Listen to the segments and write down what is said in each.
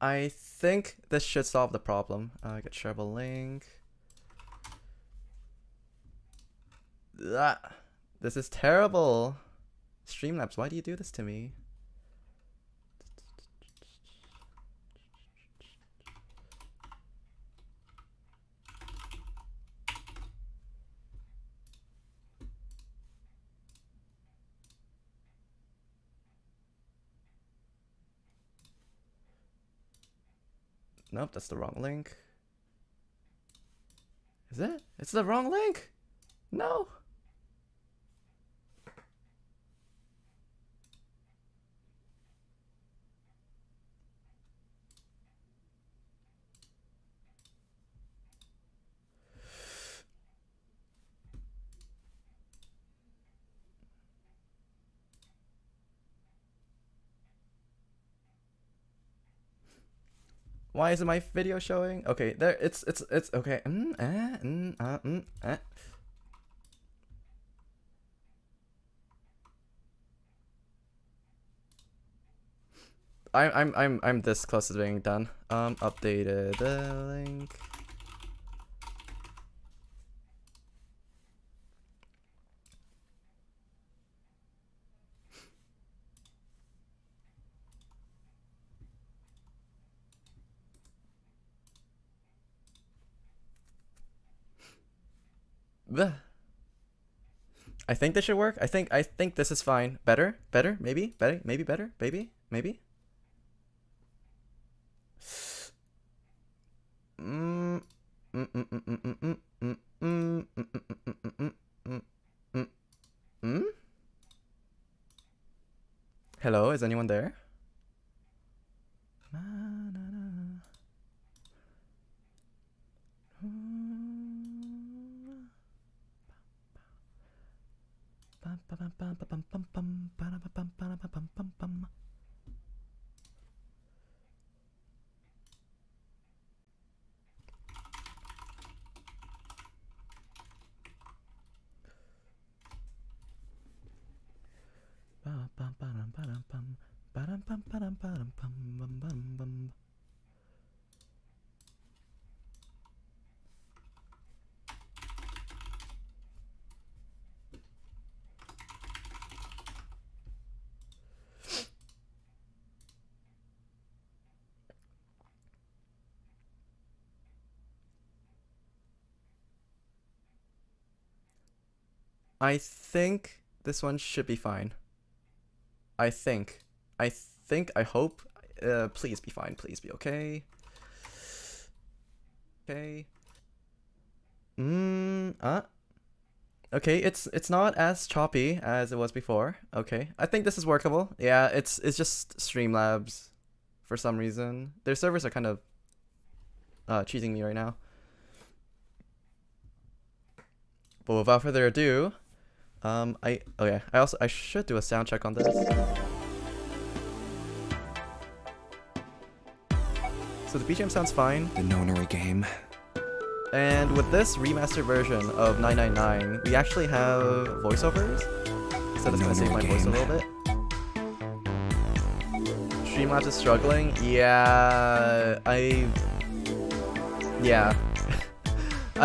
I think this should solve the problem. Get shareable link. This is terrible. Streamlabs, why do you do this to me? Nope, that's the wrong link. Is it? It's the wrong link! No! Why isn't my video showing? Okay, there. It's okay. I'm this close to being done. Updated link. I think this should work. I think this is fine. Better, maybe, better, maybe better, maybe. Hello, is anyone there? I think this one should be fine. I hope. Please be fine. Please be okay. Okay. Okay, it's not as choppy as it was before. Okay, I think this is workable. Yeah, it's just Streamlabs for some reason. Their servers are kind of cheating me right now. But without further ado, I should do a sound check on this. So the BGM sounds fine. The Nonary game. And with this remastered version of 999, we actually have voiceovers. So that's gonna save my voice a little bit. Streamlabs is struggling. Yeah, I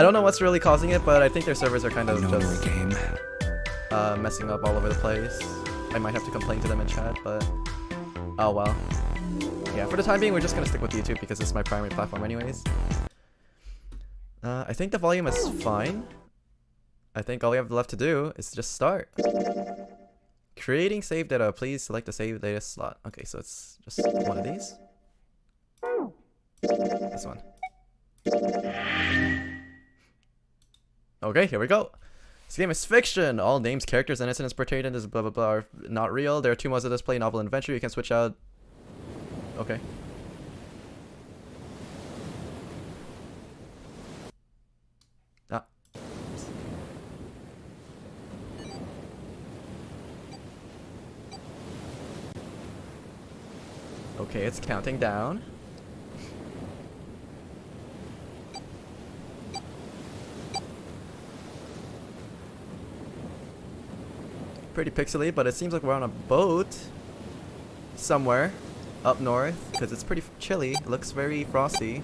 don't know what's really causing it, but I think their servers are kind of just messing up all over the place. I might have to complain to them in chat, but oh well. Yeah, for the time being, we're just gonna stick with YouTube because it's my primary platform anyways. I think the volume is fine. I think all we have left to do is just start. Creating save data. Please select the save data slot. Okay, so it's just one of these. This one. Okay, here we go. This game is fiction. All names, characters, and incidents portrayed in this blah blah blah are not real. There are two modes of display: novel and adventure. You can switch out. Okay. Okay, it's counting down. Pretty pixely, but it seems like we're on a boat somewhere. up north because it's pretty chilly. It looks very frosty.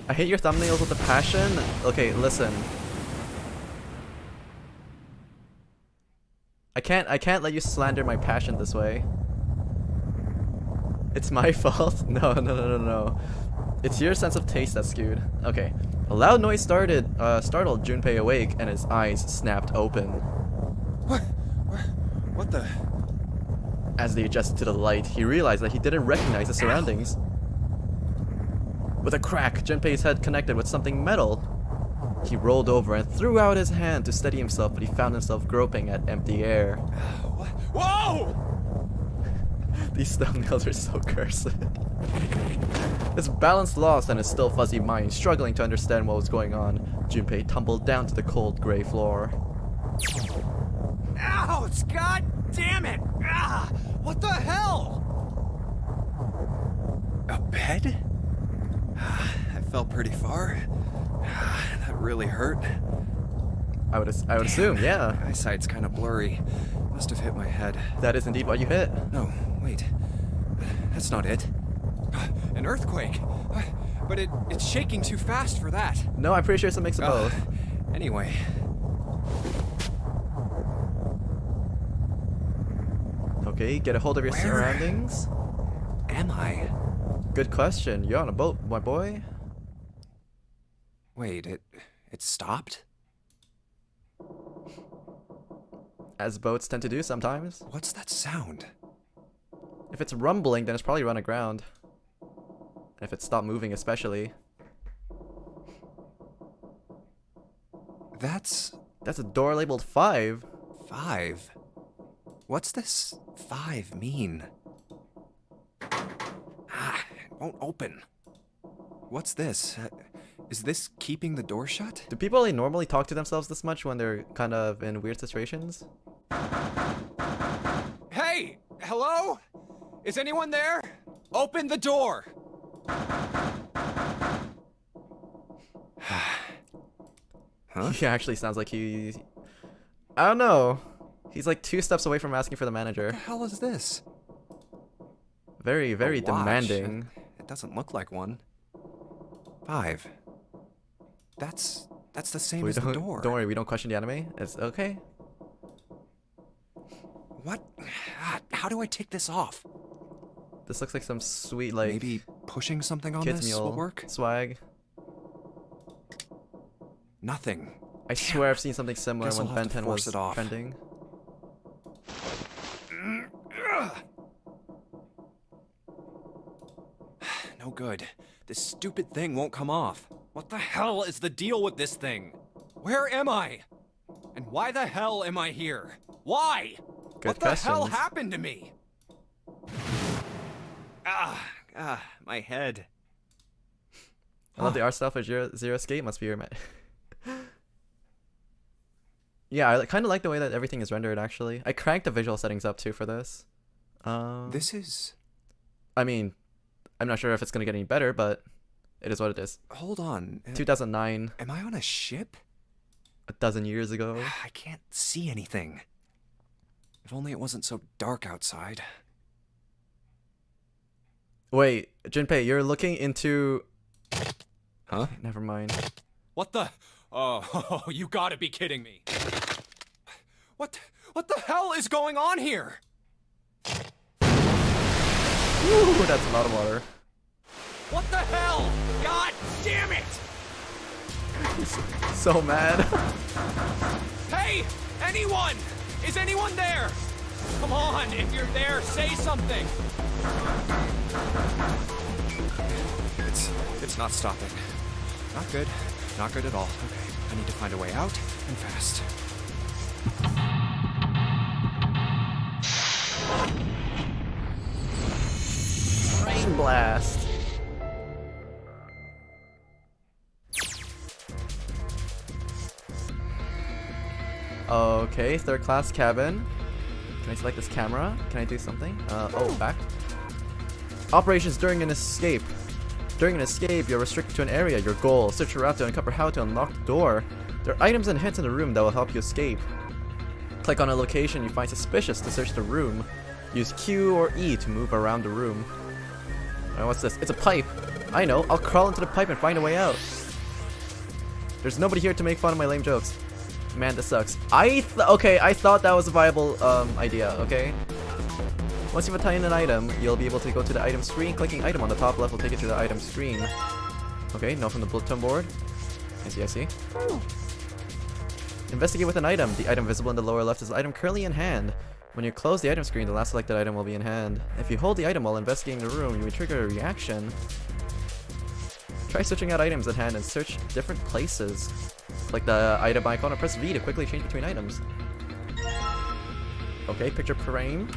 I hate your thumbnails with a passion. Okay, listen. I can't let you slander my passion this way. It's my fault? No. It's your sense of taste that's skewed. Okay. A loud noise startled Junpei awake and his eyes snapped open. What the? As they adjusted to the light, he realized that he didn't recognize the surroundings. With a crack, Junpei's head connected with something metal. He rolled over and threw out his hand to steady himself, but he found himself groping at empty air. Whoa! These thumbnails are so cursed. His balance lost and his still fuzzy mind struggling to understand what was going on, Junpei tumbled down to the cold gray floor. Ouch! God damn it! Ah, what the hell? A bed? I fell pretty far. That really hurt. I would assume, yeah. My eyesight's kind of blurry. Must have hit my head. That is indeed what you hit. No, wait. That's not it. An earthquake. But it's shaking too fast for that. No, I'm pretty sure it's a mix of both. Anyway. Okay, get a hold of your surroundings. Am I? Good question. You're on a boat, my boy. Wait, it stopped? As boats tend to do sometimes. What's that sound? If it's rumbling, then it's probably run aground. And if it stopped moving especially. That's a door labeled 5. 5? What's this 5 mean? It won't open. What's this? Is this keeping the door shut? Do people normally talk to themselves this much when they're kind of in weird situations? Hey! Hello? Is anyone there? Open the door! Huh? He actually sounds like I don't know. He's like 2 steps away from asking for the manager. What the hell is this? Very, very demanding. It doesn't look like one. 5. That's the same as the door. Don't worry, we don't question the anime. It's okay. What? How do I take this off? This looks like some sweet, like, maybe pushing something on kids this meal will work? swag. Nothing. I swear I've seen something similar Guess when I'll Ben have to 10 force was it off. trending. No good. This stupid thing won't come off. What the hell is the deal with this thing? Where am I? And why the hell am I here? Why? What the hell happened to me? My head. I love the art style for Zero Escape. Must be your Yeah, I kind of like the way that everything is rendered, actually. I cranked the visual settings up, too, for this. This is... I mean, I'm not sure if it's going to get any better, but it is what it is. Hold on. 2009. Am I on a ship? A dozen years ago. I can't see anything. If only it wasn't so dark outside. Wait, Junpei, you're looking into... Huh? Never mind. What the... Oh, you gotta be kidding me. What the hell is going on here? Ooh, that's a lot of water. What the hell? God damn it! So mad. Hey! Anyone! Is anyone there? Come on, if you're there, say something! It's not stopping. Not good. Not good at all. Okay, I need to find a way out, and fast. Rain blast. Okay, 3rd class cabin. Can I select this camera? Can I do something? Oh, back. Operations during an escape. During an escape, you're restricted to an area. Your goal: search around to uncover how to unlock the door. There are items and hints in the room that will help you escape. Click on a location you find suspicious to search the room. Use Q or E to move around the room. Alright, what's this? It's a pipe. I know. I'll crawl into the pipe and find a way out. There's nobody here to make fun of my lame jokes. Man, this sucks. Okay, I thought that was a viable idea, okay? Once you've attained an item, you'll be able to go to the item screen. Clicking item on the top left will take you to the item screen. Okay, note from the bulletin board. I see. Investigate with an item. The item visible in the lower left is the item currently in hand. When you close the item screen, the last selected item will be in hand. If you hold the item while investigating the room, you may trigger a reaction. Try searching out items at hand and search different places. Click the item icon or press V to quickly change between items. Okay, picture frame.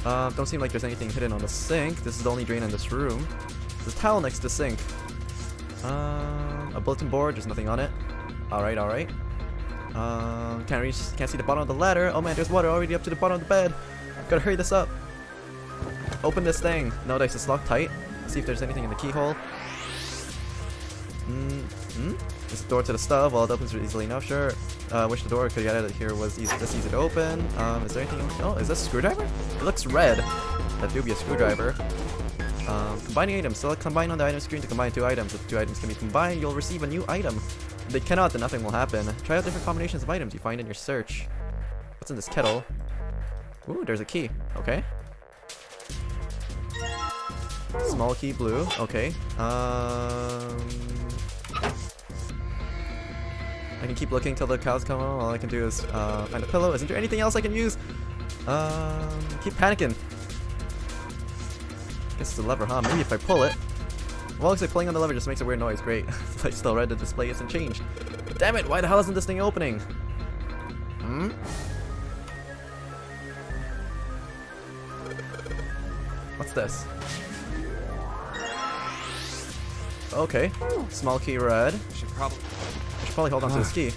Don't seem like there's anything hidden on the sink. This is the only drain in this room. There's a towel next to the sink. A bulletin board, there's nothing on it. Alright. Can't see the bottom of the ladder. Oh man, there's water already up to the bottom of the bed. Gotta hurry this up. Open this thing. Notice it's locked tight. See if there's anything in the keyhole. There's a door to the stove. Well, it opens easily enough, sure. Wish the door could get out of here was easy to open. Is there anything? Oh, is this a screwdriver? It looks red. That do be a screwdriver. Combining items. Select combine on the item screen to combine two items. If two items can be combined, you'll receive a new item. If they cannot, then nothing will happen. Try out different combinations of items you find in your search. What's in this kettle? Ooh, there's a key. Okay. Small key, blue. Okay. I can keep looking till the cows come home. All I can do is find a pillow. Isn't there anything else I can use? Keep panicking. Guess it's a lever, huh? Maybe if I pull it. Well, looks like pulling on the lever just makes a weird noise. Great. I still read the display isn't changed. Damn it! Why the hell isn't this thing opening? What's this? Okay. Small key red. I should probably Hold on to this key.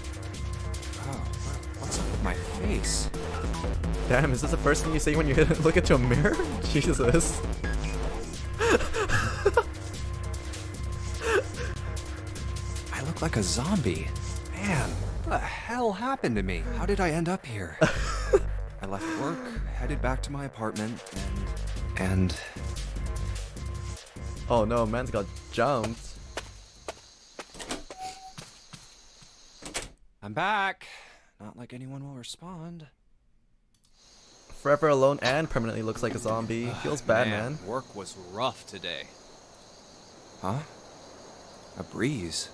Oh, what's up with my face? Damn, is this the first thing you say when you look into a mirror? Jesus. I look like a zombie. Man, what the hell happened to me? How did I end up here? I left work, headed back to my apartment, and... Oh no, man's got jumped. I'm back. Not like anyone will respond. Forever alone and permanently looks like a zombie. Feels bad, man. Work was rough today. Huh? A breeze.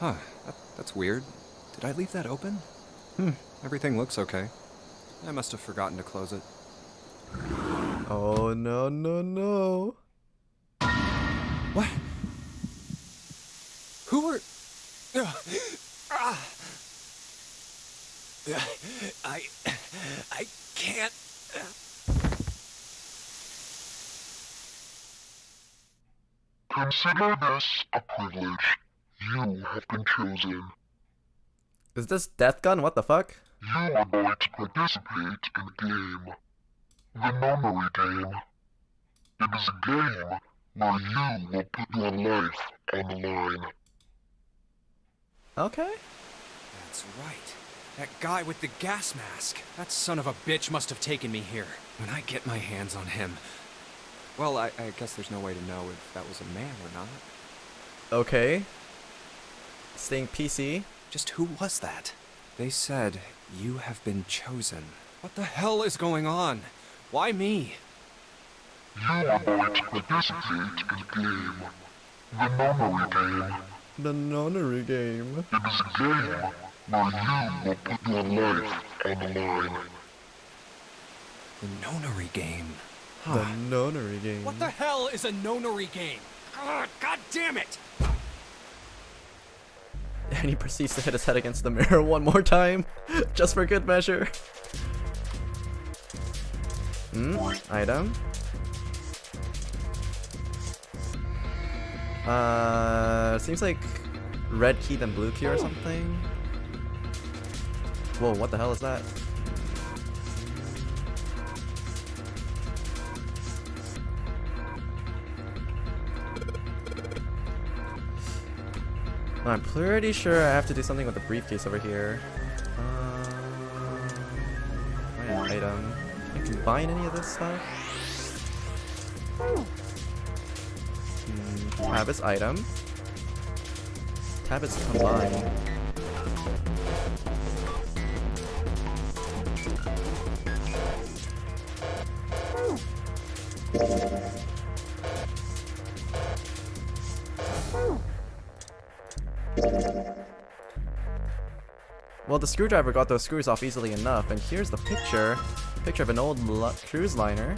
Huh, that's weird. Did I leave that open? Everything looks okay. I must have forgotten to close it. Oh no. What? Who are... I can't... Consider this a privilege. You have been chosen. Is this Death Gun? What the fuck? You are going to participate in a game. The Nonary Game. It is a game where you will put your life on the line. Okay. That's right. That guy with the gas mask. That son of a bitch must have taken me here. When I get my hands on him... Well, I guess there's no way to know if that was a man or not. Okay. Staying PC. Just who was that? They said, you have been chosen. What the hell is going on? Why me? You are going to participate in a game. The Nonary Game. The Nonary Game. It is a game where you will put your life on the line. The Nonary Game. The Nonary Game. What the hell is a Nonary Game? God damn it! And he proceeds to hit his head against the mirror one more time, just for good measure. Item. Seems like red key then blue key or something. Whoa, what the hell is that? I'm pretty sure I have to do something with the briefcase over here. item. Can I combine any of this stuff? Tab is item. Tab is combine. Well, the screwdriver got those screws off easily enough, and here's the picture of an old cruise liner.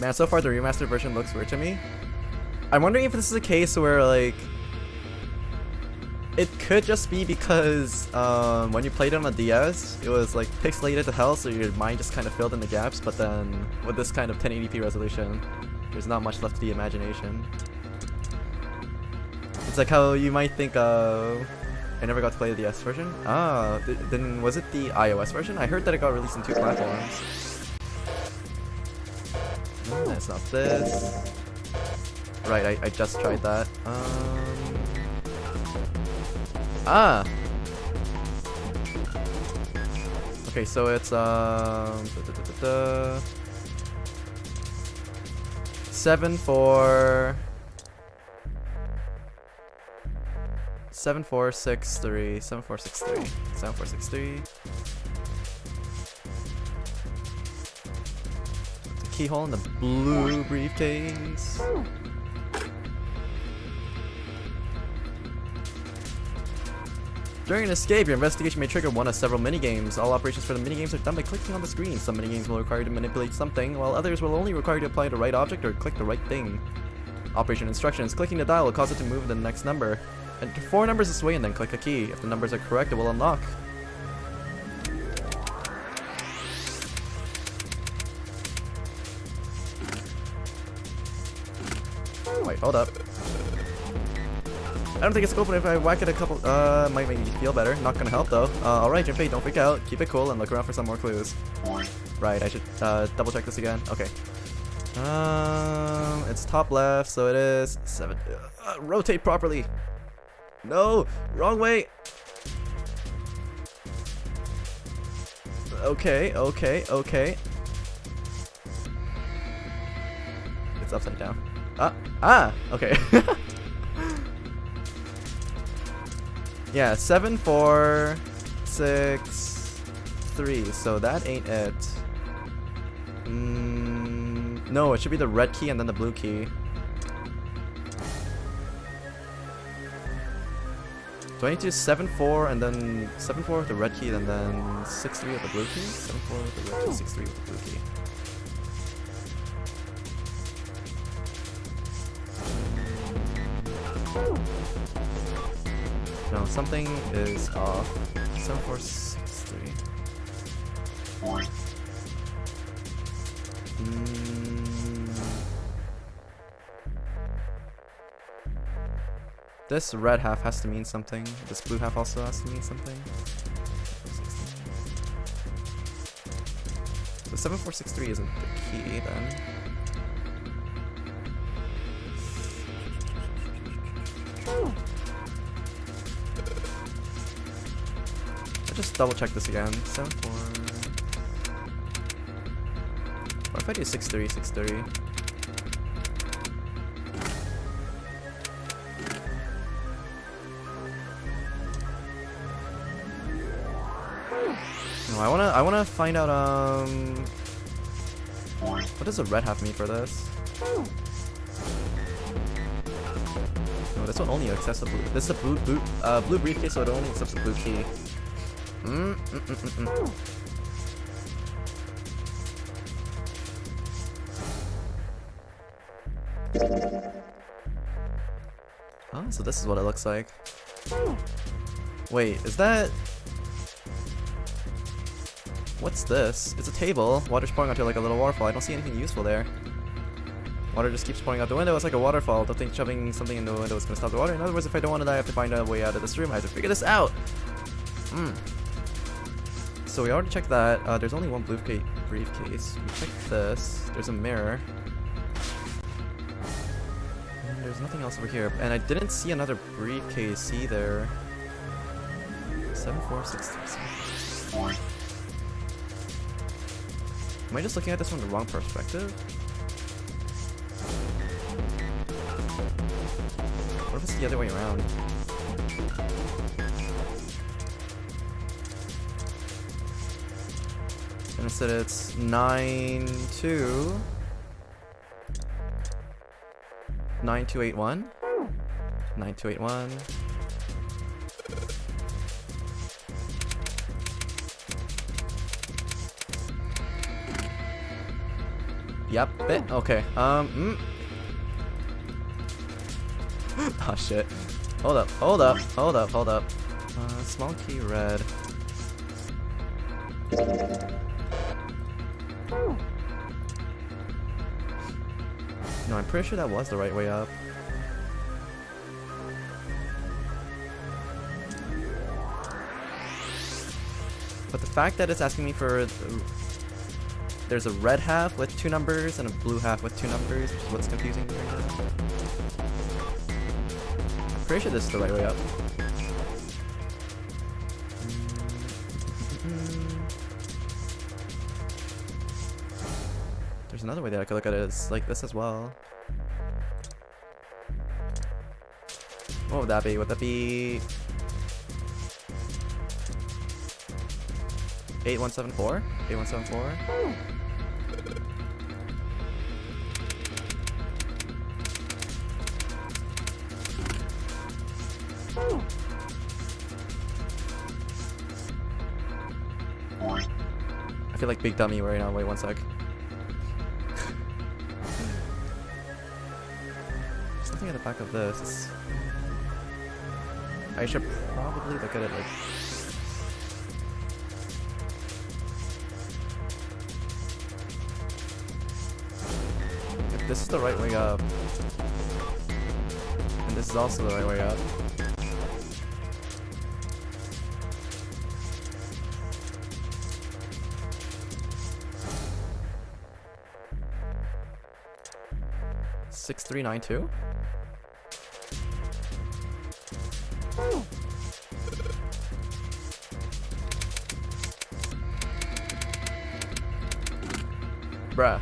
Man, so far the remastered version looks weird to me. I'm wondering if this is a case where, like, it could just be because when you played it on the DS, it was like pixelated to hell, so your mind just kind of filled in the gaps, but then with this kind of 1080p resolution, there's not much left to the imagination. It's like how you might think, I never got to play the DS version. Ah, then was it the iOS version? I heard that it got released in 2 platforms. No, that's not this. Right, I just tried that. Ah! Okay, so it's, 7463. The keyhole in the blue briefcase. During an escape, your investigation may trigger one of several minigames. All operations for the minigames are done by clicking on the screen. Some minigames will require you to manipulate something, while others will only require you to apply the right object or click the right thing. Operation instructions. Clicking the dial will cause it to move to the next number. Enter 4 numbers this way and then click a key. If the numbers are correct, it will unlock. Wait, hold up. I don't think it's open. If I whack it a couple, might make me feel better. Not gonna help though. Alright, Junpei, don't freak out. Keep it cool and look around for some more clues. Right, I should double check this again. Okay. It's top left, so it is 7. Rotate properly. No, wrong way. Okay. It's upside down. Okay. Yeah, 7, 4, 6, 3. So that ain't it. No, it should be the red key and then the blue key. Do I need to do 7, 4 and then 7, 4 with the red key and then 6, 3 with the blue key? 7, 4 with the red key, 6, 3 with the blue key. No, something is off. 7, 4, 6, 3. This red half has to mean something. This blue half also has to mean something. So 7463 isn't the key then. I'll just double check this again. 7, 4. What if I do 6, 3, 6, 3? No, I wanna find out what does the red half mean for this? No, this one only accepts the blue. This is a blue briefcase, so it only accepts the blue key. Oh, so this is what it looks like. Wait, is that... What's this? It's a table. Water's pouring onto like a little waterfall. I don't see anything useful there. Water just keeps pouring out the window. It's like a waterfall. Don't think shoving something in the window is going to stop the water. In other words, if I don't want to die, I have to find a way out of this room. I have to figure this out. So we already checked that. There's only one briefcase. We checked this. There's a mirror. And there's nothing else over here. And I didn't see another briefcase either. 7, 4, 6, 3, 7, 4, 6, 3. Am I just looking at this from the wrong perspective? What if it's the other way around? And instead it's 9-2... 9281. 9281. Yep, bit. Okay. Oh shit. Hold up. Small key red. No, I'm pretty sure that was the right way up. But the fact that it's asking me for... There's a red half with 2 numbers and a blue half with 2 numbers, which is what's confusing me right now. I'm pretty sure this is the right way up. There's another way that I could look at it. It's like this as well. What would that be? Would that be 8174? 8174? I feel like big dummy right now. Wait one sec. Something at the back of this. I should probably look at it like... If this is the right way up, and this is also the right way up. Six, 3, 9, 2? Bruh.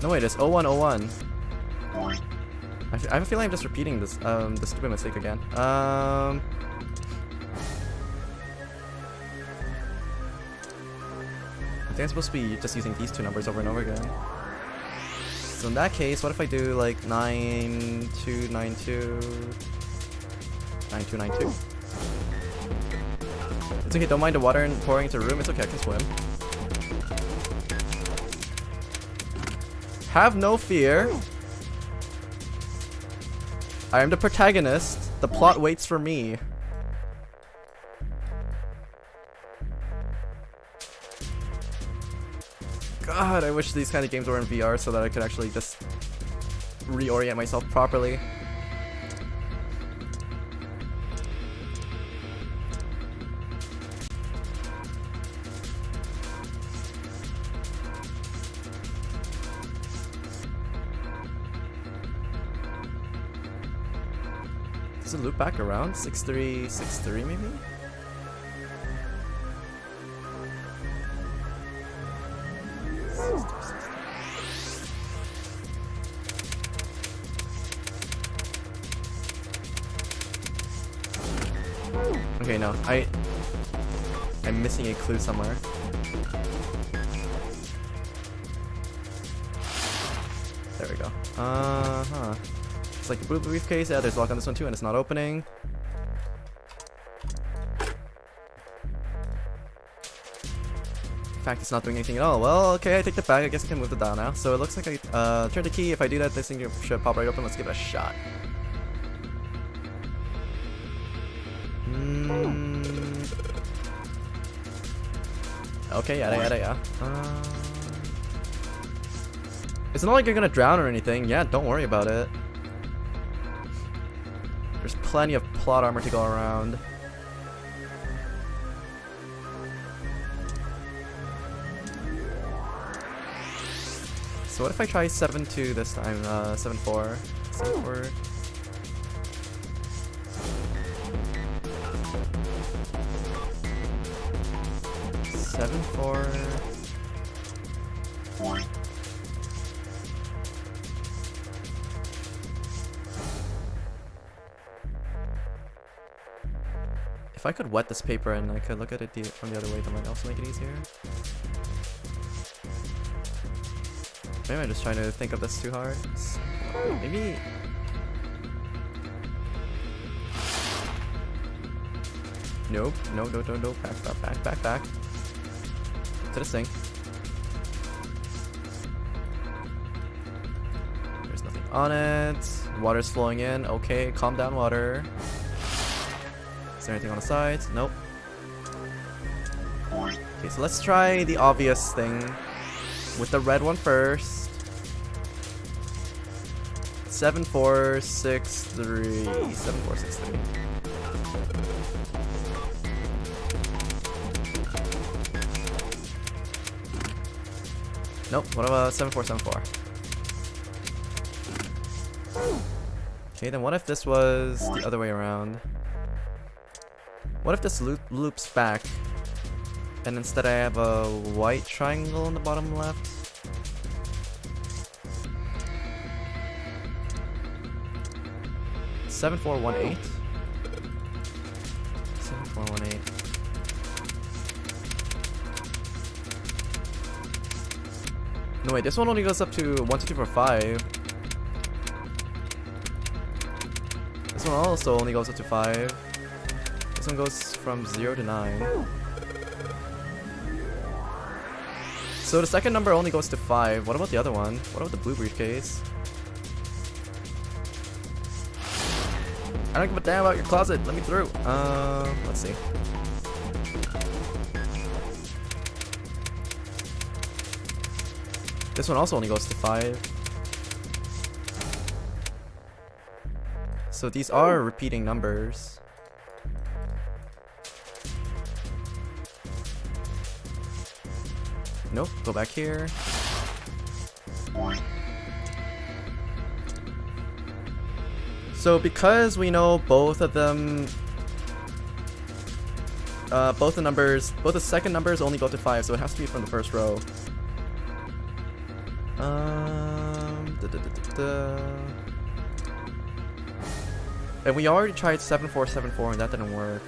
No wait, it's 0101. I have a feeling I'm just repeating this the stupid mistake again. I think I'm supposed to be just using these 2 numbers over and over again. So in that case, what if I do like 9292 9292? It's okay, don't mind the water pouring into the room, it's okay, I can swim. Have no fear. I am the protagonist. The plot waits for me. God, I wish these kind of games were in VR so that I could actually just reorient myself properly. Does it loop back around? 6363 maybe? Okay, no, I'm missing a clue somewhere. There we go. It's like a blue briefcase. Yeah, there's a lock on this one too, and it's not opening. In fact, it's not doing anything at all. Well, okay, I take the back. I guess I can move the dial now. So it looks like I turn the key. If I do that, this thing should pop right open. Let's give it a shot. Okay, yeah. It's not like you're gonna drown or anything. Yeah, don't worry about it. There's plenty of plot armor to go around. So what if I try 7-2 this time? 7-4. 7-4. 7, 4. If I could wet this paper and I could look at it from the other way, that might also make it easier. Maybe I'm just trying to think of this too hard. Maybe. Nope. No. Back. To the sink. There's nothing on it. Water's flowing in. Okay, calm down, water. Is there anything on the sides? Nope. Okay, so let's try the obvious thing with the red one first. 7, 4, 6, 3. 7, 4, 6, 3. Nope. What about 7, 4, 7, 4? Okay, then what if this was the other way around? What if this loops back, and instead I have a white triangle in the bottom left? Seven, 4, 1, 8. 7, 4, 1, 8. No wait, this one only goes up to 1, 2, 3, 4, 5. This one also only goes up to 5. This one goes from 0 to 9. So the second number only goes to 5. What about the other one? What about the blue briefcase? I don't give a damn about your closet. Let me through. Let's see. This one also only goes to 5. So these are repeating numbers. Nope, go back here. So because we know both of them, both the second numbers only go to 5, so it has to be from the first row. And we already tried 7, 4, 7, 4, and that didn't work.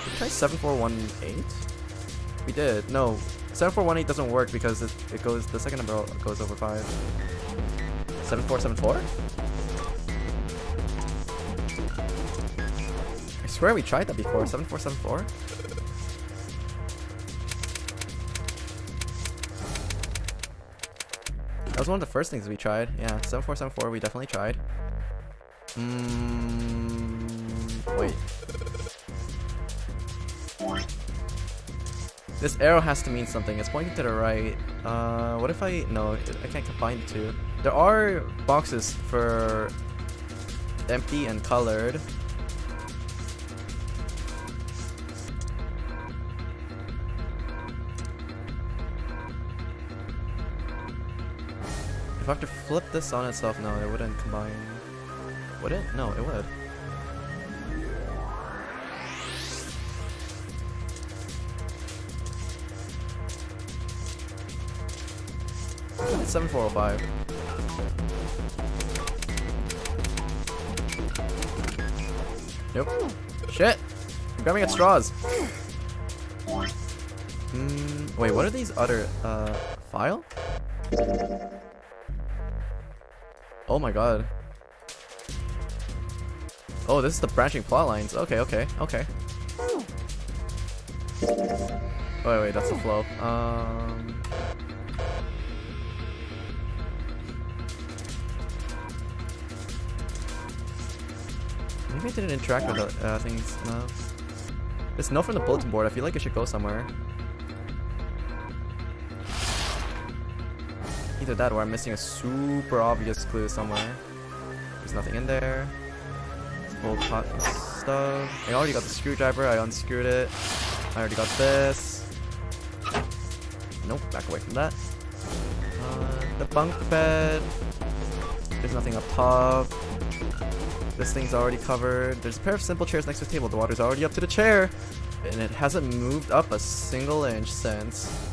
Did we try 7, 4, 1, 8? We did. No, 7, 4, 1, 8 doesn't work because it goes. The second number goes over 5. 7, 4, 7, 4? I swear we tried that before. 7, 4, 7, 4? That was one of the first things we tried. Yeah, 7, 4, 7, 4 we definitely tried. Wait. This arrow has to mean something. It's pointing to the right. What if no, I can't combine the two. There are boxes for empty and colored. If I have to flip this on itself, no, it wouldn't combine. Would it? No, it would. It's 7405. Nope. Shit! I'm grabbing at straws. Wait, what are these other, file? Oh my god. Oh, this is the branching plot lines. Okay. Wait, that's the flow. Maybe I didn't interact with the things enough. There's no from the bulletin board. I feel like it should go somewhere. Either that or I'm missing a super obvious clue somewhere. There's nothing in there. It's old pot stuff. I already got the screwdriver. I unscrewed it. I already got this. Nope, back away from that. The bunk bed. There's nothing up top. This thing's already covered. There's a pair of simple chairs next to the table. The water's already up to the chair. And it hasn't moved up a single inch since.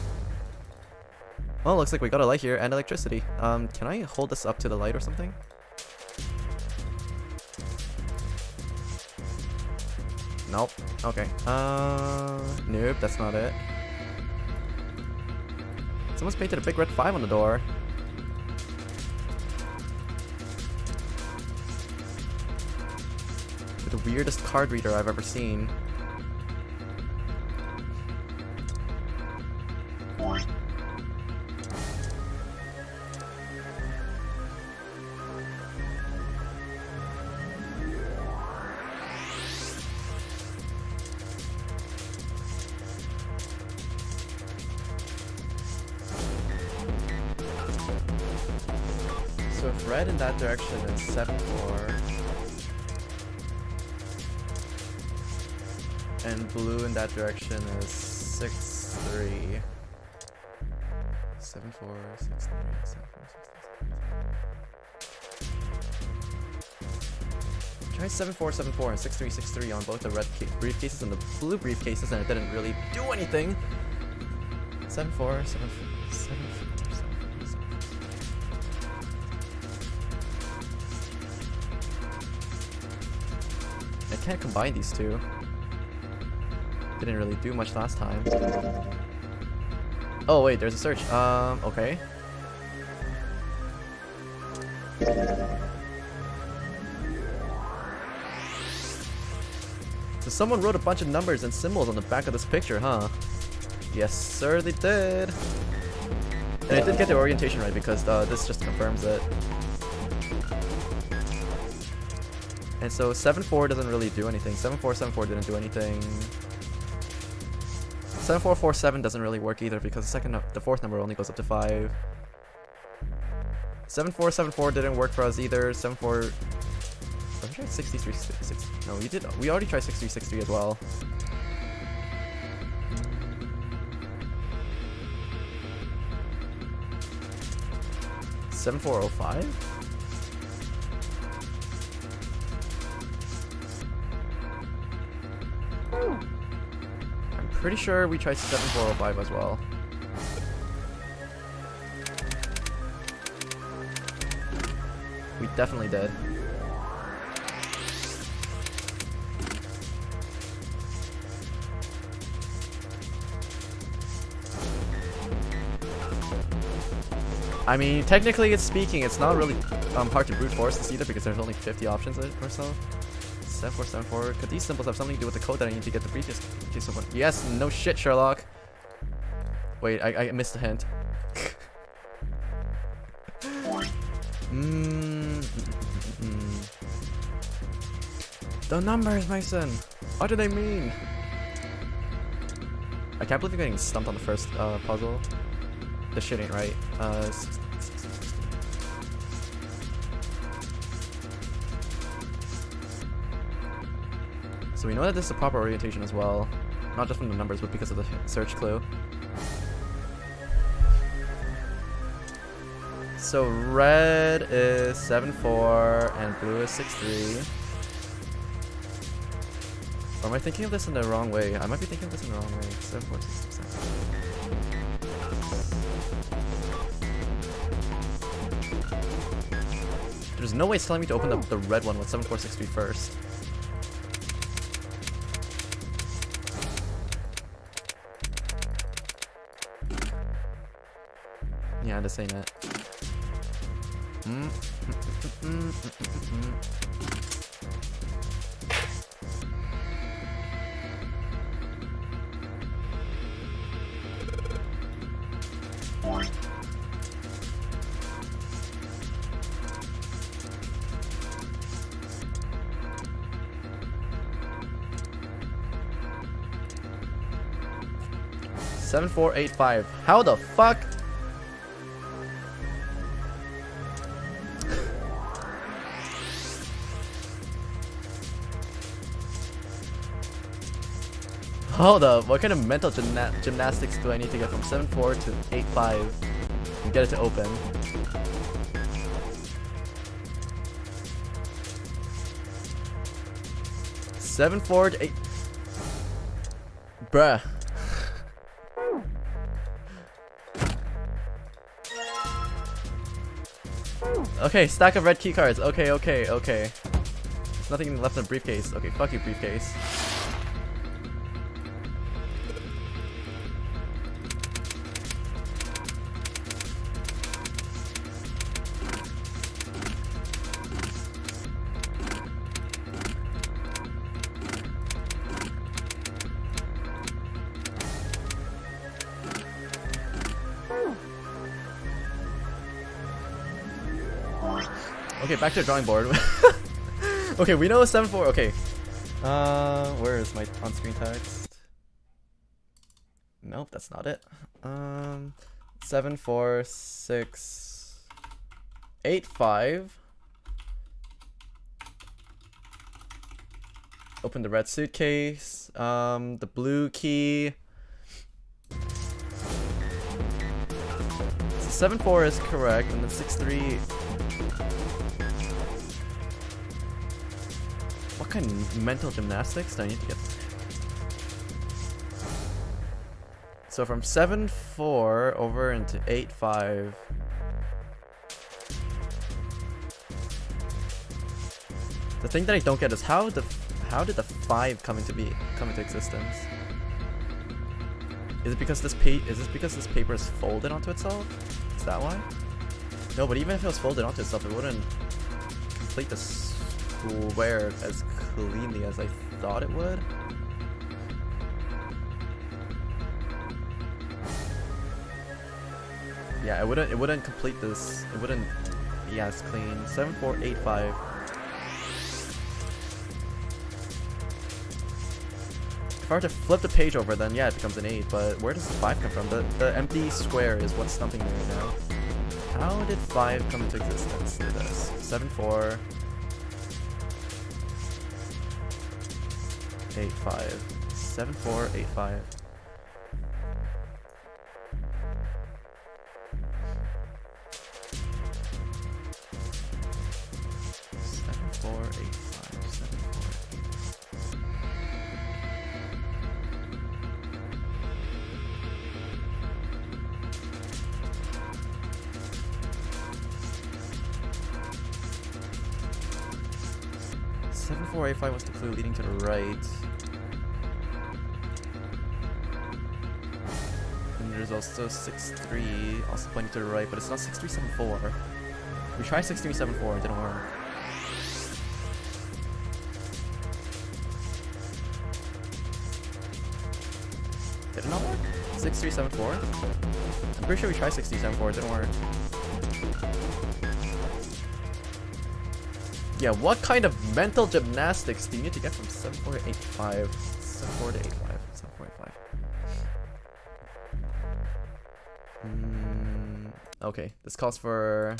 Oh, looks like we got a light here and electricity. Can I hold this up to the light or something? Nope. Okay. Nope, that's not it. Someone's painted a big red 5 on the door. The weirdest card reader I've ever seen. So if red in that direction is 7-4. And blue in that direction is 6-3. 7-4, 6-3, 7-4, 6-3. Try 7-4, 7-4, and 6-3, 6-3 on both the red briefcases and the blue briefcases, and it didn't really do anything. 7-4, 7-4, 7-4, 7-4. I can't combine these two. Didn't really do much last time. Oh wait, there's a search. Okay. So someone wrote a bunch of numbers and symbols on the back of this picture, huh? Yes, sir, they did. And I did get the orientation right because this just confirms it. And so 7-4 doesn't really do anything. 7-4, 7-4 didn't do anything. 7-4-4-7 doesn't really work either because the fourth number only goes up to 5. 7-4-7-4 didn't work for us either. 7-4. We tried 63-6. No, we did. We already tried 63-63 as well. $7-4-05? I'm pretty sure we tried 7-4-05 as well. We definitely did. I mean, technically speaking, it's not really hard to brute force this either because there's only 50 options or so. 7-4, 7-4. Could these symbols have something to do with the code that I need to get the previous case of one? Yes, no shit, Sherlock. Wait, I missed a hint. The numbers, Mason. What do they mean? I can't believe you're getting stumped on the first puzzle. This shit ain't right. So we know that this is a proper orientation as well. Not just from the numbers, but because of the search clue. So red is 7-4 and blue is 6-3. Or am I thinking of this in the wrong way? I might be thinking of this in the wrong way. 7-4, 6-3, 7. There's no way it's telling me to open the red one with 7-4, 6-3 first. Yeah, this ain't it. Seven, 4, 8, 5. How the fuck? Hold up, what kind of mental gymnastics do I need to get from 7-4 to 8-5 and get it to open? 7, 4 to 8. Bruh. Okay, stack of red key cards. Okay. There's nothing left in the briefcase. Okay, fuck you, briefcase. Okay, back to the drawing board. Okay, we know 7-4. Okay. Where is my on-screen text? Nope, that's not it. 7, 4, 6, 8, 5. Open the red suitcase. The blue key. So 7-4 is correct, and then 6-3. What kind of mental gymnastics do I need to get? So from 7-4 over into 8-5. The thing that I don't get is how did the 5 come into existence? Is it because this paper is folded onto itself? Is that why? No, but even if it was folded onto itself, it wouldn't complete the square as cleanly as I thought it would. Yeah, it wouldn't complete this. It wouldn't be as clean. 7, 4, 8, 5. If I were to flip the page over, then yeah, it becomes an 8. But where does the 5 come from? The empty square is what's stumping me right now. How did 5 come into existence through this? 7, 4. 8, 5. 7, 4, 8, 5. Seven, 4, 8, 5 was the clue leading to the right. And there's also 6, 3 also pointing to the right, but it's not 6, 3, 7, 4. We tried 6, 3, 7, 4, it didn't work. Did it not work? 6, 3, 7, 4? I'm pretty sure we tried 6, 3, 7, 4, it didn't work. Yeah, what kind of mental gymnastics do you need to get from 7, 4 to 8, 5? 7, 4 to 8, 5. 7, 4, 8, 5. Okay, this calls for...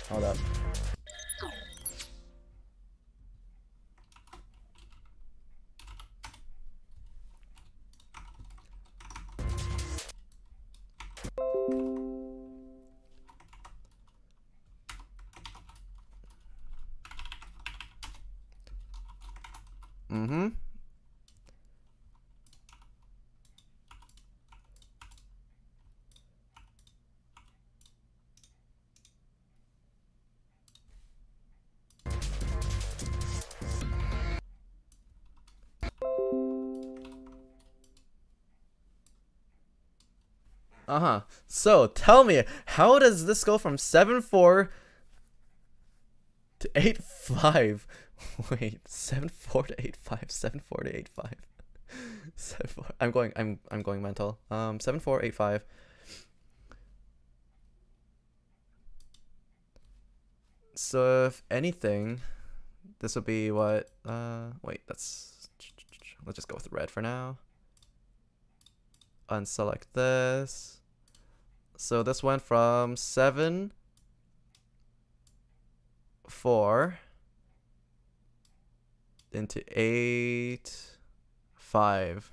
Hold up. Mm-hmm. Uh-huh. So, tell me, how does this go from 7, 4 to 8, 5? Wait, 7, 4 to 8, 5. 7, 4 to 8, 5. 7, 4. I'm going mental. 7, 4, 8, 5. So if anything, this would be what? Wait, let's just go with red for now. Unselect this. So this went from 7, 4 into 8, 5.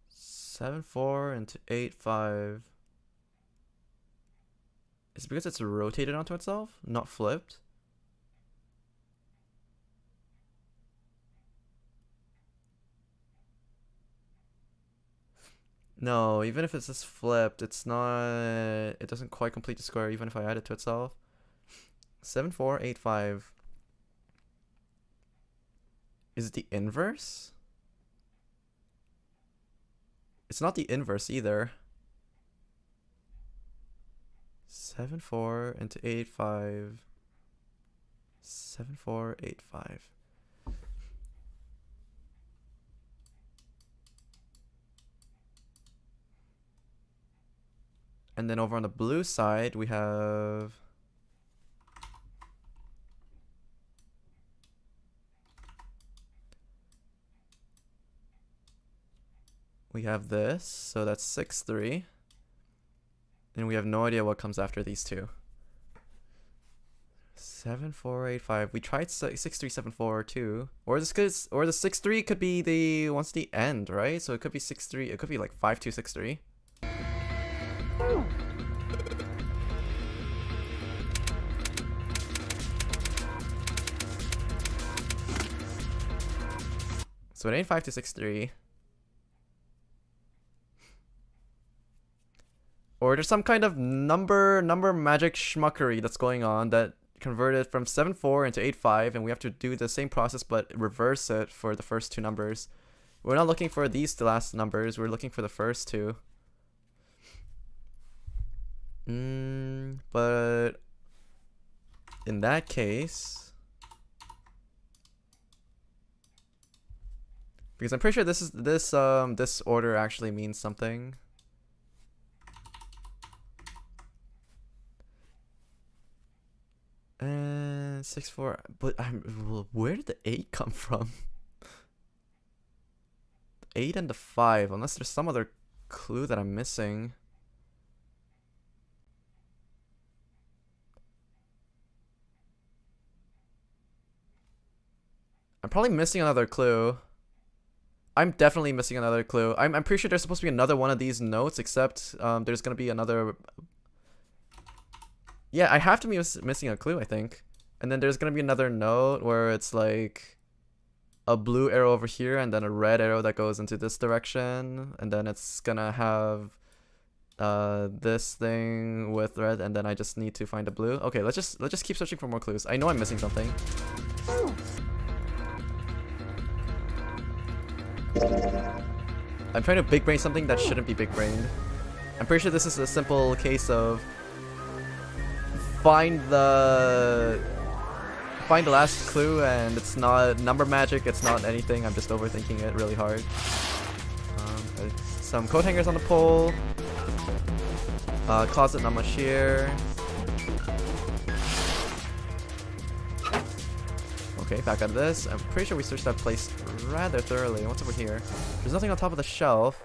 Seven, 4 into 8, 5. Is it because it's rotated onto itself, not flipped? No, even if it's just flipped, it's not... It doesn't quite complete the square even if I add it to itself. 7, 4, 8, 5. Is it the inverse? It's not the inverse either. 7, 4 into 8, 5. 7, 4, 8, 5. And then over on the blue side, we have... We have this, so that's 6, 3. And we have no idea what comes after these two. 7, 4, 8, 5. We tried 6, 3, 7, 4, 2. Or the 6, 3 could be the once the end, right? So it could be 6, 3. It could be like 5, 2, 6, 3. So it ain't 5, 2, 6, 3. Or there's some kind of number magic schmuckery that's going on that converted from 7, 4 into 8, 5, and we have to do the same process but reverse it for the first two numbers. We're not looking for these last numbers, we're looking for the first two. But in that case, because I'm pretty sure this order actually means something. And 6, 4, but where did the 8 come from? The 8 and the 5, unless there's some other clue that I'm missing. I'm probably missing another clue. I'm definitely missing another clue. I'm pretty sure there's supposed to be another one of these notes, except there's gonna be another. Yeah, I have to be missing a clue, I think. And then there's gonna be another note where it's like a blue arrow over here and then a red arrow that goes into this direction, and then it's gonna have this thing with red, and then I just need to find a blue. Okay, let's just keep searching for more clues. I know I'm missing something. I'm trying to big brain something that shouldn't be big brained. I'm pretty sure this is a simple case of find the last clue, and it's not number magic, it's not anything. I'm just overthinking it really hard. Some coat hangers on the pole. Closet not much here. Okay, back out of this. I'm pretty sure we searched that place rather thoroughly. What's over here? There's nothing on top of the shelf.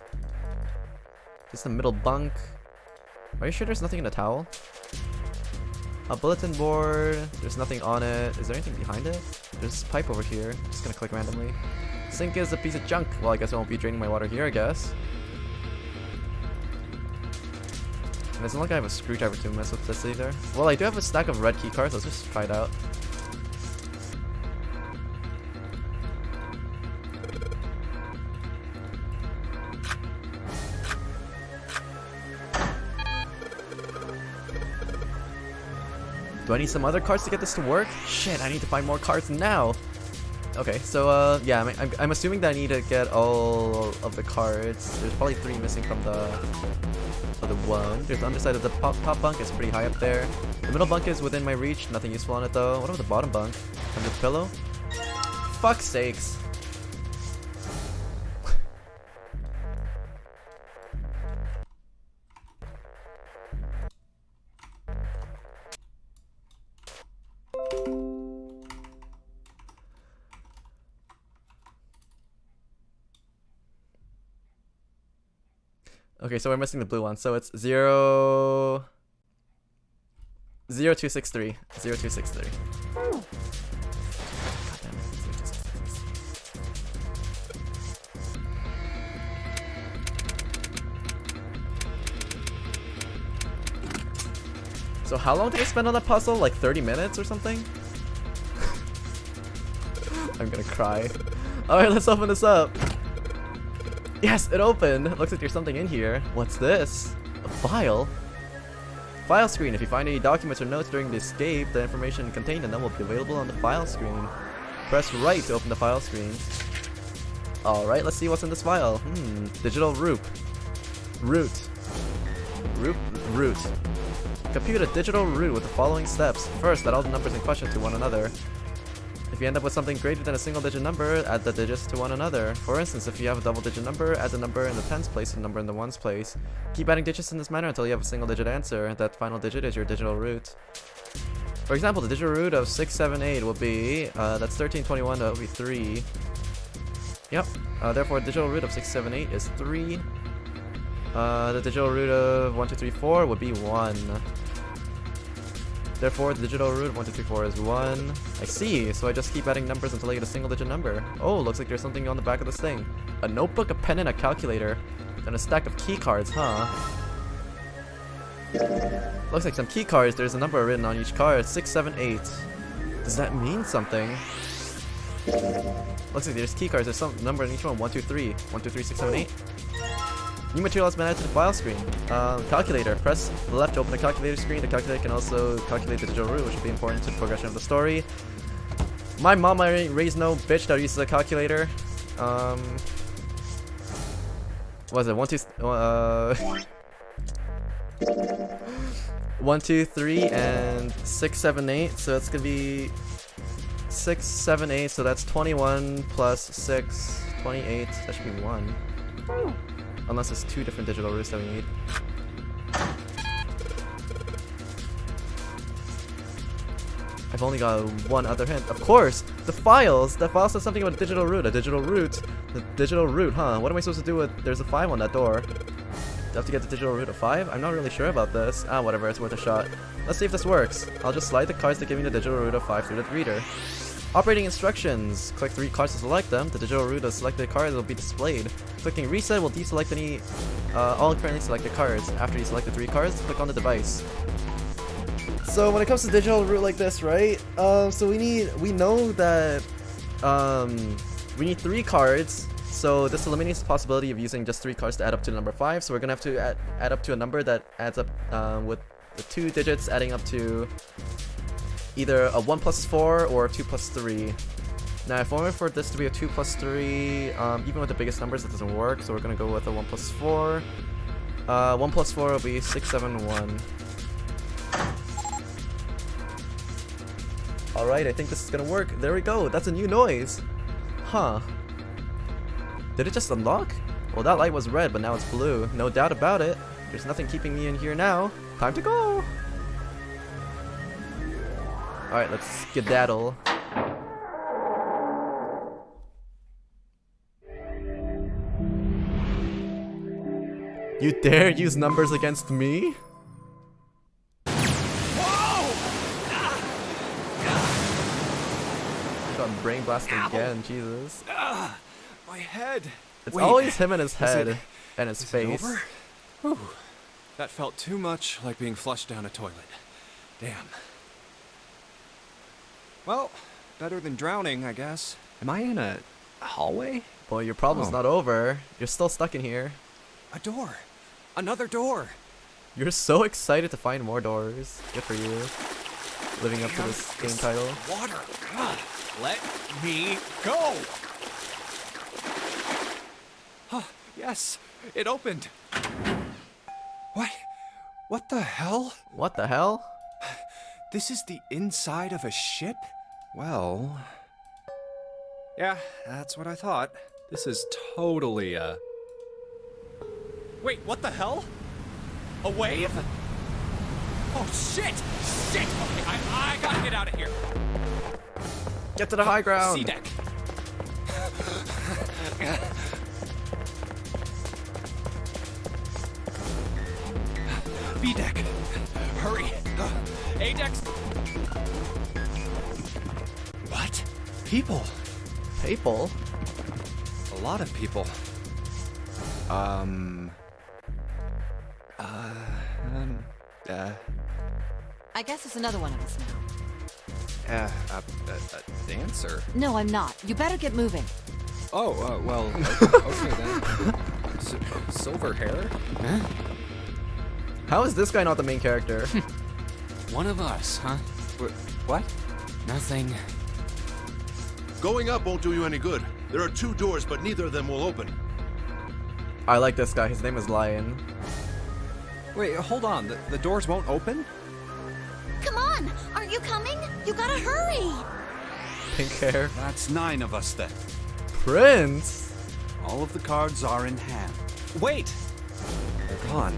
Just a middle bunk. Are you sure there's nothing in the towel? A bulletin board. There's nothing on it. Is there anything behind it? There's a pipe over here. Just gonna click randomly. Sink is a piece of junk. Well, I guess I won't be draining my water here, I guess. And it's not like I have a screwdriver to mess with this either. Well, I do have a stack of red key cards. Let's just try it out. Do I need some other cards to get this to work? Shit, I need to find more cards now. Okay, so yeah, I'm assuming that I need to get all of the cards. There's probably 3 missing from the one. There's the underside of the top bunk is pretty high up there. The middle bunk is within my reach. Nothing useful on it though. What about the bottom bunk? Under the pillow? Fuck's sakes. Okay, so we're missing the blue one. So it's 0263. 0263. So how long did I spend on that puzzle? Like 30 minutes or something? I'm gonna cry. Alright, let's open this up. Yes, it opened. Looks like there's something in here. What's this? A file? File screen. If you find any documents or notes during the escape, the information contained in them will be available on the file screen. Press right to open the file screen. Alright, let's see what's in this file. Digital root. Root. Compute a digital root with the following steps. First, add all the numbers in question to one another. If you end up with something greater than a single digit number, add the digits to one another. For instance, if you have a double digit number, add the number in the tens place to the number in the ones place. Keep adding digits in this manner until you have a single digit answer. That final digit is your digital root. For example, the digital root of 678 will be, that's 1321, that will be 3. Yep, therefore digital root of 678 is 3. The digital root of 1234 would be 1. Therefore, the digital root of 1234 is 1. I see, so I just keep adding numbers until I get a single digit number. Oh, looks like there's something on the back of this thing. A notebook, a pen, and a calculator. And a stack of key cards, huh? Looks like some key cards. There's a number written on each card. 678. Does that mean something? Looks like there's key cards. There's some number in each one. 1, 2, 3. 1, 2, 3, 6, 7, 8. New material has been added to the file screen. Calculator. Press left to open the calculator screen. The calculator can also calculate the digital root, which will be important to the progression of the story. My mom raised no bitch that uses a calculator. What was it? 1, 2, 3, and 6, 7, 8. So it's gonna be 6, 7, 8. So that's 21 plus 6, 28. That should be 1. Unless it's 2 different digital roots that we need. I've only got one other hint. Of course! The files! That file says something about a digital root. A digital root? The digital root, huh? What am I supposed to do with... There's a 5 on that door. Do I have to get the digital root of 5? I'm not really sure about this. Ah, whatever. It's worth a shot. Let's see if this works. I'll just slide the cards that give me the digital root of 5 through the reader. Operating instructions. Click 3 cards to select them. The digital root of selected cards will be displayed. Clicking reset will deselect any all currently selected cards. After you select the 3 cards, click on the device. So when it comes to digital root like this, right? So we know that we need 3 cards. So this eliminates the possibility of using just 3 cards to add up to the number 5. So we're gonna have to add up to a number that adds up with the 2 digits adding up to either a 1 plus 4 or a 2 plus 3. Now if I want for this to be a 2 plus 3, even with the biggest numbers it doesn't work, so we're gonna go with a 1 plus 4. 1 plus 4 will be 6, 7, 1. Alright, I think this is gonna work. There we go, that's a new noise. Huh. Did it just unlock? Well, that light was red, but now it's blue. No doubt about it. There's nothing keeping me in here now. Time to go! Alright, let's skedaddle. You dare use numbers against me? Got brain blasted again, Jesus. My head. It's Wait, always him and his head and his face. Over? Whew. That felt too much like being flushed down a toilet. Damn. Well, better than drowning, I guess. Am I in a hallway? Boy, your problem's not over. You're still stuck in here. A door. Another door. You're so excited to find more doors. Good for you. Living up to this game title. Water. God, let me go. Huh, yes, it opened. What? What the hell? What the hell? This is the inside of a ship? Well... yeah, that's what I thought. This is totally a... Wait, what the hell? A wave? Oh, shit! Shit! Okay, I gotta get out of here. Get to the high ground! Sea deck. B deck. Hurry. A deck. What? People. People? A lot of people. I guess it's another one of us now. A dancer? No, I'm not. You better get moving. Oh, well, okay then. Silver hair? Huh? How is this guy not the main character? One of us, huh? What? Nothing. Going up won't do you any good. There are 2 doors, but neither of them will open. I like this guy. His name is Lion. Wait, hold on. The doors won't open? Come on! Aren't you coming? You gotta hurry! Pink hair. That's 9 of us then. Prince? All of the cards are in hand. Wait! They're gone.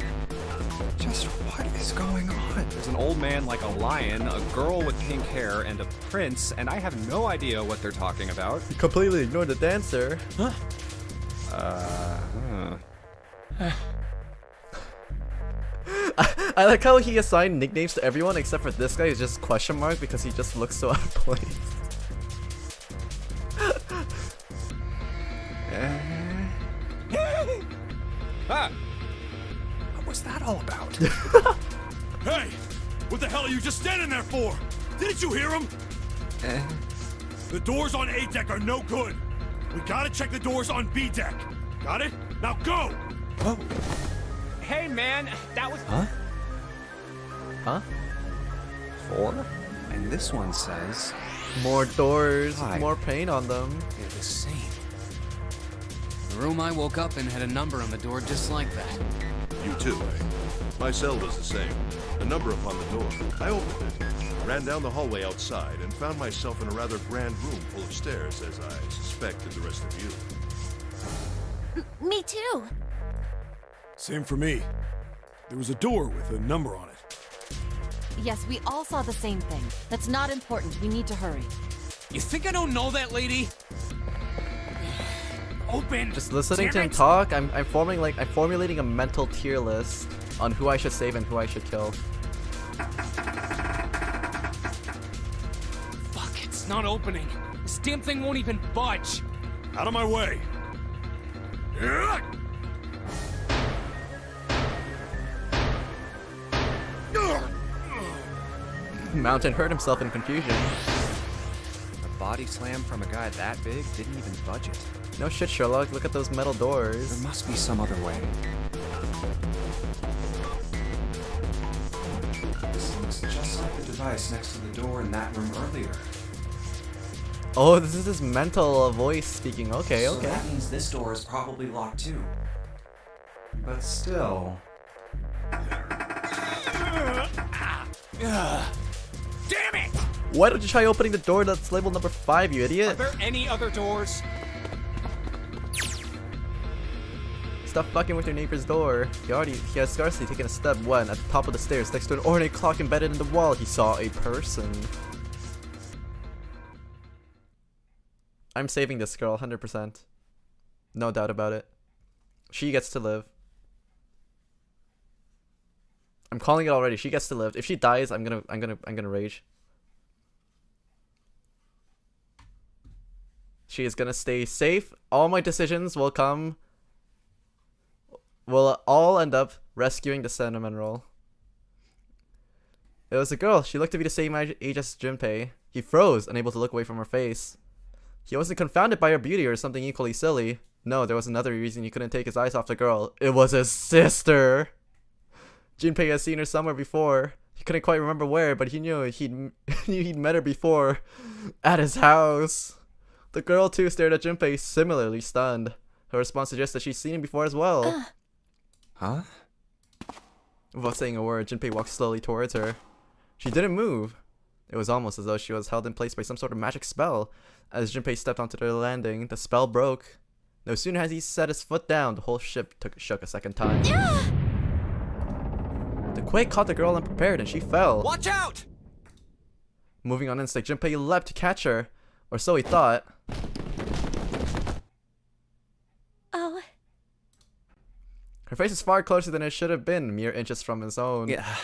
Just what is going on? There's an old man like a lion, a girl with pink hair, and a prince, and I have no idea what they're talking about. You completely ignored the dancer. Huh. I like how he assigned nicknames to everyone except for this guy who's just question mark because he just looks so out of place. Ah! What was that all about? Hey! What the hell are you just standing there for? Didn't you hear him? The doors on A deck are no good. We gotta check the doors on B deck. Got it? Now go! Oh. Hey man, that was... Huh? Huh? 4? And this one says... More doors, 5. more paint on them. They're the same. The room I woke up in had a number on the door just like that. You too, eh? My cell was the same. A number upon the door. I opened it, ran down the hallway outside, and found myself in a rather grand room full of stairs, as I suspected the rest of you. Me too. Same for me. There was a door with a number on it. Yes, we all saw the same thing. That's not important. We need to hurry. You think I don't know that lady? Open! Just listening to Damn him it. talk, I'm formulating a mental tier list on who I should save and who I should kill. Fuck, it's not opening. This damn thing won't even budge. Out of my way! Mountain hurt himself in confusion. A body slam from a guy that big didn't even budge it. No shit, Sherlock. Look at those metal doors. There must be some other way. This looks just like the device next to the door in that room earlier. Oh, this is his mental voice speaking. Okay, So okay. that means this door is probably locked too. But still... Damn it! Why don't you try opening the door that's labeled number 5, you Are idiot? there any other doors? Stop fucking with your neighbor's door. He has scarcely taken a step when, at the top of the stairs, next to an ornate clock embedded in the wall, he saw a person. I'm saving this girl, 100%. No doubt about it. She gets to live. I'm calling it already. She gets to live. If she dies, I'm gonna rage. She is gonna stay safe. All my decisions will all end up rescuing the cinnamon roll. It was a girl. She looked to be the same age as Junpei. He froze, unable to look away from her face. He wasn't confounded by her beauty or something equally silly. No, there was another reason he couldn't take his eyes off the girl. It was his sister. Junpei had seen her somewhere before. He couldn't quite remember where, but he knew he'd met her before. At his house. The girl too stared at Junpei, similarly stunned. Her response suggests that she's seen him before as well. Huh? Without saying a word, Junpei walked slowly towards her. She didn't move. It was almost as though she was held in place by some sort of magic spell. As Junpei stepped onto the landing, the spell broke. No sooner as he set his foot down, the whole ship shook a second time. The quake caught the girl unprepared and she fell. Watch out! Moving on instinct, Junpei leapt to catch her. Or so he thought. Oh, Her face is far closer than it should have been, mere inches from his own. Yeah.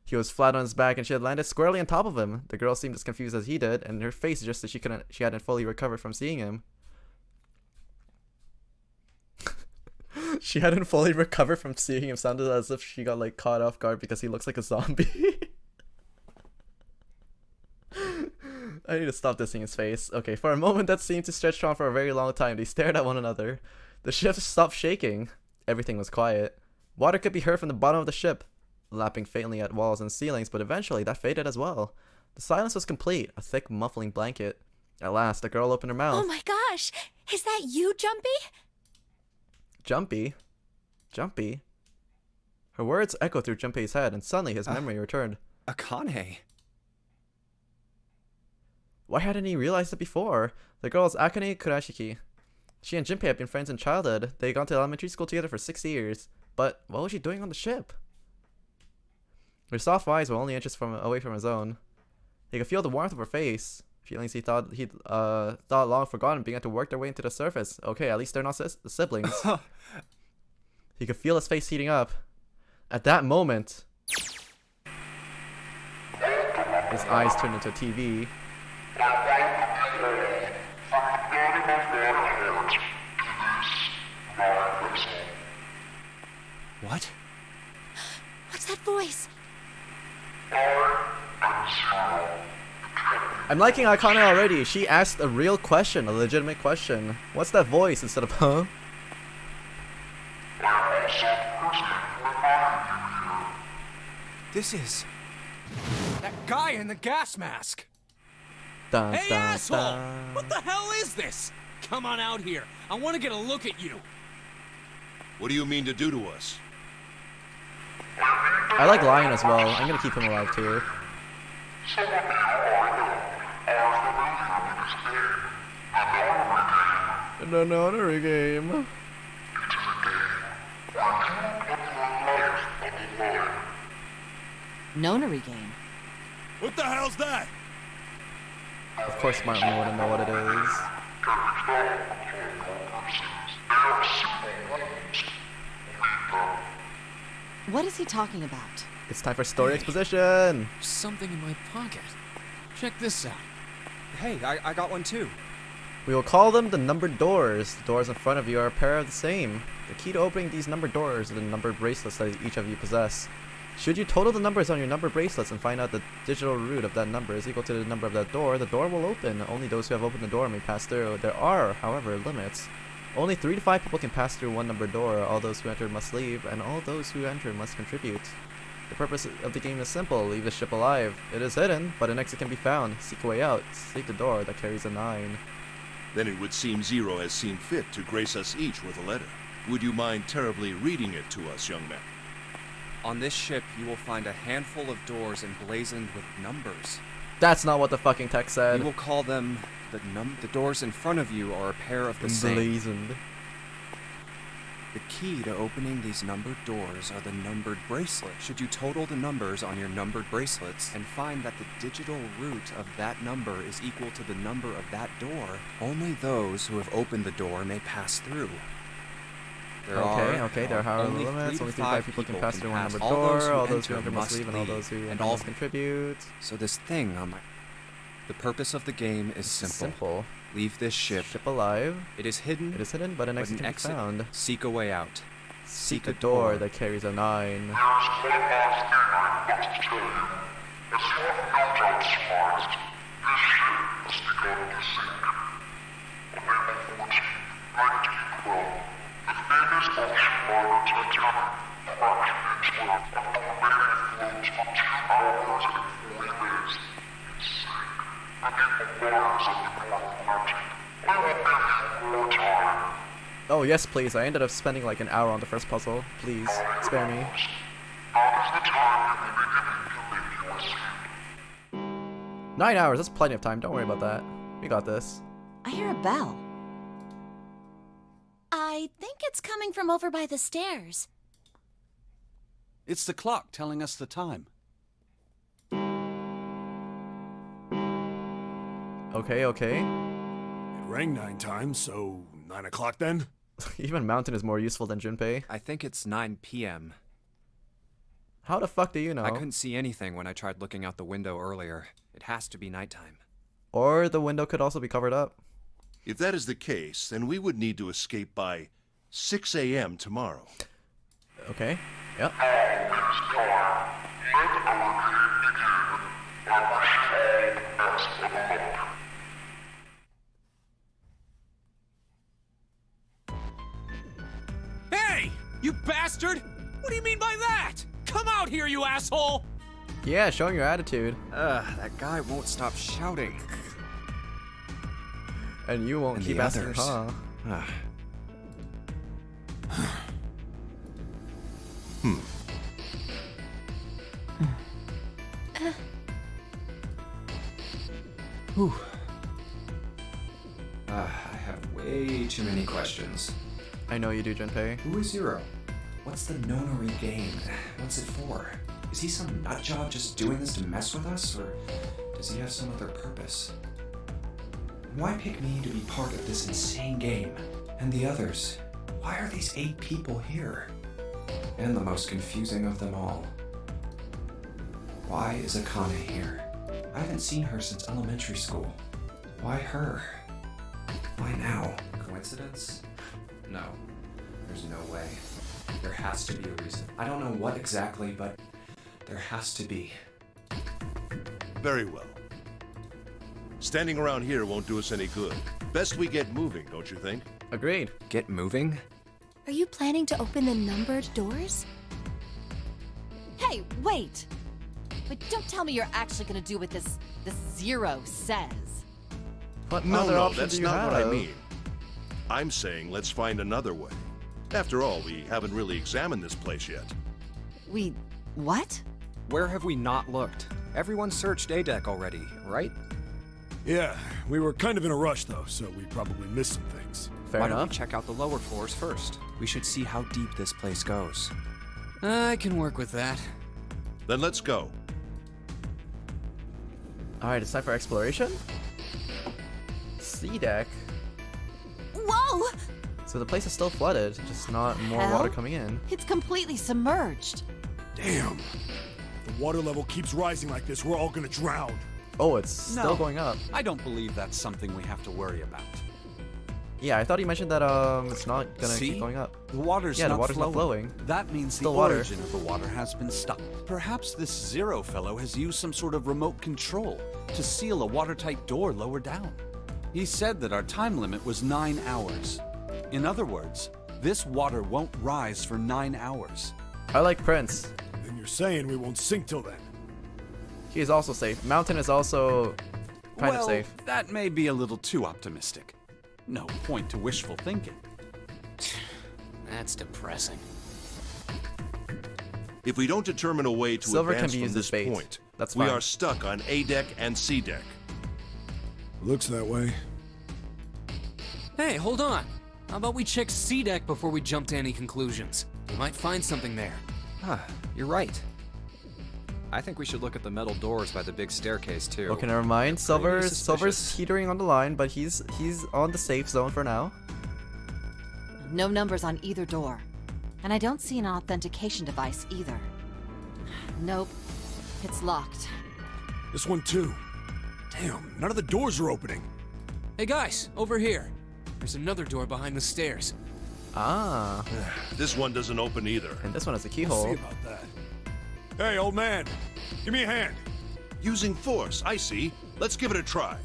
He was flat on his back and she had landed squarely on top of him. The girl seemed as confused as he did, and her face suggested she hadn't fully recovered from seeing him. She hadn't fully recovered from seeing him. Sounded as if she got like caught off guard because he looks like a zombie. I need to stop dissing his face. Okay, for a moment that seemed to stretch on for a very long time, they stared at one another. The ship stopped shaking. Everything was quiet. Water could be heard from the bottom of the ship, lapping faintly at walls and ceilings, but eventually that faded as well. The silence was complete, a thick, muffling blanket. At last, the girl opened her mouth. Oh my gosh! Is that you, Jumpy? Jumpy? Jumpy? Her words echoed through Junpei's head, and suddenly his memory returned. Akane. Why hadn't he realized it before? The girl was Akane Kurashiki. She and Junpei had been friends in childhood. They had gone to elementary school together for 6 years. But what was she doing on the ship? Her soft eyes were only inches away from his own. He could feel the warmth of her face. Feelings he thought long forgotten began to work their way into the surface. Okay, at least they're not siblings. He could feel his face heating up. At that moment, his eyes turned into a TV. What? What's that voice? I'm liking Akane already. She asked a real question, a legitimate question. What's that voice instead of huh? This is... that guy in the gas mask! Dun, Hey, dun, asshole! dun. What the hell is this? Come on out here. I want to get a look at you. What do you mean to do to us? I like Lion as well. I'm gonna keep him alive too. The notary game. Nonary game. What the hell's that? Of course Martin wouldn't know what it is. What is he talking about? It's time for story exposition. There's something in my pocket. Check this out. Hey, I got one too. We will call them the numbered doors. The doors in front of you are a pair of the same. The key to opening these numbered doors are the numbered bracelets that each of you possess. Should you total the numbers on your numbered bracelets and find out the digital root of that number is equal to the number of that door, the door will open. Only those who have opened the door may pass through. There are, however, limits. Only 3 to 5 people can pass through one numbered door. All those who enter must leave, and all those who enter must contribute. The purpose of the game is simple. Leave the ship alive. It is hidden, but an exit can be found. Seek a way out. Seek the door that carries a 9. Then it would seem Zero has seen fit to grace us each with a letter. Would you mind terribly reading it to us, young man? On this ship, you will find a handful of doors emblazoned with numbers. That's not what the fucking text said. We will call them the doors in front of you are a pair of the same. Emblazoned. The key to opening these numbered doors are the numbered bracelet. Should you total the numbers on your numbered bracelets and find that the digital root of that number is equal to the number of that door, only those who have opened the door may pass through. There are only limits. Only 3 to 5 people can pass through one numbered door. All those who enter must leave, and all those who enter must contribute. So this thing on my... The purpose of the game is simple. Leave this ship alive. It is hidden, but an exit can be found. Seek a way out. Seek a door that carries a 9. Oh yes, please. I ended up spending like an hour on the first puzzle. Please, spare me. 9 hours, that's plenty of time. Don't worry about that. We got this. I hear a bell. I think it's coming from over by the stairs. It's the clock telling us the time. Okay. It rang 9 times, so 9 o'clock then? Even Mountain is more useful than Junpei. I think it's 9 p.m. How the fuck do you know? I couldn't see anything when I tried looking out the window earlier. It has to be nighttime. Or the window could also be covered up. If that is the case, then we would need to escape by 6 a.m. tomorrow. Okay. Yep. bastard! What do you mean by that? Come out here, you asshole! Yeah, showing your attitude. That guy won't stop shouting. And you won't And keep the asking, others. huh? Whew. I have way too many questions. I know you do, Junpei. Who is Zero? What's the nonary game? What's it for? Is he some nutjob just doing this to mess with us, or does he have some other purpose? Why pick me to be part of this insane game? And the others? Why are these 8 people here? And the most confusing of them all. Why is Akane here? I haven't seen her since elementary school. Why her? Why now? Coincidence? No. There's no way. There has to be a reason. I don't know what exactly, but there has to be. Very well. Standing around here won't do us any good. Best we get moving, don't you think? Agreed. Get moving? Are you planning to open the numbered doors? Hey, wait! But don't tell me you're actually gonna do what this Zero says. What No, other no, options that's do you not have? what I mean. I'm saying let's find another way. After all, we haven't really examined this place yet. We... what? Where have we not looked? Everyone searched A deck already, right? Yeah, we were kind of in a rush though, so we probably missed some things. Fair Why don't enough. we check out the lower floors first? We should see how deep this place goes. I can work with that. Then let's go. Alright, it's time for exploration. C deck. Whoa! So the place is still flooded, just not more Hell? water coming in. It's completely submerged. Damn. If the water level keeps rising like this, we're all gonna drown. Oh, it's still No. going up. I don't believe that's something we have to worry about. Yeah, I thought you mentioned that it's not gonna See? keep going up. The water's Yeah, the not water's not flowing. That means Still the water. origin of the water has been stopped. Perhaps this Zero fellow has used some sort of remote control to seal a watertight door lower down. He said that our time limit was 9 hours. In other words, this water won't rise for 9 hours. I like Prince. Then you're saying we won't sink till then. He is also safe. Mountain is also kind well, of safe. that may be a little too optimistic. No point to wishful thinking. That's depressing. If we don't determine a way to Silver can advance be from used this as bait. point, That's we fine. are stuck on A deck and C deck. Looks that way. Hey, hold on. How about we check C deck before we jump to any conclusions? We might find something there. Huh, you're right. I think we should look at the metal doors by the big staircase too. Okay, never mind. Silver's suspicious. teetering on the line, but he's on the safe zone for now. No numbers on either door. And I don't see an authentication device either. Nope. It's locked. This one too. Damn, none of the doors are opening. Hey guys, over here. There's another door behind the stairs. Ah, This one doesn't open either. and this one has a We'll keyhole. see about that. Hey, old man, give me a hand. Using force, I see. Let's give it a try.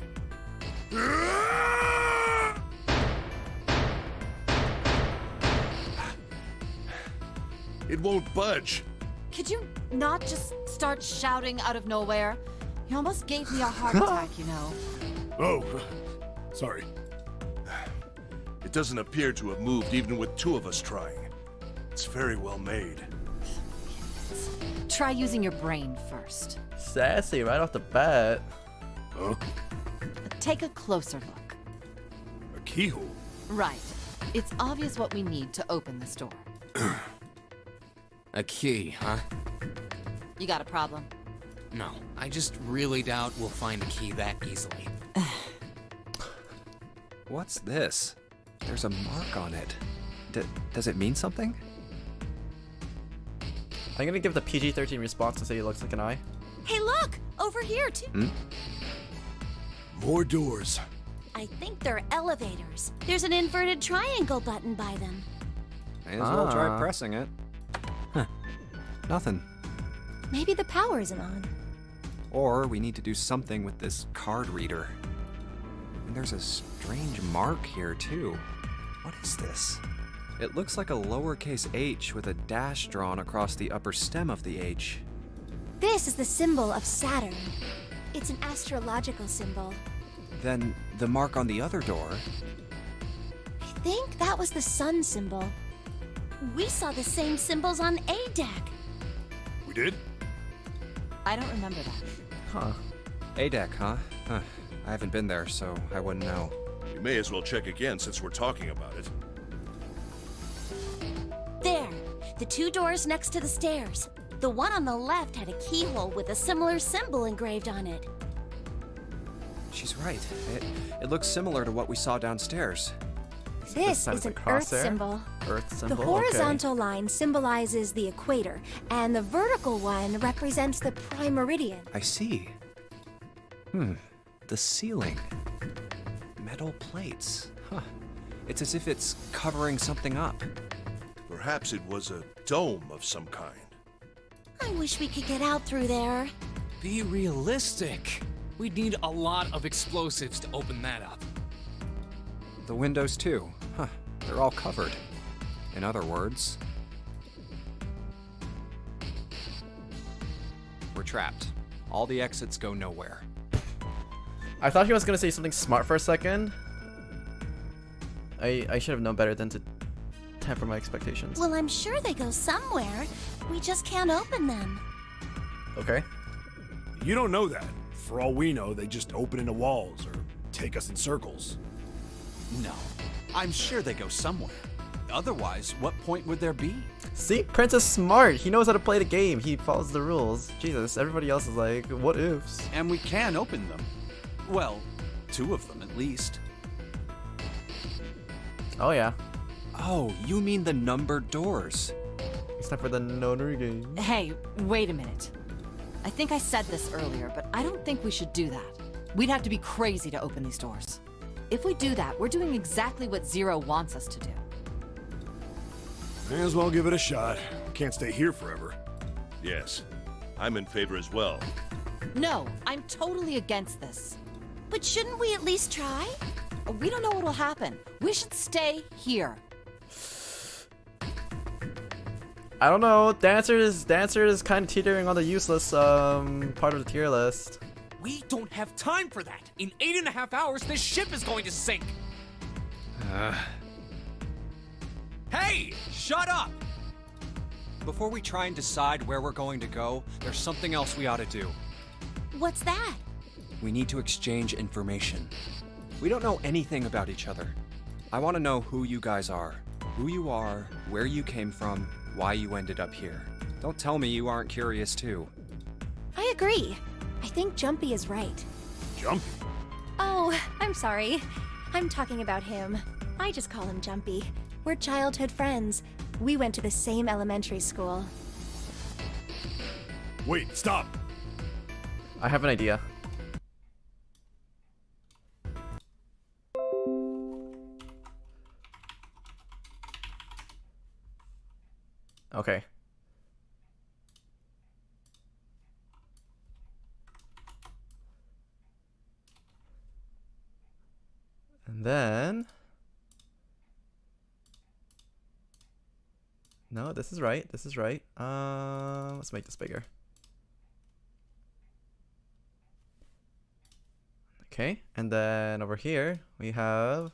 It won't budge. Could you not just start shouting out of nowhere? You almost gave me a heart attack, you know. Oh, sorry. It doesn't appear to have moved even with 2 of us trying. It's very well made. Try using your brain first. Sassy right off the bat. Huh? Take a closer look. A keyhole? Right. It's obvious what we need to open this door. A key, huh? You got a problem? No, I just really doubt we'll find a key that easily. What's this? There's a mark on it. Does it mean something? I'm gonna give the PG-13 response and say it looks like an eye. Hey, look! Over here, too. More doors. I think they're elevators. There's an inverted triangle button by them. May as well try Ah. pressing it. Huh. Nothing. Maybe the power isn't on. Or we need to do something with this card reader. And there's a strange mark here, too. What is this? It looks like a lowercase h with a dash drawn across the upper stem of the H. This is the symbol of Saturn. It's an astrological symbol. Then the mark on the other door. I think that was the sun symbol. We saw the same symbols on A deck. We did? I don't remember that. Huh. A deck, huh? Huh. I haven't been there, so I wouldn't know. You may as well check again since we're talking about it. There, the two doors next to the stairs. The one on the left had a keyhole with a similar symbol engraved on it. She's right. It looks similar to what we saw downstairs. This time is it's a an Earth crosshair? symbol. Earth symbol? The horizontal line symbolizes the equator, and the vertical one represents the prime meridian. I see. The ceiling. Metal plates. Huh. It's as if it's covering something up. Perhaps it was a dome of some kind. I wish we could get out through there. Be realistic. We'd need a lot of explosives to open that up. The windows, too. Huh. They're all covered. In other words, we're trapped. All the exits go nowhere. I thought he was gonna say something smart for a second. I should have known better than to temper my expectations. Well, I'm sure they go somewhere. We just can't open them. Okay. You don't know that. For all we know, they just open into walls or take us in circles. No. I'm sure they go somewhere. Otherwise, what point would there be? See, Prince is smart. He knows how to play the game. He follows the rules. Jesus, everybody else is like, what ifs? And we can open them. Well, 2 of them at least. Oh yeah. Oh, you mean the numbered doors. It's time for the notary game. Hey, wait a minute. I think I said this earlier, but I don't think we should do that. We'd have to be crazy to open these doors. If we do that, we're doing exactly what Zero wants us to do. May as well give it a shot. Can't stay here forever. Yes, I'm in favor as well. No, I'm totally against this. But shouldn't we at least try? We don't know what will happen. We should stay here. I don't know. Dancer is kind of teetering on the useless part of the tier list. We don't have time for that. In 8.5 hours, this ship is going to sink. Hey! Shut up! Before we try and decide where we're going to go, there's something else we ought to do. What's that? We need to exchange information. We don't know anything about each other. I want to know who you guys are. Who you are, where you came from, why you ended up here. Don't tell me you aren't curious too. I agree. I think Jumpy is right. Jumpy? Oh, I'm sorry. I'm talking about him. I just call him Jumpy. We're childhood friends. We went to the same elementary school. Wait, stop! I have an idea. Okay. And then... No, this is right. This is right. Let's make this bigger. Okay, and then over here we have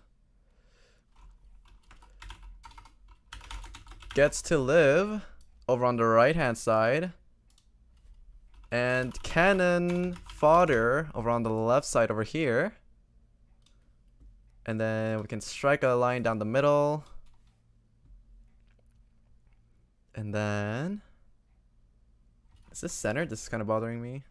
gets to live over on the right hand side, and cannon fodder over on the left side over here. And then we can strike a line down the middle. And then is this centered? This is kind of bothering me.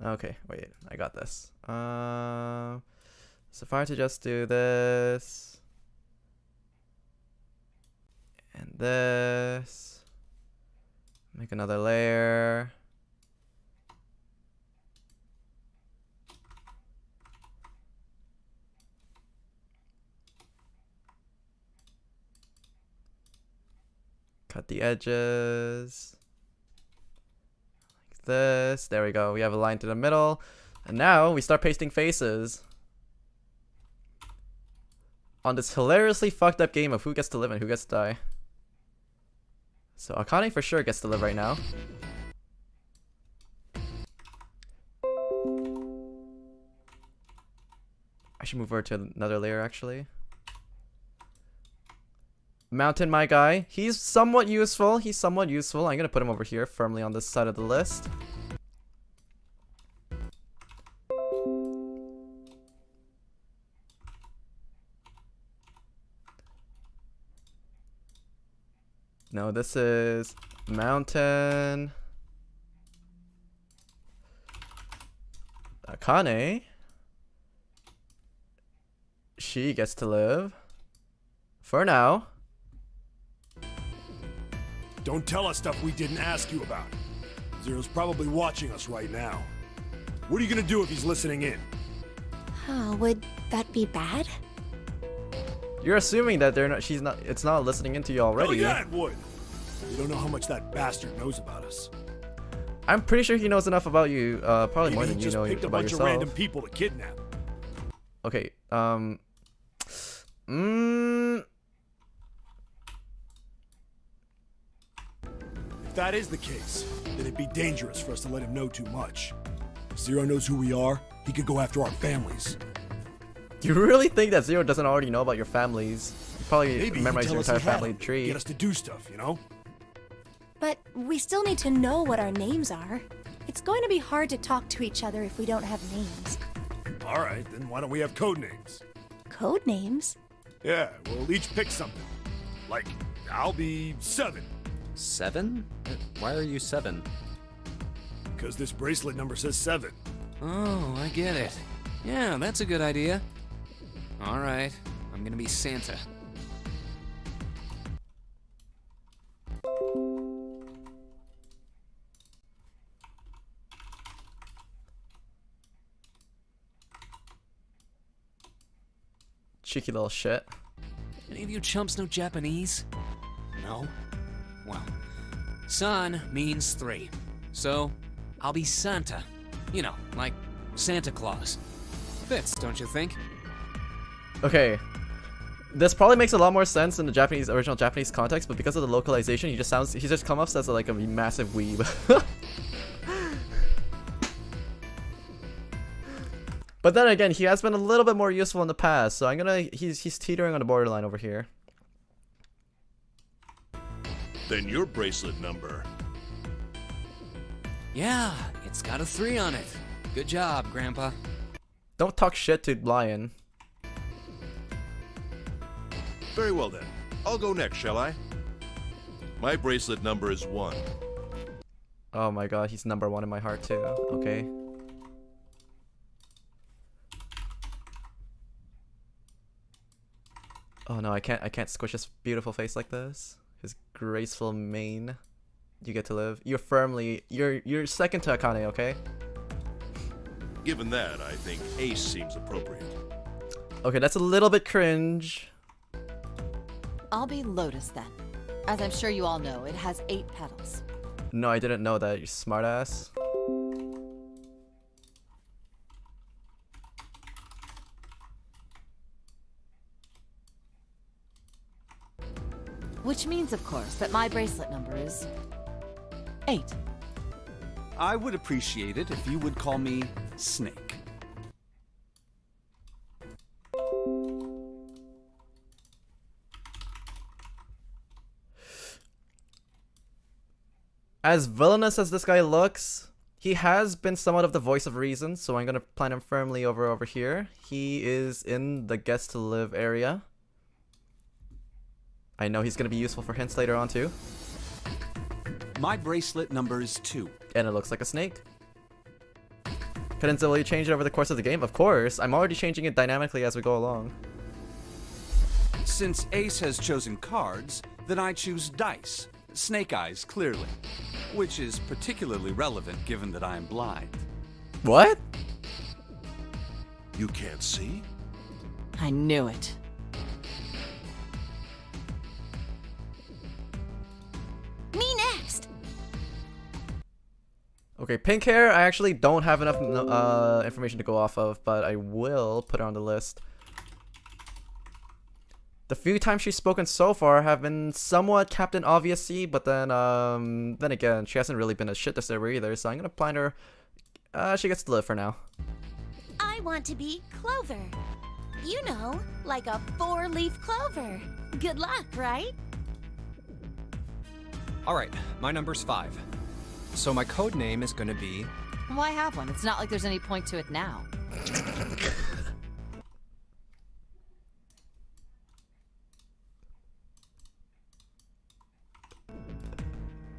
Okay, wait, I got this. So if I were to just do this and this, make another layer. Cut the edges. Like this. There we go. We have a line to the middle. And now we start pasting faces. on this hilariously fucked up game of who gets to live and who gets to die. So Akane for sure gets to live right now. I should move over to another layer actually. Mountain, my guy. He's somewhat useful. He's somewhat useful. I'm gonna put him over here, firmly on this side of the list. No, this is Mountain. Akane. She gets to live. For now. Don't tell us stuff we didn't ask you about. Zero's probably watching us right now. What are you gonna do if he's listening in? Oh, would that be bad? You're assuming that it's not listening into you already. Oh yeah, it would. We don't know how much that bastard knows about us. I'm pretty sure he knows enough about you, probably Maybe more he than you just know picked a about bunch yourself. of random people to kidnap. Okay, If that is the case, then it'd be dangerous for us to let him know too much. If Zero knows who we are, he could go after our families. You really think that Zero doesn't already know about your families? You probably Maybe memorized your entire family to tree. get us to do stuff, you know? But we still need to know what our names are. It's going to be hard to talk to each other if we don't have names. All right, then why don't we have code names? Code names? Yeah, we'll each pick something. Like, I'll be 7. 7? Why are you 7? Because this bracelet number says 7. Oh, I get it. Yeah, that's a good idea. All right, I'm gonna be Santa. Cheeky little shit. Any of you chumps know Japanese? No? Well, san means 3. So, I'll be Santa. You know, like Santa Claus. Fits, don't you think? Okay. This probably makes a lot more sense in the original Japanese context, but because of the localization, he just comes off as like a massive weeb. But then again, he has been a little bit more useful in the past, so he's teetering on the borderline over here. Then your bracelet number. Yeah, it's got a 3 on it. Good job, Grandpa. Don't talk shit to Lion. Very well then. I'll go next, shall I? My bracelet number is 1. Oh my god, he's number 1 in my heart too. Okay. Oh no, I can't squish his beautiful face like this. His graceful mane. You get to live. You're second to Akane, okay? Given that, I think Ace seems appropriate. Okay, that's a little bit cringe. I'll be Lotus then. As I'm sure you all know, it has 8 petals. No, I didn't know that, you smartass. Which means, of course, that my bracelet number is 8. I would appreciate it if you would call me Snake. As villainous as this guy looks, he has been somewhat of the voice of reason, so I'm gonna plant him firmly over here. He is in the guest to live area. I know he's gonna be useful for hints later on too. My bracelet number is 2. And it looks like a snake. Cadenza, will you change it over the course of the game? Of course. I'm already changing it dynamically as we go along. Since Ace has chosen cards, then I choose dice. Snake eyes, clearly. Which is particularly relevant given that I'm blind. What? You can't see? I knew it. Me next! Okay, pink hair, I actually don't have enough information to go off of, but I will put it on the list. The few times she's spoken so far have been somewhat Captain Obvious-y, but then again, she hasn't really been a shit disturber either, so I'm gonna blind her. She gets to live for now. I want to be Clover. You know, like a 4-leaf clover. Good luck, right? Alright, my number's 5. So my code name is gonna be... Why have one? It's not like there's any point to it now.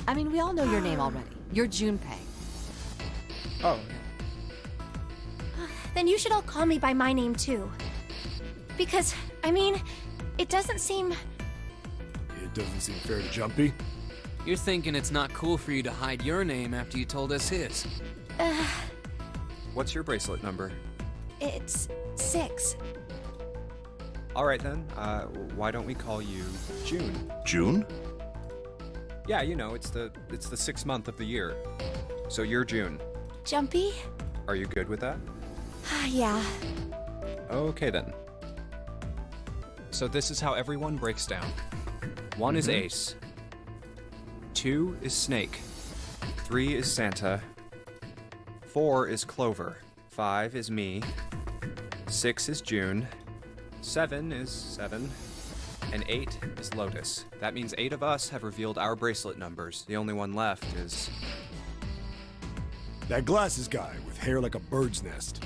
I mean, we all know your name already. You're Junpei. Oh. Then you should all call me by my name too. Because, I mean, it doesn't seem... It doesn't seem fair to Jumpy. You're thinking it's not cool for you to hide your name after you told us his. What's your bracelet number? It's 6. Alright then, why don't we call you June? June? Yeah, you know, it's the 6th month of the year. So you're June. Jumpy? Are you good with that? Yeah. Okay then. So this is how everyone breaks down. 1 is Ace. 2 is Snake. 3 is Santa. 4 is Clover. 5 is me. 6 is June. 7 is 7. And 8 is Lotus. That means 8 of us have revealed our bracelet numbers. The only one left is... That glasses guy with hair like a bird's nest.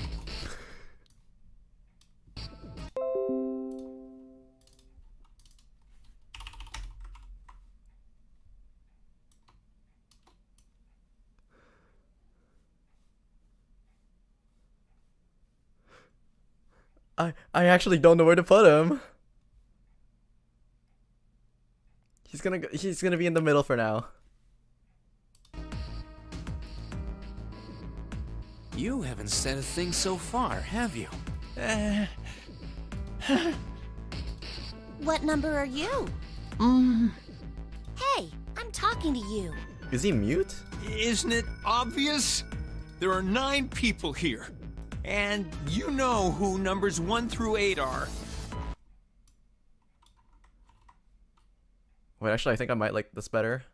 I actually don't know where to put him. He's gonna be in the middle for now. You haven't said a thing so far, have you? What number are you? Hey, I'm talking to you. Is he mute? Isn't it obvious? There are 9 people here. And you know who numbers 1 through 8 are. Wait, actually, I think I might like this better.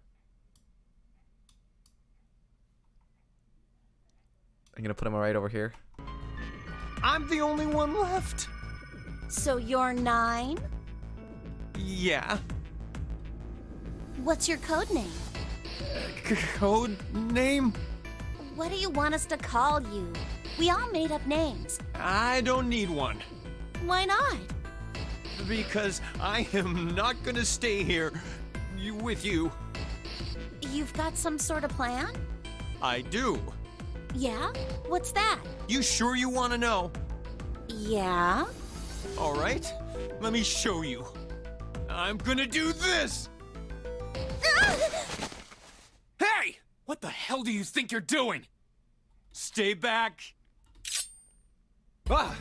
I'm gonna put him right over here. I'm the only one left. So you're 9? Yeah. What's your code name? Code name? What do you want us to call you? We all made up names. I don't need one. Why not? Because I am not gonna stay here with you. You've got some sort of plan? I do. Yeah? What's that? You sure you want to know? Yeah? All right, let me show you. I'm gonna do this! Hey! What the hell do you think you're doing? Stay back. Ah!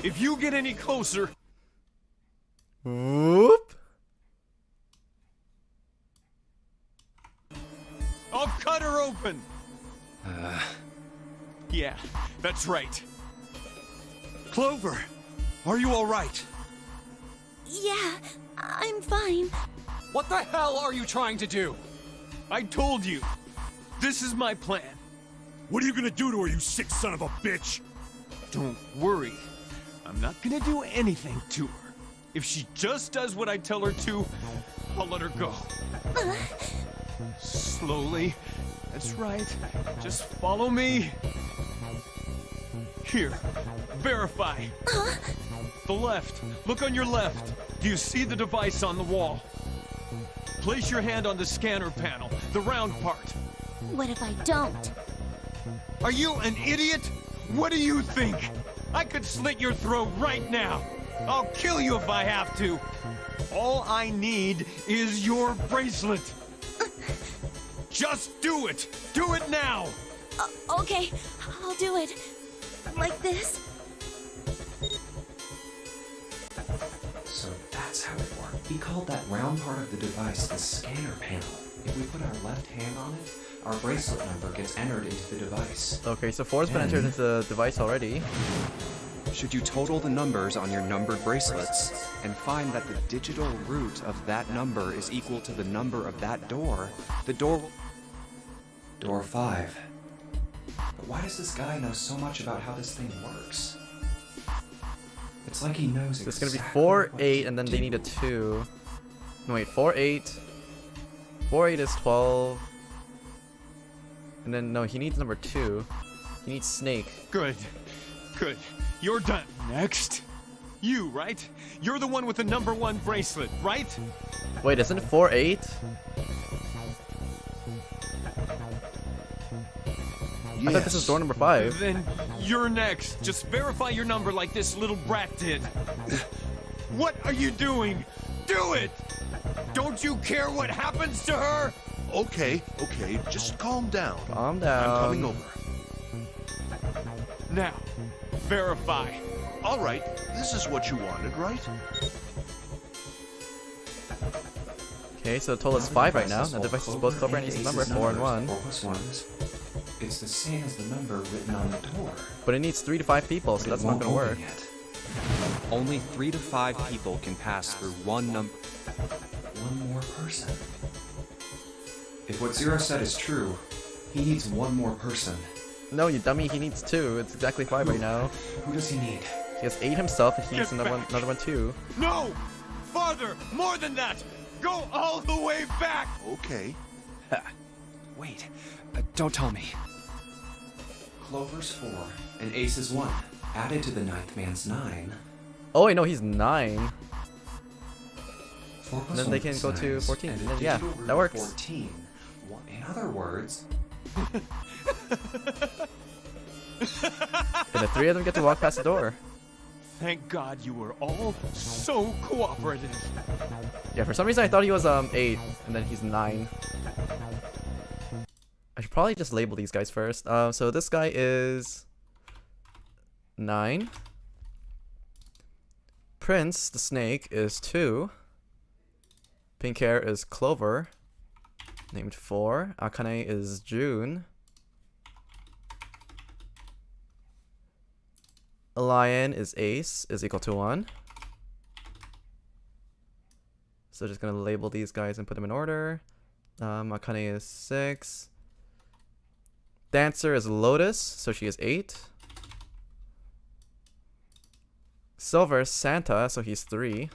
If you get any closer... Whoop! I'll cut her open! Yeah, that's right. Clover, are you all right? Yeah, I'm fine. What the hell are you trying to do? I told you. This is my plan. What are you gonna do to her, you sick son of a bitch? Don't worry. I'm not gonna do anything to her. If she just does what I tell her to, I'll let her go. Slowly. That's right. Just follow me. Here. Verify. The left. Look on your left. Do you see the device on the wall? Place your hand on the scanner panel, the round part. What if I don't? Are you an idiot? What do you think? I could slit your throat right now. I'll kill you if I have to. All I need is your bracelet. Just do it. Do it now. Okay, I'll do it. Like this. So that's how it worked. He called that round part of the device the scanner panel. If we put our left hand on it, our bracelet number gets entered into the device. Okay, so 4's been entered into the device already. should you total the numbers on your numbered bracelets and find that the digital root of that number is equal to the number of that door, the door will... Door 5. But why does this guy know so much about how this thing works? It's like he knows So it's gonna be 4, 8, and then they need a 2. No wait, 4, 8. 4, 8 is 12. And then no, he needs number 2. He needs Snake. Good. Good. You're done. Next. You, right? You're the one with the number 1 bracelet, right? Wait, isn't it 4, 8? I thought this was door number 5. Then you're next. Just verify your number like this little brat did. What are you doing? Do it! Don't you care what happens to her? Okay, just calm down. Calm down. I'm coming over. Now, verify. All right, this is what you wanted, right? Okay, so the total is 5 right now. The device is both Clover and Ace's number, 4 and 1. 4 plus 1s. It's the same as the number written on the door. But it needs 3 to 5 people, so that's not gonna work. Only 3 to 5 people can pass through one number. One more person. If what Zero said is true, he needs one more person. No, you dummy, he needs 2. It's exactly 5 right now. Who does he need? He has 8 himself, and he needs another one too. No! Farther! More than that! Go all the way back! Okay. Wait, don't tell me. Clover's 4 and Ace is 1. Added to the 9th man's 9. Oh wait, no, he's 9. 4 plus And then 1 they can is go to 9, 14. and a Then, yeah, digital root that works. 14. In other words... And the 3 of them get to walk past the door. Thank God you were all so cooperative. Yeah, for some reason I thought he was 8, and then he's 9. I should probably just label these guys first. So this guy is 9. Prince, the snake, is 2. Pink hair is Clover, named 4. Akane is June. A lion is Ace, is equal to 1. So just gonna label these guys and put them in order. Akane is 6. Dancer is Lotus, so she is 8. Silver is Santa, so he's 3.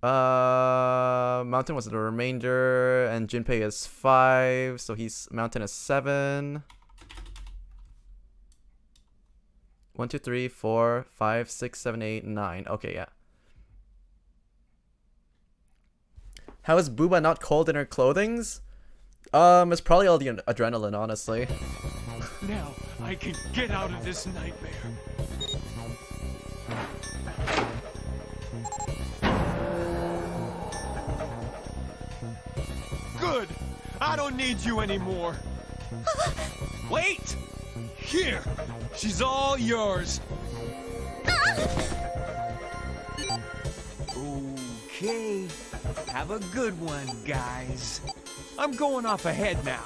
Mountain was the remainder, and Junpei is 5, so Mountain is 7. 1, 2, 3, 4, 5, 6, 7, 8, 9. Okay, yeah. How is Booba not cold in her clothings? It's probably all the adrenaline, honestly. Now I can get out of this nightmare. Good. I don't need you anymore. Wait! Here. She's all yours. Okay. Have a good one, guys. I'm going off ahead now.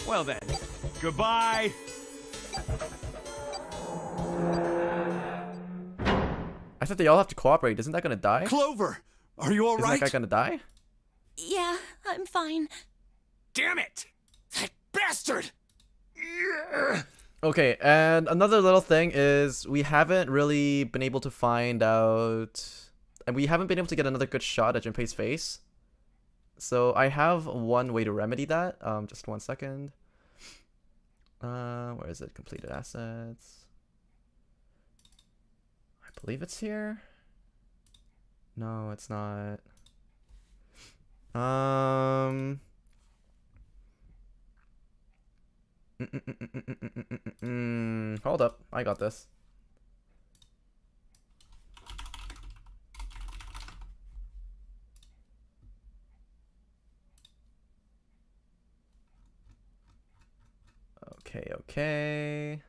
Well then, goodbye. I thought they all have to cooperate. Isn't that gonna die? Clover, are you all Isn't right? that guy gonna die? Yeah, I'm fine. Damn it! That bastard! Okay, and another little thing is we haven't really been able to find out, and we haven't been able to get another good shot at Junpei's face. So I have one way to remedy that. Just 1 second. Where is it? Completed assets. I believe it's here. No, it's not. Hold up, I got this. Okay.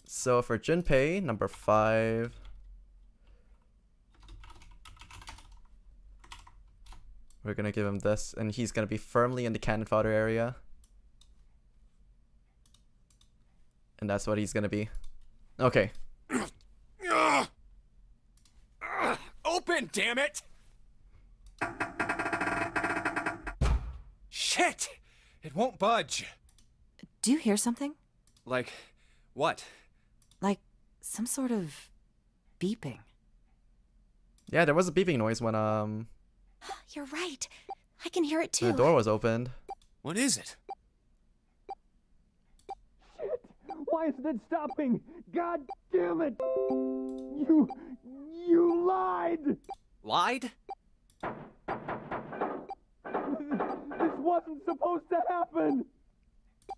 So for Junpei, number 5. We're gonna give him this, and he's gonna be firmly in the cannon fodder area. And that's what he's gonna be. Okay. Open, damn it! Shit! It won't budge. Do you hear something? Like, what? Like some sort of beeping. Yeah, there was a beeping noise when You're right. I can hear it too. the door was opened. What is it? Why isn't it stopping? God damn it! You lied! Lied? This wasn't supposed to happen!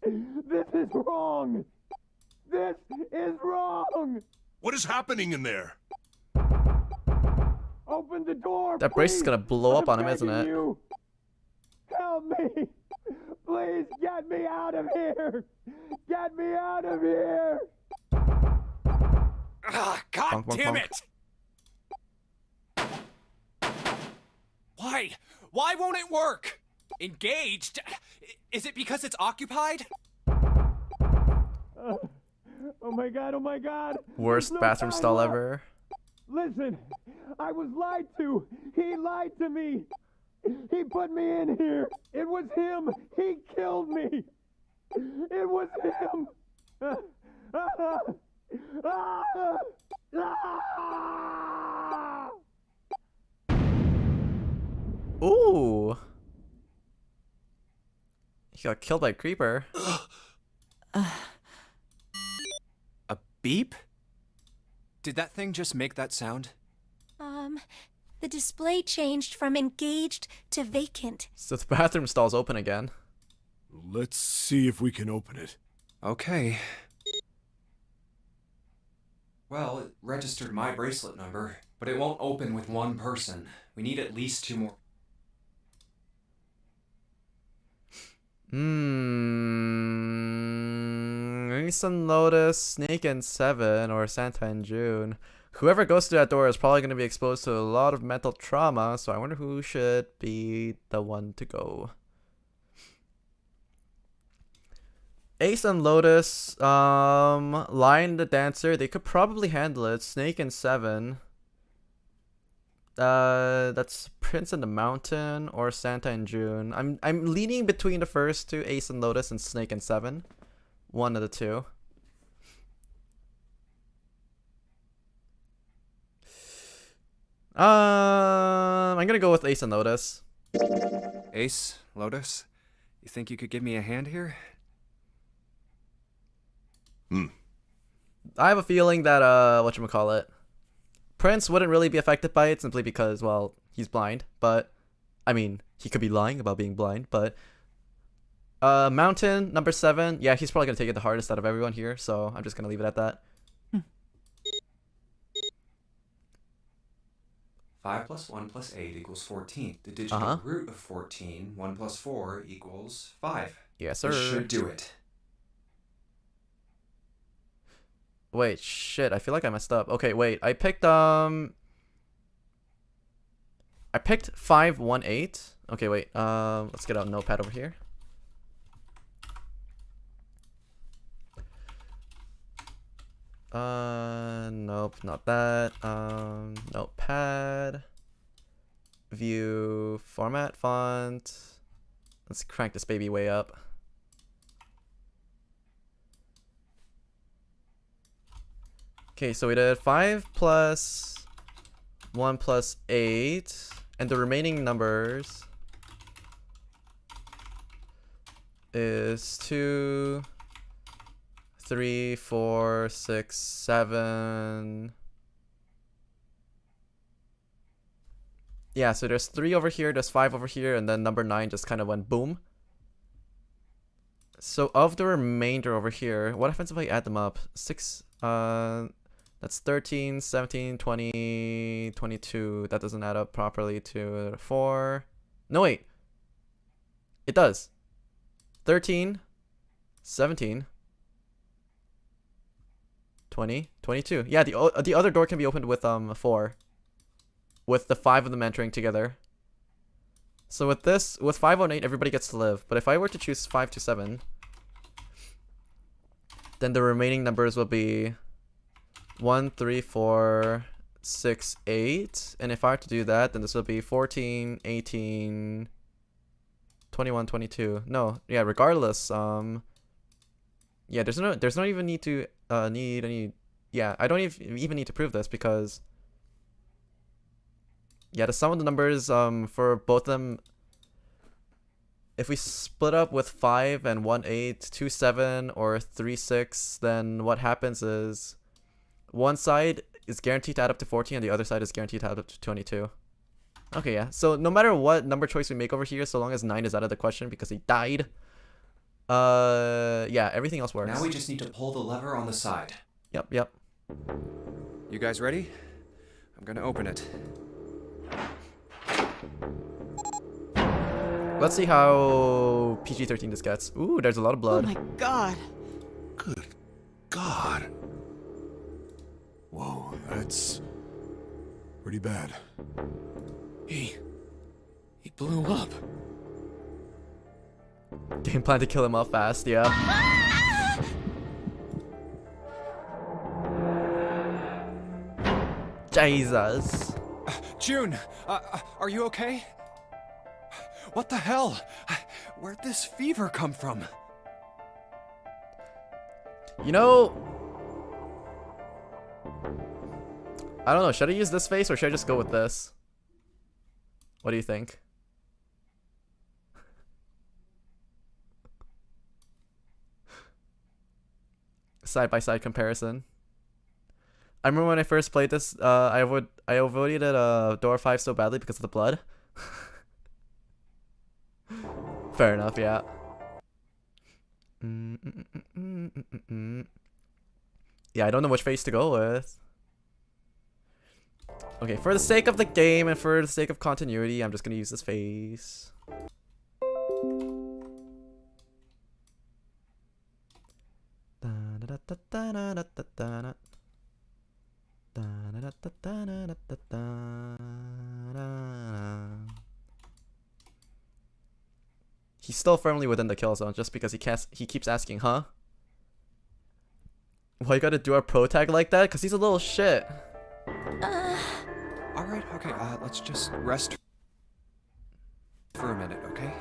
This is wrong! This is wrong! What is happening in there? Open the door! That brace is please. gonna blow up I'm on him, isn't begging it? you. Help me! Please get me out of here! Get me out of here! Ah, God Bonk, bonk, damn bonk. it! Why? Why won't it work? Engaged? Is it because it's occupied? Oh my god, oh my god! Worst There's no bathroom time stall left. ever. Listen, I was lied to. He lied to me. He put me in here. It was him. He killed me. It was him. Ooh. He got killed by a creeper. A beep? Did that thing just make that sound? The display changed from engaged to vacant. So the bathroom stall's open again. Let's see if we can open it. Okay. Well, it registered my bracelet number, but it won't open with one person. We need at least 2 more. Ace and Lotus, Snake and Seven, or Santa and June. Whoever goes through that door is probably going to be exposed to a lot of mental trauma, so I wonder who should be the one to go. Ace and Lotus, Lion the Dancer, they could probably handle it. Snake and Seven. That's Prince and the Mountain or Santa and June. I'm leaning between the first two, Ace and Lotus and Snake and Seven. One of the two. I'm gonna go with Ace and Lotus. Ace, Lotus, you think you could give me a hand here? I have a feeling that whatchamacallit, Prince wouldn't really be affected by it simply because, well, he's blind. But I mean, he could be lying about being blind, but Mountain, number 7, yeah, he's probably gonna take it the hardest out of everyone here, so I'm just gonna leave it at that. 5 plus 1 plus 8 equals 14. The digital root of 14, 1 plus 4 equals 5. Yes, sir. This should do it. Wait, shit, I feel like I messed up. Okay, wait, I picked 518. Okay, wait, let's get out a notepad over here. Nope, not that. Notepad. View, format, font. Let's crank this baby way up. Okay, so we did 5 plus 1 plus 8, and the remaining numbers is 2, 3, 4, 6, 7. Yeah, so there's 3 over here, there's 5 over here, and then number 9 just kind of went boom. So of the remainder over here, what happens if I add them up? 6, that's 13, 17, 20, 22. That doesn't add up properly to 4. No, wait. It does. 13, 17, 20, 22. Yeah, the other door can be opened with 4. With the 5 of them entering together. So with this, with 518, everybody gets to live. But if I were to choose 5 to 7, then the remaining numbers will be 1, 3, 4, 6, 8. And if I were to do that, then this will be 14, 18, 21, 22. No, yeah, regardless, yeah, there's no even need to need any. Yeah, I don't even need to prove this because yeah, the sum of the numbers for both of them, if we split up with 5 and 1 8, 2 7, or 3 6, then what happens is one side is guaranteed to add up to 14 and the other side is guaranteed to add up to 22. Okay, yeah. So no matter what number choice we make over here, so long as 9 is out of the question because he died, yeah, everything else works. Now we just need to pull the lever on the side. Yep. You guys ready? I'm gonna open it. Let's see how PG-13 this gets. Ooh, there's a lot of blood. Oh my god. Good God. Whoa, that's pretty bad. He blew up. Game plan to kill him off fast, yeah. Jesus. June, are you okay? What the hell? Where'd this fever come from? You know, I don't know. Should I use this face or should I just go with this? What do you think? Side-by-side comparison. I remember when I first played this, I avoided door 5 so badly because of the blood. Fair enough, yeah. Yeah, I don't know which face to go with. Okay, for the sake of the game and for the sake of continuity, I'm just gonna use this face. He's still firmly within the kill zone just because he keeps asking, huh? Why you gotta do a pro tag like that? Cause he's a little shit. Alright, okay, let's just rest for a minute, okay?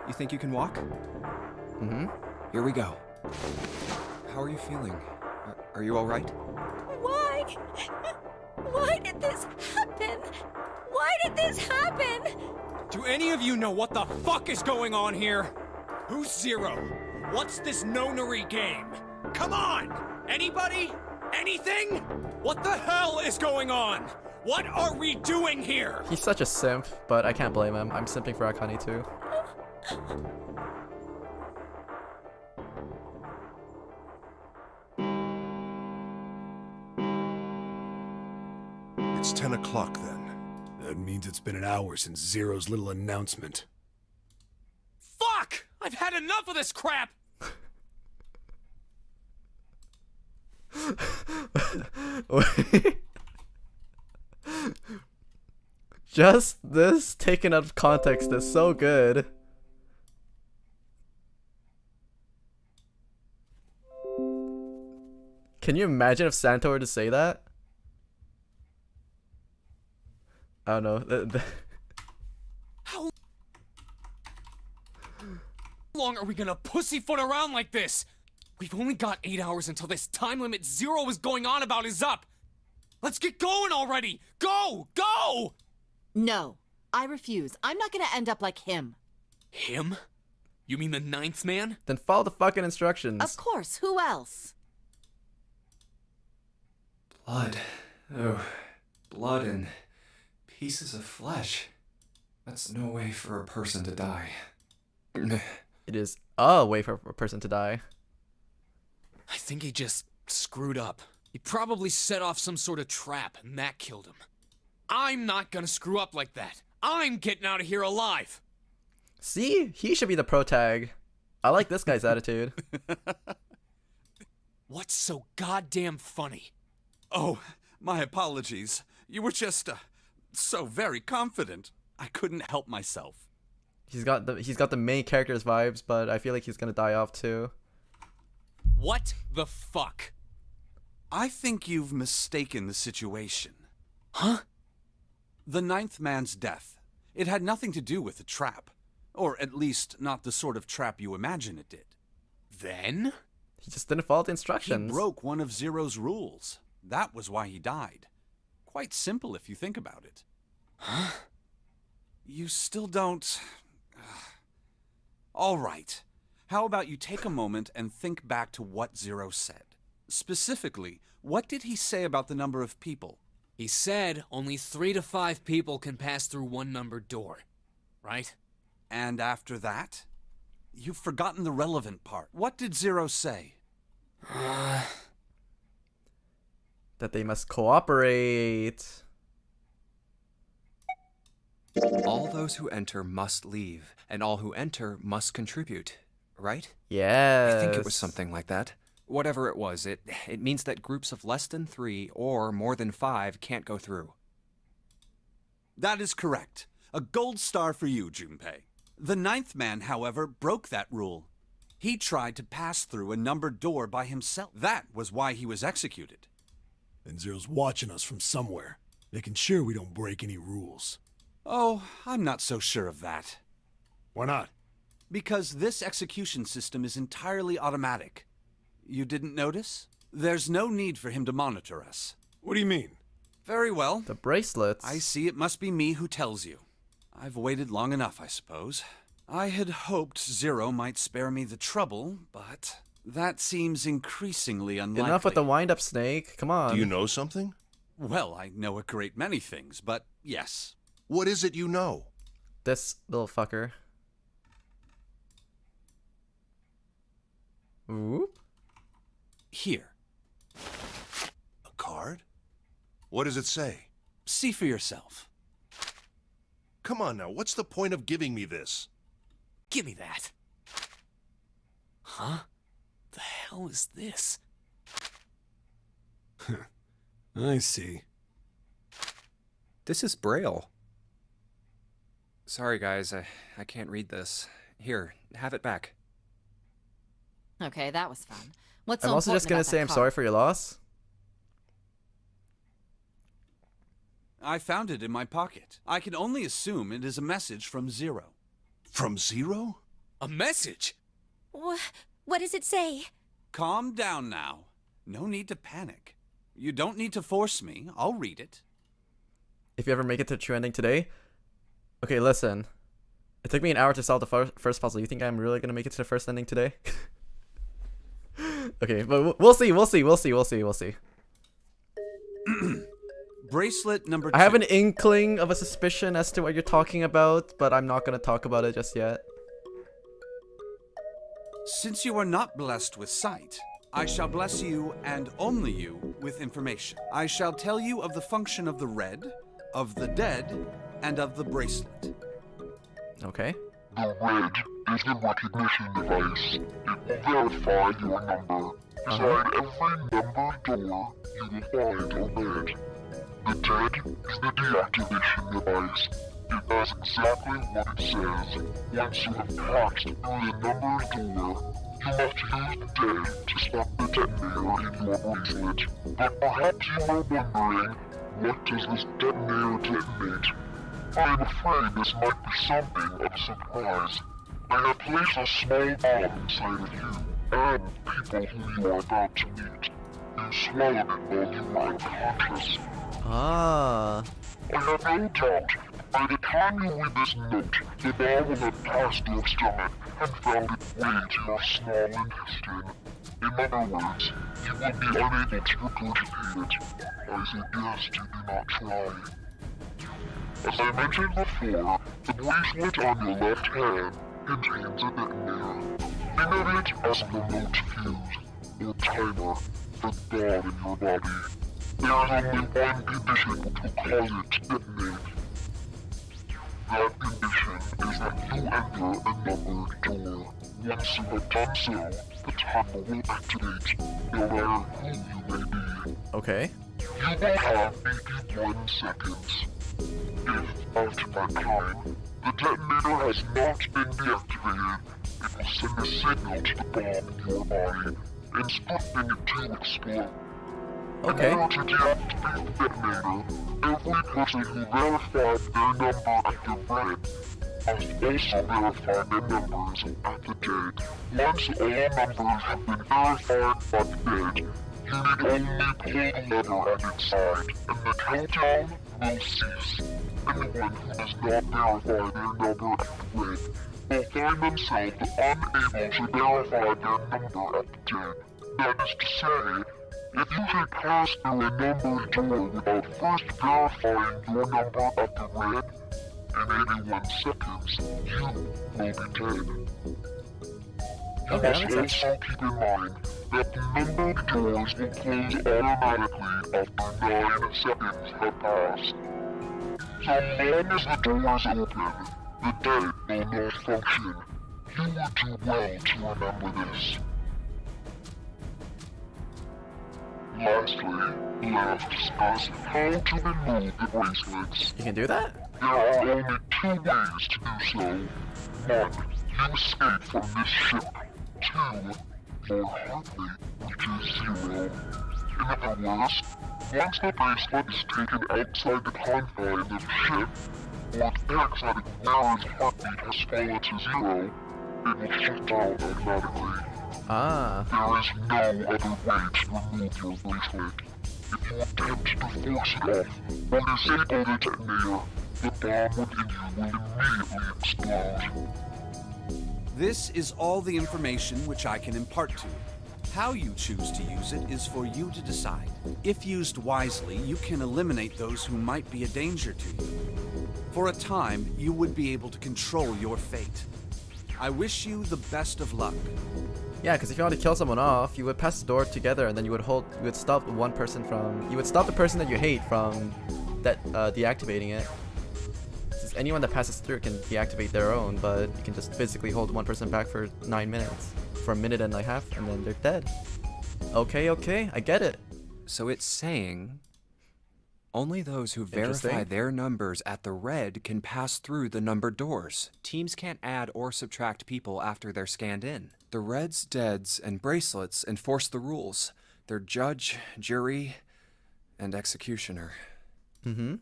You think you can walk? Mm-hmm. Here we go. How are you feeling? Are you alright? Why? Why did this happen? Why did this happen? Do any of you know what the fuck is going on here? Who's Zero? What's this nonary game? Come on! Anybody? Anything? What the hell is going on? What are we doing here? He's such a simp, but I can't blame him. I'm simping for Akane too. It's 10 o'clock then. That means it's been an hour since Zero's little announcement. Fuck! I've had enough of this crap! Just this taken out of context is so good. Can you imagine if Santa were to say that? I don't know. How long are we gonna pussyfoot around like this? We've only got 8 hours until this time limit Zero is going on about is up. Let's get going already! Go! Go! No, I refuse. I'm not gonna end up like him. Him? You mean the 9th man? Then follow the fucking instructions. Of course, who else? Blood. Oh, blood and pieces of flesh. That's no way for a person to die. It is a way for a person to die. I think he just screwed up. He probably set off some sort of trap, and that killed him. I'm not gonna screw up like that. I'm getting out of here alive. See? He should be the pro tag. I like this guy's attitude. What's so goddamn funny? Oh, my apologies. You were just, so very confident. I couldn't help myself. He's got the main character's vibes, but I feel like he's gonna die off too. What the fuck? I think you've mistaken the situation. Huh? The ninth man's death. It had nothing to do with the trap. Or at least, not the sort of trap you imagine it did. Then? He just didn't follow the He instructions. broke one of Zero's rules. That was why he died. Quite simple if you think about it. Huh? You still don't... All right. How about you take a moment and think back to what Zero said? Specifically, what did he say about the number of people? He said only 3 to 5 people can pass through one numbered door, right? And after that? You've forgotten the relevant part. What did Zero say? That they must cooperate. All those who enter must leave, and all who enter must contribute, right? Yes. I think it was something like that. Whatever it was, it means that groups of less than 3 or more than 5 can't go through. That is correct. A gold star for you, Junpei. The ninth man, however, broke that rule. He tried to pass through a numbered door by himself. That was why he was executed. And Zero's watching us from somewhere, making sure we don't break any rules. Oh, I'm not so sure of that. Why not? Because this execution system is entirely automatic. You didn't notice? There's no need for him to monitor us. What do you mean? Very well. The bracelets. I see it must be me who tells you. I've waited long enough, I suppose. I had hoped Zero might spare me the trouble, but that seems increasingly unlikely. Enough with the wind-up, Snake. Come on. Do you know something? Well, I know a great many things, but yes. What is it you know? This little fucker. Whoop. Here. A card? What does it say? See for yourself. Come on now, what's the point of giving me this? Give me that. Huh? The hell is this? I see. This is Braille. Sorry guys, I can't read this. Here, have it back. Okay, that was fun. What's so I'm also just important gonna about say that I'm card? sorry for your loss. I found it in my pocket. I can only assume it is a message from Zero. From Zero? A message? What does it say? Calm down now. No need to panic. You don't need to force me. I'll read it. If you ever make it to true ending today. Okay, listen. It took me an hour to solve the first puzzle. You think I'm really gonna make it to the first ending today? Okay, but we'll see. Bracelet number 2. I have an inkling of a suspicion as to what you're talking about, but I'm not gonna talk about it just yet. Since you are not blessed with sight, I shall bless you, and only you, with information. I shall tell you of the function of the red, of the dead, and of the bracelet. Okay. The red is the recognition device. It will verify your number. Beside every numbered door, you will find a red. The dead is the deactivation device. It does exactly what it says. Once you have passed through the numbered door, you must use the dead to stop the detonator in your bracelet. But perhaps you are wondering, what does this detonator detonate? I'm afraid this might be something of a surprise. I have placed a small bomb inside of you, and people who you are about to meet. You swallowed it while you were unconscious. Ah. I have no doubt, by the time you read this note, the bomb will have passed your stomach and found its way to your small intestine. In other words, you will be unable to regurgitate it. I suggest you do not try. As I mentioned before, the bracelet on your left hand contains a detonator. Think of it as a remote fuse, or timer, for the bomb in your body. There is only one condition which will cause it to detonate. That condition is that you enter a numbered door. Once you have done so, the timer will activate, no matter who you may be. Okay. You will have 81 seconds. If, after that time, The detonator has not been deactivated. It will send a signal to the bomb in your body, instructing it to explode. Okay. In order to deactivate the detonator, every person who verified their number at the red must also verify their numbers at the dead. Once all numbers have been verified by the dead, you need only pull the lever at its side, and the countdown will cease. Anyone who does not verify their number at the red will find themselves unable to verify their number at the dead. That is to say, if you should pass through a numbered door without first verifying your number at the red, in 81 seconds, you will be dead. Okay, that makes sense. Also keep in mind that the numbered doors will close automatically after 9 seconds have passed. So long as the doors open, the dead will not function. You would do well to remember this. Lastly, let us discuss how to remove the bracelets. You can do that? There are only 2 ways to do so. 1. You escape from this ship. 2. Your heart rate reaches 0. In other words, once the bracelet is taken outside the confines of the ship, or the paraxatic wearer's heartbeat has fallen to 0, it will shut down automatically. Ah. There is no other way to remove your bracelet. If you attempt to force it off or disable the detonator, the bomb within you will immediately explode. This is all the information which I can impart to you. How you choose to use it is for you to decide. If used wisely, you can eliminate those who might be a danger to you. For a time, you would be able to control your fate. I wish you the best of luck. Yeah, because if you want to kill someone off, you would pass the door together, and then you would stop the person that you hate from deactivating it. Since anyone that passes through can deactivate their own, but you can just physically hold one person back for 9 minutes, for a minute and a half, and then they're dead. Okay, I get it. So it's saying only those who verify their numbers at the red can pass through the numbered doors. Teams can't add or subtract people after they're scanned in. The reds, deads, and bracelets enforce the rules. They're judge, jury, and executioner. Mm-hmm.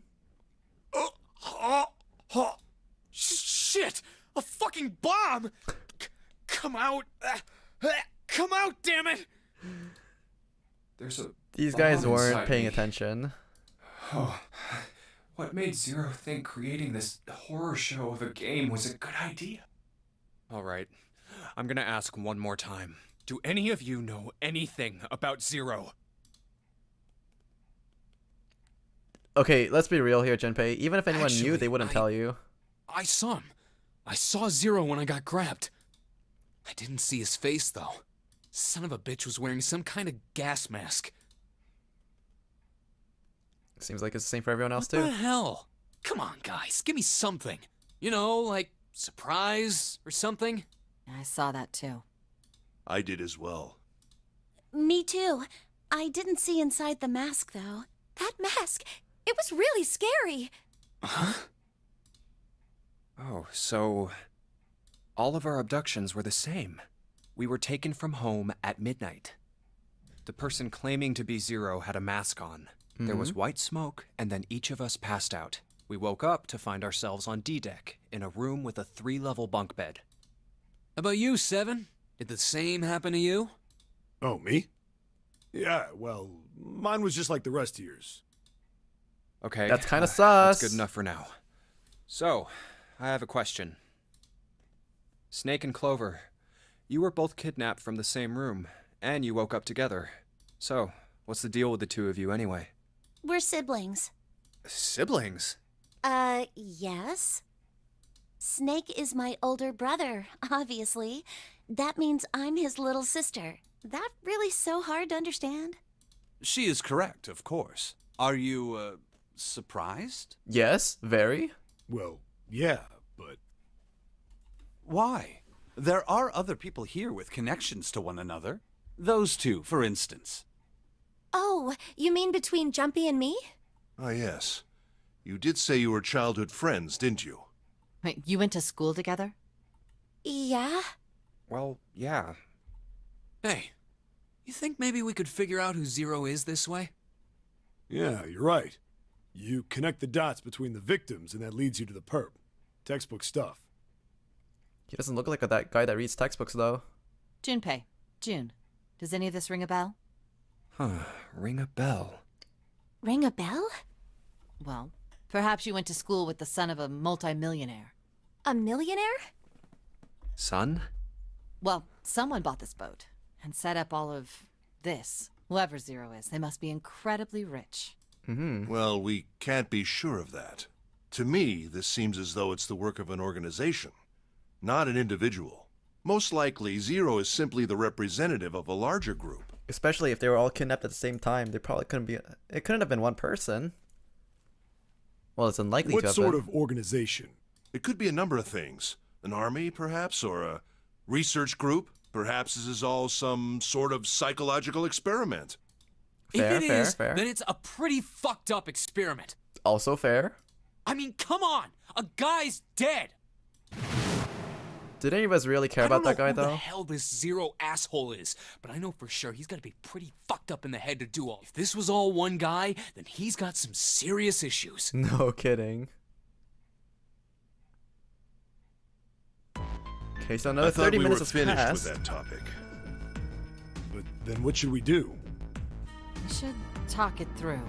Shit! A fucking bomb! Come out! Come out, damn it! These guys weren't paying attention. Oh, what made Zero think creating this horror show of a game was a good idea? Alright, I'm gonna ask one more time. Do any of you know anything about Zero? Okay, let's be real here, Junpei. Even if anyone knew, they wouldn't tell you. I saw him. I saw Zero when I got grabbed. I didn't see his face, though. Son of a bitch was wearing some kind of gas mask. Seems like it's the same for everyone else, too. What the hell? Come on, guys, give me something. You know, like surprise or something? I saw that too. I did as well. Me too. I didn't see inside the mask, though. That mask, it was really scary. Huh? Oh, so all of our abductions were the same. We were taken from home at midnight. The person claiming to be Zero had a mask on. There was white smoke, and then each of us passed out. We woke up to find ourselves on D-Deck, in a room with a 3-level bunk bed. How about you, Seven? Did the same happen to you? Oh, me? Yeah, well, mine was just like the rest of yours. Okay. That's kind of sus. That's good enough for now. So, I have a question. Snake and Clover, you were both kidnapped from the same room, and you woke up together. So, what's the deal with the two of you anyway? We're siblings. Siblings? Yes. Snake is my older brother, obviously. That means I'm his little sister. That really so hard to understand? She is correct, of course. Are you, surprised? Yes, very. Well, yeah, but... Why? There are other people here with connections to one another. Those two, for instance. Oh, you mean between Jumpy and me? Ah, yes. You did say you were childhood friends, didn't you? Wait, you went to school together? Yeah? Well, yeah. Hey, you think maybe we could figure out who Zero is this way? Yeah, you're right. You connect the dots between the victims, and that leads you to the perp. Textbook stuff. He doesn't look like that guy that reads textbooks, though. Junpei. June. Does any of this ring a bell? Huh, ring a bell. Ring a bell? Well, perhaps you went to school with the son of a multimillionaire. A millionaire? Son? Well, someone bought this boat and set up all of this. Whoever Zero is, they must be incredibly rich. Well, we can't be sure of that. To me, this seems as though it's the work of an organization, not an individual. Most likely, Zero is simply the representative of a larger group. Especially if they were all kidnapped at the same time, they probably couldn't be. It couldn't have been one person. Well, it's unlikely to have been. What sort of organization? It could be a number of things. An army, perhaps, or a research group. Perhaps this is all some sort of psychological experiment. Fair, if it fair, is, fair. then it's a pretty fucked up experiment. Also fair. I mean, come on! A guy's dead! Did any of us really care about that guy, I don't know who though? the hell this Zero asshole is, but I know for sure he's gotta be pretty fucked up in the head to do all. If this was all one guy, then he's got some serious issues. No kidding. Okay, so another I thought 30 we minutes were has finished passed. with that topic. But then what should we do? We should talk it through.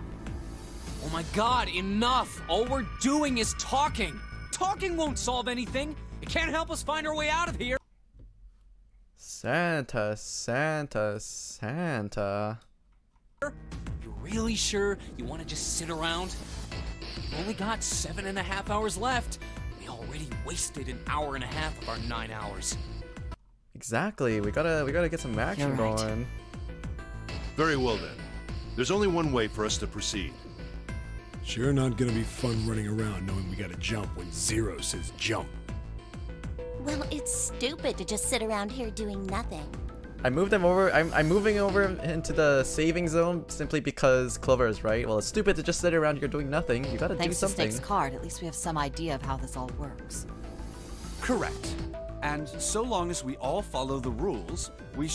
Oh my god, enough! All we're doing is talking! Talking won't solve anything! It can't help us find our way out of here! Santa, Santa, Santa. You really sure you want to just sit around? We've only got 7.5 hours left. We already wasted an hour and a half of our 9 hours. Exactly. We gotta get some action You're right. going. Very well then. There's only one way for us to proceed. Sure not gonna be fun running around knowing we gotta jump when Zero says jump. Well, it's stupid to just sit around here doing nothing. I moved him over. I'm moving over into the saving zone simply because Clover is right. Well, it's stupid to just sit around here doing nothing. You gotta do Thanks to something. Snake's card, at least we have some idea of how this all works. Correct. And so long as we all follow the rules, we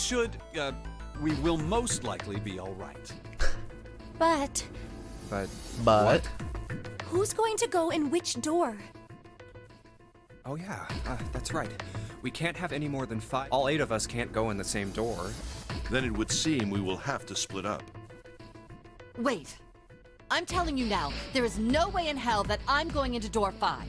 will most likely be all right. But But who's going to go in which door? Oh yeah, that's right. We can't have any more than 5. All 8 of us can't go in the same door. Then it would seem we will have to split up. Wait. I'm telling you now, there is no way in hell that I'm going into door 5.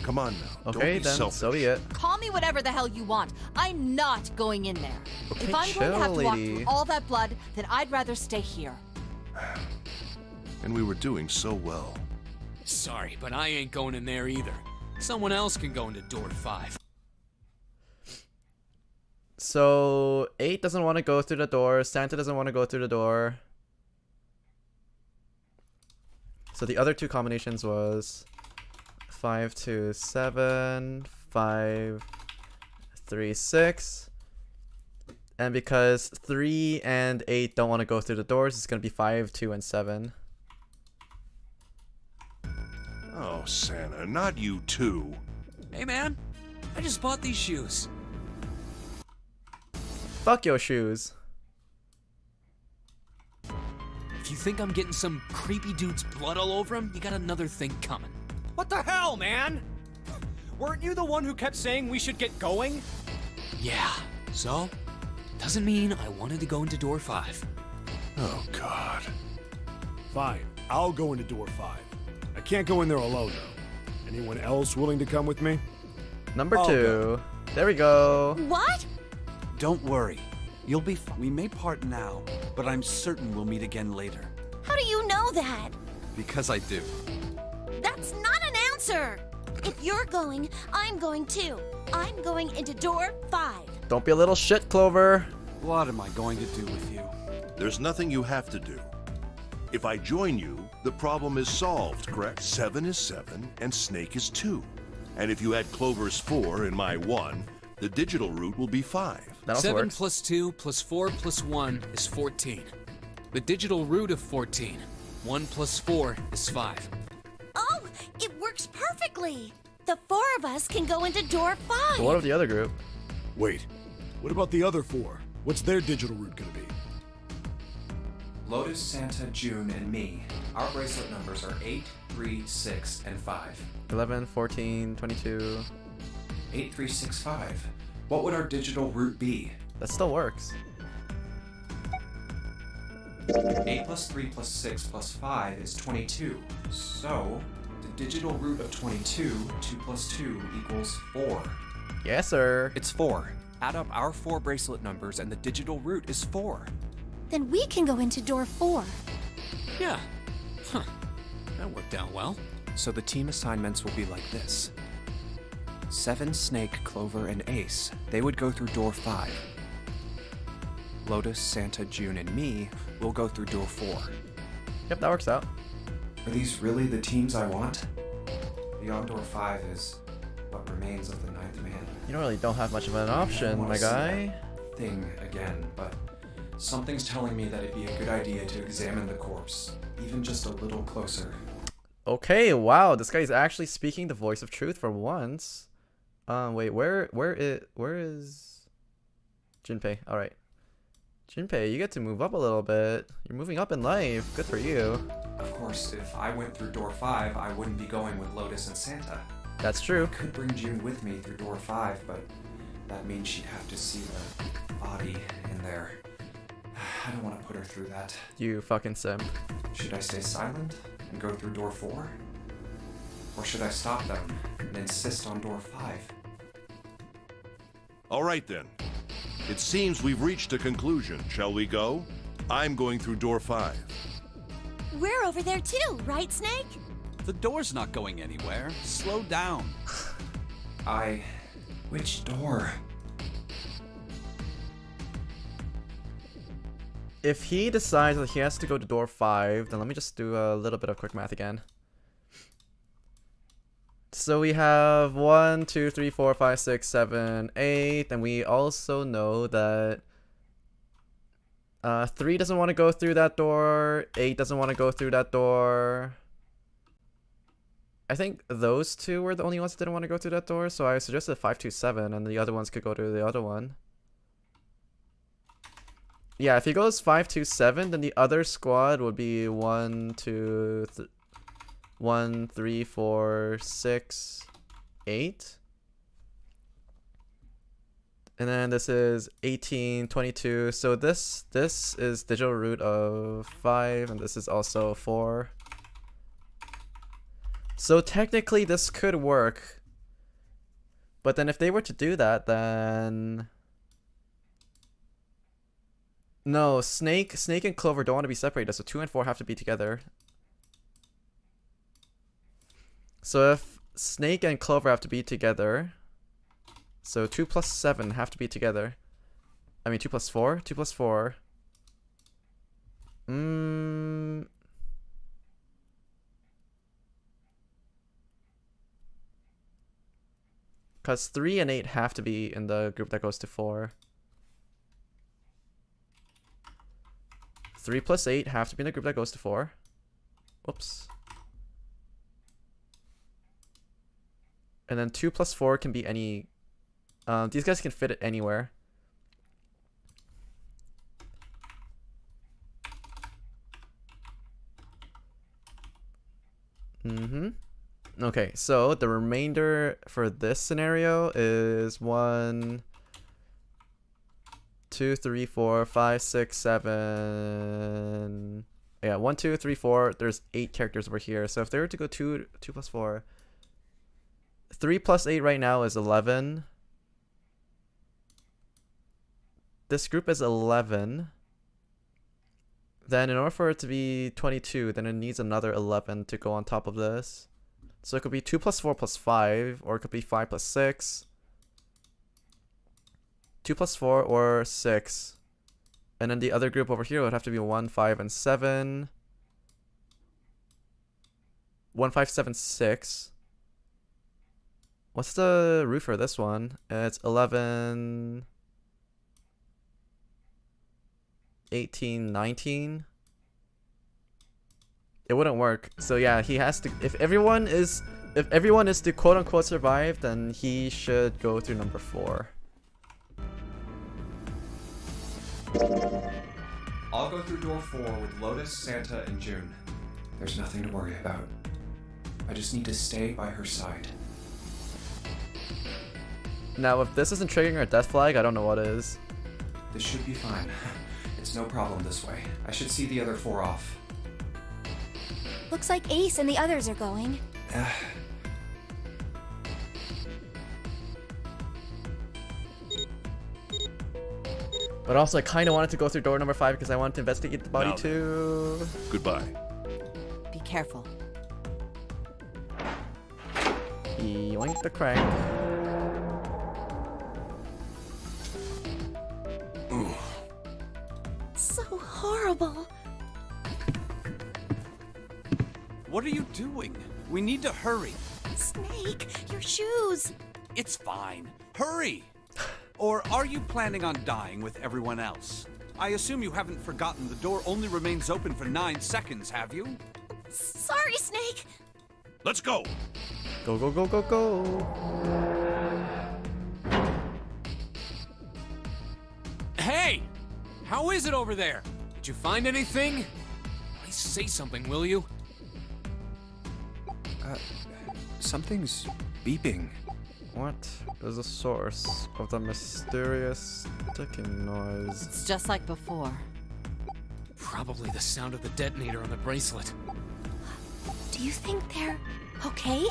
Come on now. okay, Don't be then selfish. so be it. Call me whatever the hell you want. I'm not going in there. Okay, If I'm going to have to walk lady. through all that blood, then I'd rather stay here. And we were doing so well. Sorry, but I ain't going in there either. Someone else can go into door 5. So 8 doesn't want to go through the door. Santa doesn't want to go through the door. So the other two combinations was 5, 2, 7, 5, 3, 6. And because 3 and 8 don't want to go through the doors, it's going to be 5, 2, and 7. Oh, Santa, not you too. Hey man, I just bought these shoes. Fuck your shoes. If you think I'm getting some creepy dude's blood all over him, you got another thing coming. What the hell, man? Weren't you the one who kept saying we should get going? Yeah, so? Doesn't mean I wanted to go into door 5. Oh, God. Fine, I'll go into door 5. I can't go in there alone, though. Anyone else willing to come with me? Number I'll 2. There we go. What? Don't worry. You'll be fine. We may part now, but I'm certain we'll meet again later. How do you know that? Because I do. That's not an answer! If you're going, I'm going too. I'm going into door 5. Don't be a little shit, Clover. What am I going to do with you? There's nothing you have to do. If I join you, the problem is solved, correct? 7 is 7, and Snake is 2. And if you add Clover's 4 and my 1, the digital route will be 5. That also 7 works. plus 2 plus 4 plus 1 is 14. The digital root of 14. 1 plus 4 is 5. Oh, it works perfectly! The 4 of us can go into door 5. But what of the other group? Wait, what about the other 4? What's their digital route gonna be? Lotus, Santa, June, and me. Our bracelet numbers are 8, 3, 6, and 5. 11, 14, 22. 8, 3, 6, 5. What would our digital route be? That still works. 8 plus 3 plus 6 plus 5 is 22. So, the digital root of 22, 2 plus 2 equals 4. Yes, sir. It's 4. Add up our 4 bracelet numbers and the digital root is 4. Then we can go into door 4. Yeah. Huh. That worked out well. So the team assignments will be like this. 7, Snake, Clover, and Ace. They would go through door 5. Lotus, Santa, June, and me will go through door 4. Yep, that works out. Are these really the teams I want? Beyond door 5 is what remains of the 9th man. You don't have much of an option, my guy. Thing again, but something's telling me that it'd be a good idea to examine the corpse, even just a little closer. Okay, wow, this guy's actually speaking the voice of truth for once. Wait, where is Junpei? All right, Junpei, you get to move up a little bit. You're moving up in life. Good for you. Of course, if I went through door 5, I wouldn't be going with Lotus and Santa. That's true. I could bring June with me through door 5, but that means she'd have to see the body in there. I don't want to put her through that. You fucking simp. Should I stay silent and go through door 4? Or should I stop them and insist on door 5? All right then. It seems we've reached a conclusion. Shall we go? I'm going through door 5. We're over there too, right, Snake? The door's not going anywhere. Slow down. Which door? If he decides that he has to go to door 5, then let me just do a little bit of quick math again. So we have 1, 2, 3, 4, 5, 6, 7, 8, and we also know that 3 doesn't want to go through that door, 8 doesn't want to go through that door. I think those 2 were the only ones that didn't want to go through that door, so I suggested 5, 2, 7, and the other ones could go to the other one. Yeah, if he goes 5, 2, 7, then the other squad would be 1, 2, 1, 3, 4, 6, 8. And then this is 18, 22. So this is digital root of 5, and this is also 4. So technically this could work. But then if they were to do that, then no, Snake and Clover don't want to be separated, so 2 and 4 have to be together. So if Snake and Clover have to be together, so 2 plus 7 have to be together. I mean 2 plus 4? 2 plus 4. Because 3 and 8 have to be in the group that goes to 4. 3 plus 8 have to be in the group that goes to 4. Whoops. And then 2 plus 4 can be any... these guys can fit it anywhere. Okay, so the remainder for this scenario is 1, 2, 3, 4, 5, 6, 7. Yeah, 1, 2, 3, 4. There's 8 characters over here. So if they were to go 2 plus 4, 3 plus 8 right now is 11. This group is 11. Then in order for it to be 22, then it needs another 11 to go on top of this. So it could be 2 plus 4 plus 5, or it could be 5 plus 6. 2 plus 4 or 6. And then the other group over here would have to be 1, 5, and 7. 1, 5, 7, 6. What's the root for this one? It's 11, 18, 19. It wouldn't work. So yeah, he has to, if everyone is if everyone is to quote-unquote survive, then he should go through number 4. I'll go through door 4 with Lotus, Santa, and June. There's nothing to worry about. I just need to stay by her side. Now, if this isn't triggering our death flag, I don't know what is. This should be fine. It's no problem this way. I should see the other 4 off. Looks like Ace and the others are going. But also, I kind of wanted to go through door number 5 because I wanted to investigate the body Now too. Goodbye. Be careful. Yoink the crank. So horrible. What are you doing? We need to hurry. Snake, your shoes. It's fine. Hurry! Or are you planning on dying with everyone else? I assume you haven't forgotten the door only remains open for 9 seconds, have you? Sorry, Snake. Let's go. Go, go, go, go, go. Hey! How is it over there? Did you find anything? Please say something, will you? Something's beeping. What is the source of the mysterious ticking noise? It's just like before. Probably the sound of the detonator on the bracelet. Do you think they're okay?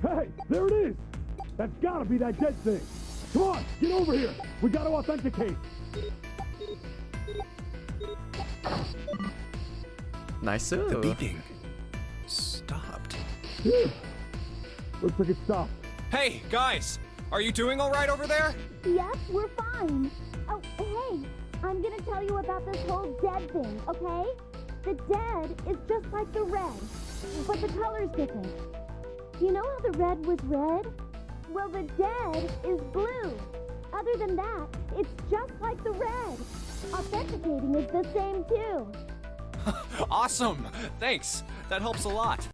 Hey, there it is! That's gotta be that dead thing! Come on, get over here! We gotta authenticate! Nice. The beeping stopped. Looks like it stopped. Hey, guys! Are you doing alright over there? Yes, we're fine. Oh, hey, I'm gonna tell you about this whole dead thing, okay? The dead is just like the red, but the color's different. You know how the red was red? Well, the dead is blue. Other than that, it's just like the red. Authenticating is the same too. Awesome! Thanks! That helps a lot.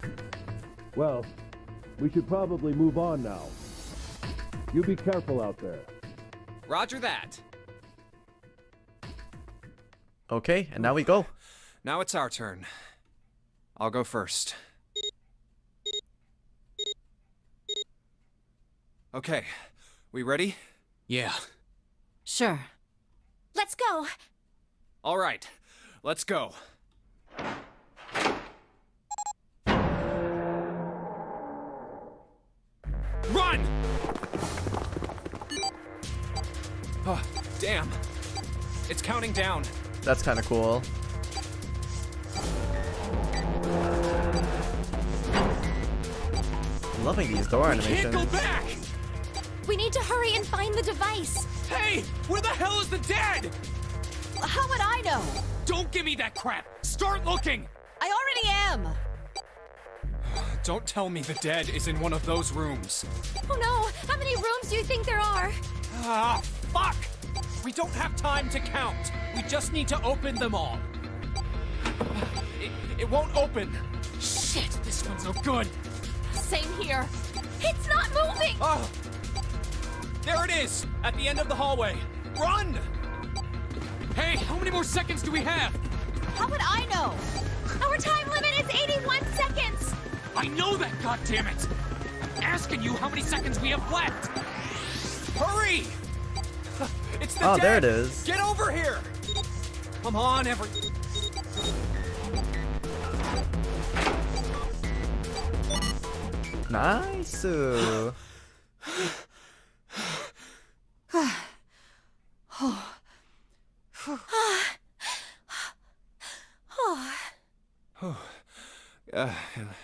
Well, we should probably move on now. You be careful out there. Roger that. Okay, and now we go. Now it's our turn. I'll go first. Okay, we ready? Yeah. Sure. Let's go. All right, let's go. Run! Oh, damn. It's counting down. That's kind of cool. I'm loving these door animations. Can't go back! We need to hurry and find the device. Hey, where the hell is the dead? How would I know? Don't give me that crap! Start looking! I already am. Don't tell me the dead is in one of those rooms. Oh no, how many rooms do you think there are? Ah, fuck! We don't have time to count. We just need to open them all. It won't open. Shit, this one's no good. Same here. It's not moving! Oh! There it is! At the end of the hallway. Run! Hey, how many more seconds do we have? How would I know? Our time limit is 81 seconds! I know that, goddammit! I'm asking you how many seconds we have left! Hurry! It's the Oh, dead! there it is. Get over here! Come on, Nice.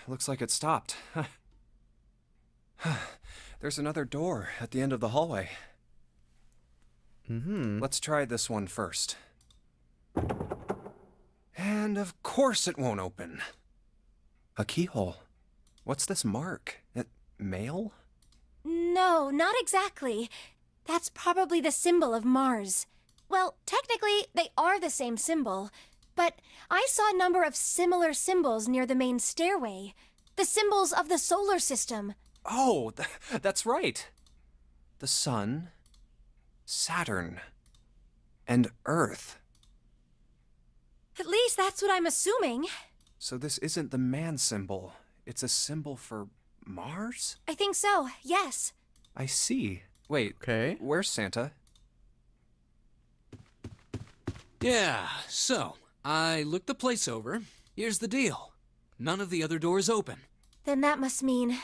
Looks like it stopped. There's another door at the end of the hallway. Let's try this one first. And of course it won't open. A keyhole. What's this mark? Mail? No, not exactly. That's probably the symbol of Mars. Well, technically, they are the same symbol. but I saw a number of similar symbols near the main stairway. The symbols of the solar system. Oh, that's right. The Sun, Saturn, and Earth. At least that's what I'm assuming. So this isn't the man symbol. It's a symbol for Mars? I think so, yes. I see. Wait, Okay. where's Santa? Yeah, so, I looked the place over. Here's the deal. None of the other doors open. Then that must mean...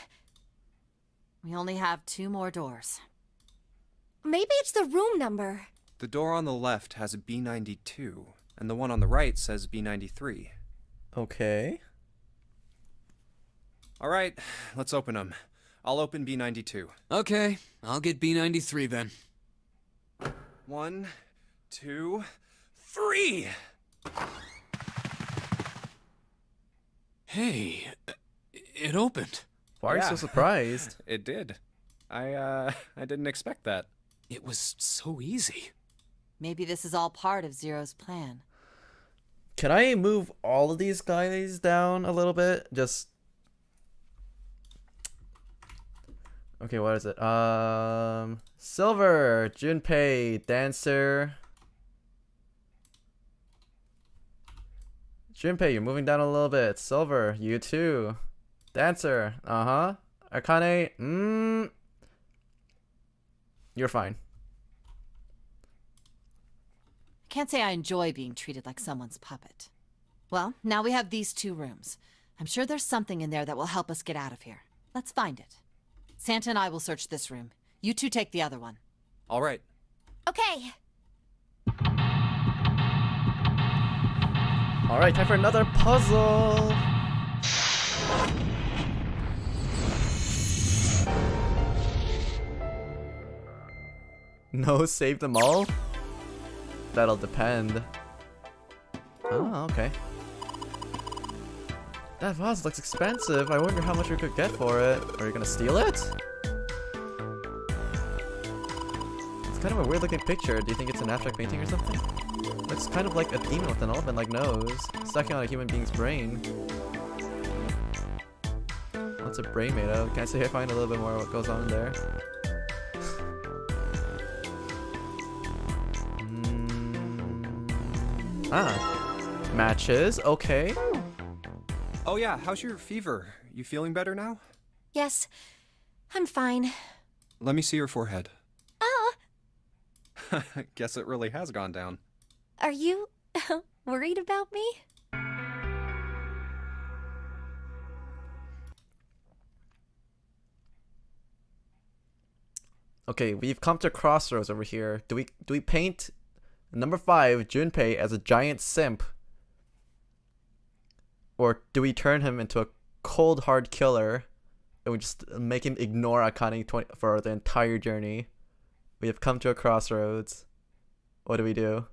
We only have 2 more doors. maybe it's the room number. The door on the left has a B92, and the one on the right says B93. Okay. All right, let's open them. I'll open B92. Okay, I'll get B93 then. 1, 2, 3! Hey, it opened. Why are you so surprised? It did. I didn't expect that. It was so easy. Maybe this is all part of Zero's plan. Can I move all of these guys down a little bit? Just... Okay, what is it? Silver, Junpei, Dancer. Junpei, you're moving down a little bit. Silver, you too. Dancer, Akane, you're fine. I can't say I enjoy being treated like someone's puppet. Well, now we have these 2 rooms. I'm sure there's something in there that will help us get out of here. Let's find it. Santa and I will search this room. You 2 take the other one. All right. Okay. Alright, time for another puzzle! No, save them all? That'll depend. Oh, okay. That vase looks expensive. I wonder how much we could get for it. Are you gonna steal it? It's kind of a weird looking picture. Do you think it's an abstract painting or something? Looks kind of like a demon with an elephant-like nose, sucking on a human being's brain. What's a brain made of? Can I say I find a little bit more of what goes on in there? Matches, okay. Oh yeah, how's your fever? You feeling better now? Yes, I'm fine. Let me see your forehead. Oh, Guess it really has gone down. are you worried about me? Okay, we've come to a crossroads over here. Do we paint number 5, Junpei, as a giant simp? Or do we turn him into a cold hard killer and we just make him ignore Akane for the entire journey? We have come to a crossroads. What do we do?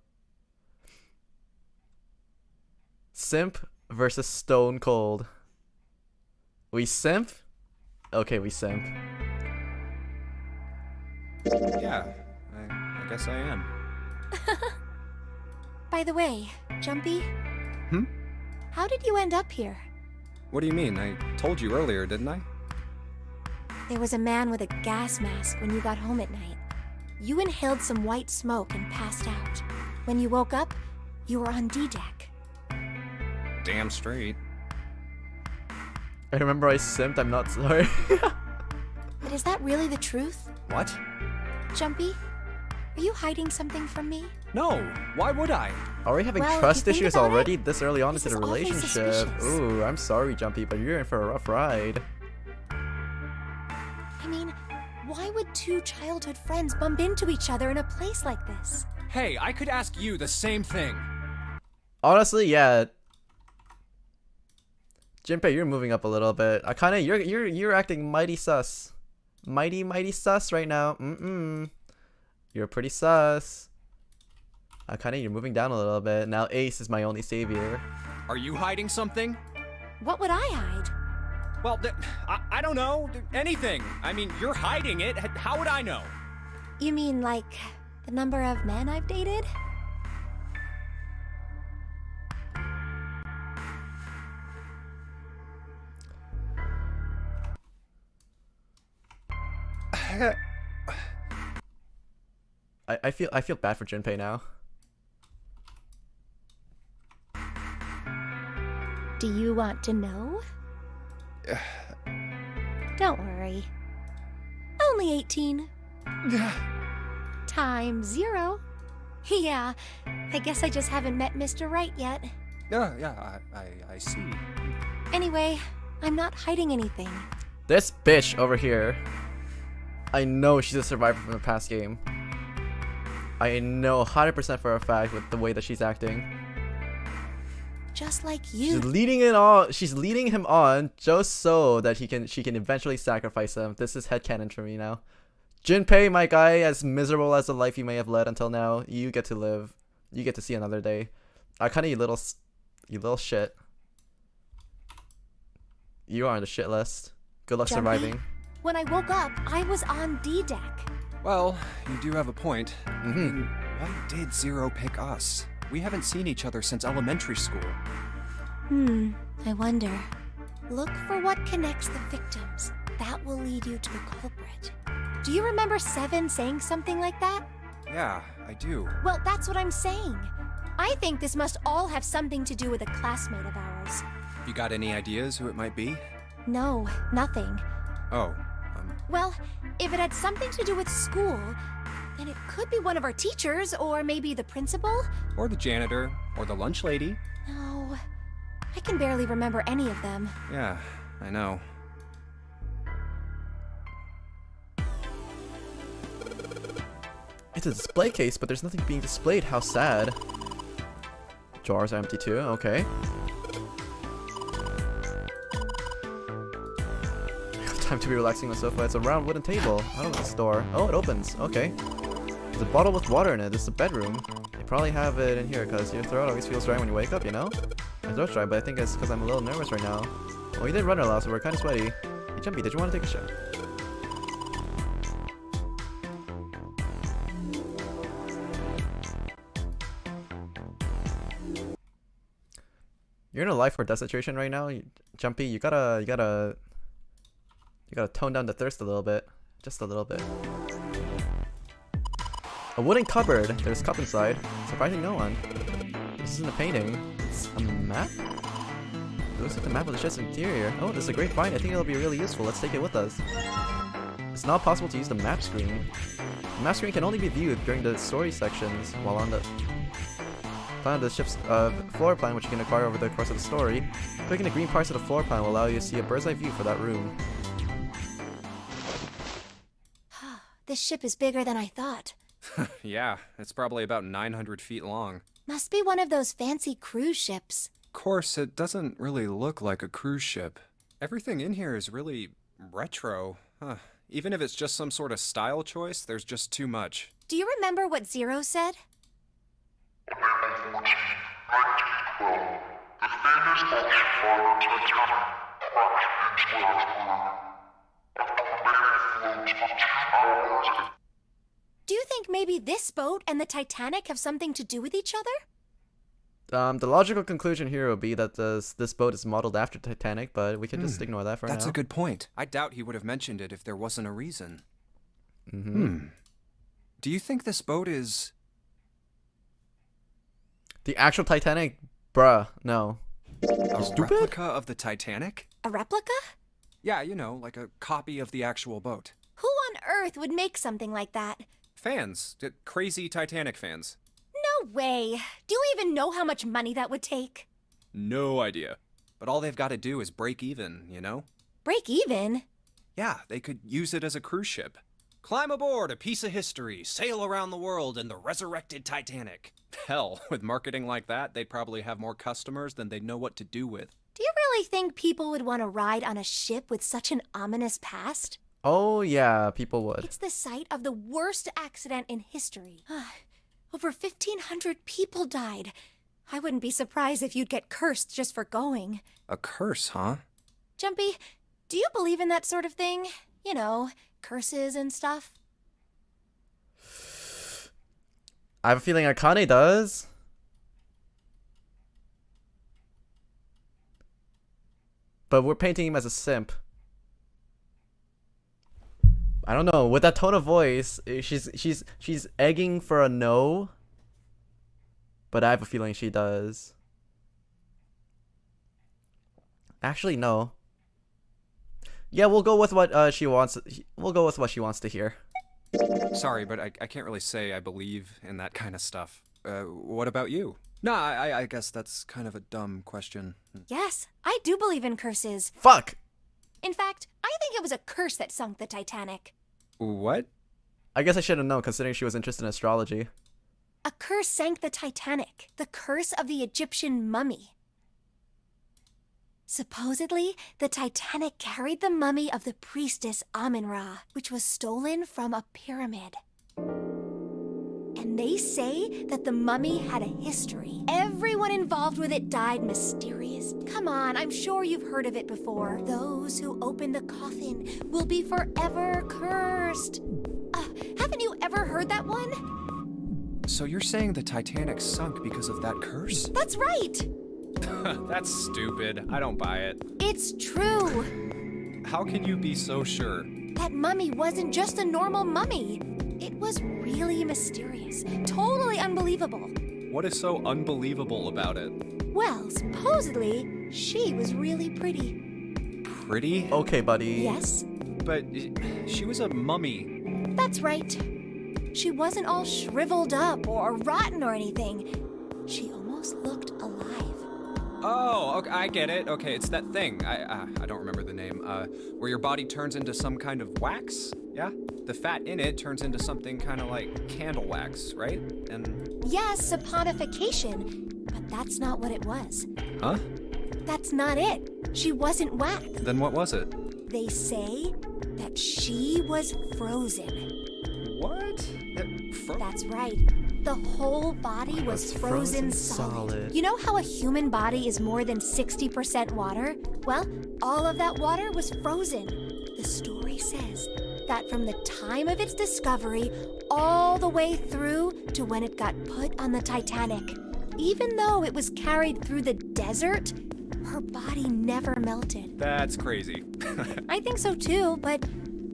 Simp versus stone cold. We simp? Okay, we simp. Yeah, I guess I am. By the way, Jumpy, Hmm? how did you end up here? What do you mean? I told you earlier, didn't I? There was a man with a gas mask when you got home at night. You inhaled some white smoke and passed out. When you woke up, you were on D-deck. Damn straight. I remember I simped, I'm not sorry. But is that really the truth? What? Jumpy, are you hiding something from me? No, why would I? Are we having Well, if trust you think issues about already it, this early on this into the is awfully relationship? suspicious. Ooh, I'm sorry, Jumpy, but you're in for a rough ride. I mean, why would 2 childhood friends bump into each other in a place like this? Hey, I could ask you the same thing. Honestly, yeah. Junpei, you're moving up a little bit. Akane, you're acting mighty sus. Mighty sus right now. You're pretty sus. Akane, you're moving down a little bit. Now Ace is my only savior. Are you hiding something? What would I hide? Well, I don't know. Anything. I mean, you're hiding it. How would I know? You mean like the number of men I've dated? heck? I feel bad for Junpei now. Do you want to know? Don't worry. Only 18. Times 0. Yeah, I guess I just haven't met Mr. Right yet. Yeah, I see. Anyway, I'm not hiding anything. This bitch over here. I know she's a survivor from the past game. I know 100% for a fact with the way that she's acting. Just like She's you. leading it on. She's leading him on just so that she can eventually sacrifice him. This is headcanon for me now. Junpei, my guy, as miserable as the life you may have led until now, you get to live. You get to see another day. Akane, you little shit. You are on the shit list. Good luck Junpei, surviving. When I woke up, I was on D deck. Well, you do have a point. I mean, why did Zero pick us? We haven't seen each other since elementary school. I wonder. Look for what connects the victims. That will lead you to the culprit. Do you remember Seven saying something like that? Yeah, I do. Well, that's what I'm saying. I think this must all have something to do with a classmate of ours. You got any ideas who it might be? No, nothing. Oh, Well, if it had something to do with school, then it could be one of our teachers, or maybe the principal? or the janitor, or the lunch lady. No, I can barely remember any of them. Yeah, I know. It's a display case, but there's nothing being displayed. How sad. Drawers are empty too. Okay. Time to be relaxing on the sofa. It's a round wooden table. Out of the store. Oh, it opens. Okay. There's a bottle with water in it. This is a bedroom. They probably have it in here because your throat always feels dry when you wake up, you know? My throat's dry, but I think it's because I'm a little nervous right now. Well, we did run a lot, so we're kind of sweaty. Hey, Jumpy, did you want to take a shit? You're in a life or death situation right now, Jumpy. You gotta tone down the thirst a little bit, just a little bit. A wooden cupboard. There's a cup inside. Surprising no one. This isn't a painting. It's a map. It looks like the map of the ship's interior. Oh, this is a great find. I think it'll be really useful. Let's take it with us. It's not possible to use the map screen. The map screen can only be viewed during the story sections while on the plan of the ship's floor plan, which you can acquire over the course of the story. Clicking the green parts of the floor plan will allow you to see a bird's eye view for that room. This ship is bigger than I thought. Yeah, it's probably about 900 feet long. Must be one of those fancy cruise ships. Of course, it doesn't really look like a cruise ship. Everything in here is really retro. Even if it's just some sort of style choice, there's just too much. Do you remember what Zero said? On April 14, 1912, the famous ocean Titanic crashed into Earth. After remaining afloat for 2 hours. Do you think maybe this boat and the Titanic have something to do with each other? The logical conclusion here would be that this boat is modeled after Titanic, but we can just ignore that for now. That's a good point. I doubt he would have mentioned it if there wasn't a reason. Do you think this boat is... The actual Titanic? Bruh, no. a Stupid? replica of the Titanic? A replica? Yeah, you know, like a copy of the actual boat. Who on earth would make something like that? Fans. Crazy Titanic fans. No way. Do you even know how much money that would take? No idea. But all they've got to do is break even, you know? Break even? Yeah, they could use it as a cruise ship. Climb aboard a piece of history, sail around the world in the resurrected Titanic. Hell, with marketing like that, they'd probably have more customers than they'd know what to do with. Do you really think people would want to ride on a ship with such an ominous past? Oh yeah, people would. It's the site of the worst accident in history. Over 1,500 people died. I wouldn't be surprised if you'd get cursed just for going. A curse, huh? Jumpy, do you believe in that sort of thing? You know, curses and stuff? I have a feeling Akane does. But we're painting him as a simp. I don't know. With that tone of voice, she's egging for a no. But I have a feeling she does. Actually, no. Yeah, we'll go with what she wants. We'll go with what she wants to hear. Sorry, but I can't really say I believe in that kind of stuff. What about you? Nah, I guess that's kind of a dumb question. Yes, I do believe in curses. Fuck! In fact, I think it was a curse that sunk the Titanic. What? I guess I should have known, considering she was interested in astrology. A curse sank the Titanic. The curse of the Egyptian mummy. Supposedly, the Titanic carried the mummy of the priestess Amun-Ra, which was stolen from a pyramid. And they say that the mummy had a history. Everyone involved with it died mysterious. Come on, I'm sure you've heard of it before. Those who open the coffin will be forever cursed. Haven't you ever heard that one? So you're saying the Titanic sunk because of that curse? That's right! That's stupid. I don't buy it. It's true. How can you be so sure? That mummy wasn't just a normal mummy. It was really mysterious. Totally unbelievable. What is so unbelievable about it? Well, supposedly, she was really pretty. Pretty? Okay, buddy. Yes? But she was a mummy. That's right. She wasn't all shriveled up or rotten or anything. She almost looked alive. Oh, okay, I get it. Okay, it's that thing. I don't remember the name. Where your body turns into some kind of wax? Yeah? The fat in it turns into something kind of like candle wax, right? And... Yes, saponification. But that's not what it was. Huh? That's not it. She wasn't wax. Then what was it? They say that she was frozen. What? That's right. The whole body was frozen solid. You know how a human body is more than 60% water? Well, all of that water was frozen. The story says that from the time of its discovery all the way through to when it got put on the Titanic, even though it was carried through the desert, her body never melted. That's crazy. I think so too, but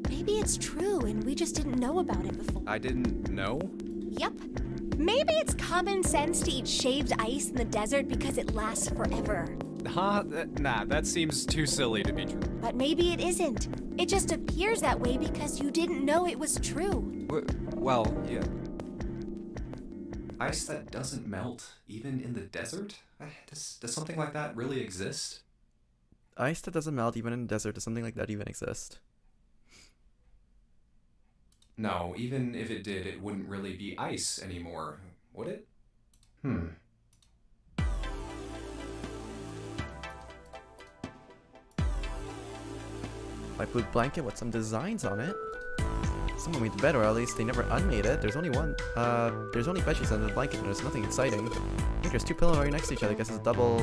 maybe it's true and we just didn't know about it before. I didn't know? Yep. Maybe it's common sense to eat shaved ice in the desert because it lasts forever. Huh? Nah, that seems too silly to be true. But maybe it isn't. It just appears that way because you didn't know it was true. Well, yeah. Ice that doesn't melt, even in the desert? Does something like that really exist? Ice that doesn't melt even in the desert. Does something like that even exist? No, even if it did, it wouldn't really be ice anymore, would it? White blue blanket with some designs on it. Someone made the bed, or at least they never unmade it. There's only one. There's only bedsheets under the blanket, and there's nothing exciting. I think there's two pillows right next to each other. I guess it's a double.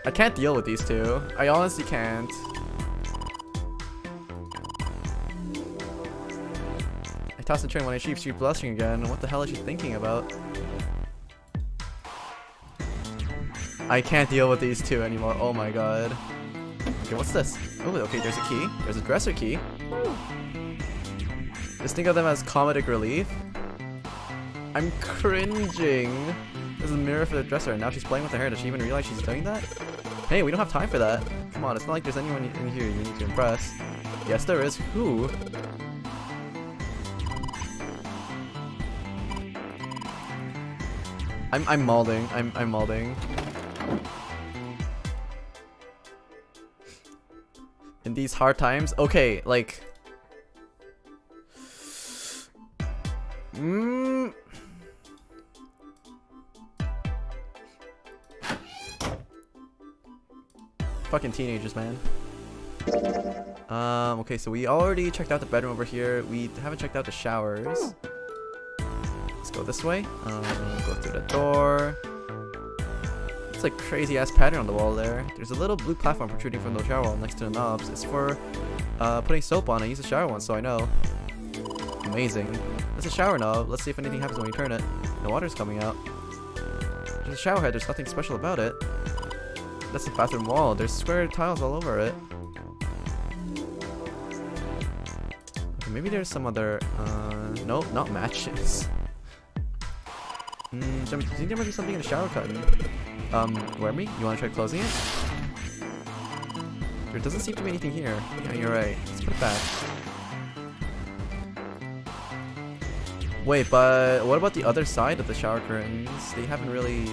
I can't deal with these two. I honestly can't. I tossed the train when she's blushing again. What the hell is she thinking about? I can't deal with these two anymore. Oh my god. Okay, what's this? Oh, okay, there's a key. There's a dresser key. Just think of them as comedic relief. I'm cringing. There's a mirror for the dresser, and now she's playing with her hair. Does she even realize she's doing that? Hey, we don't have time for that. Come on, it's not like there's anyone in here you need to impress. Yes, there is. Who? I'm malding. I'm malding. In these hard times, okay, like. Fucking teenagers, man. Okay, so we already checked out the bedroom over here. We haven't checked out the showers. Let's go this way. Go through the door. It's like crazy ass pattern on the wall there. There's a little blue platform protruding from the shower wall next to the knobs. It's for putting soap on. I use the shower one, so I know. Amazing. There's a shower knob. Let's see if anything happens when we turn it. The water's coming out. There's a shower head. There's nothing special about it. That's the bathroom wall. There's square tiles all over it. Okay, maybe there's some other... nope, not matches. Do you think there might be something in the shower curtain? Wormy, you want to try closing it? There doesn't seem to be anything here. Yeah, you're right. Let's put it back. Wait, but what about the other side of the shower curtains? They haven't really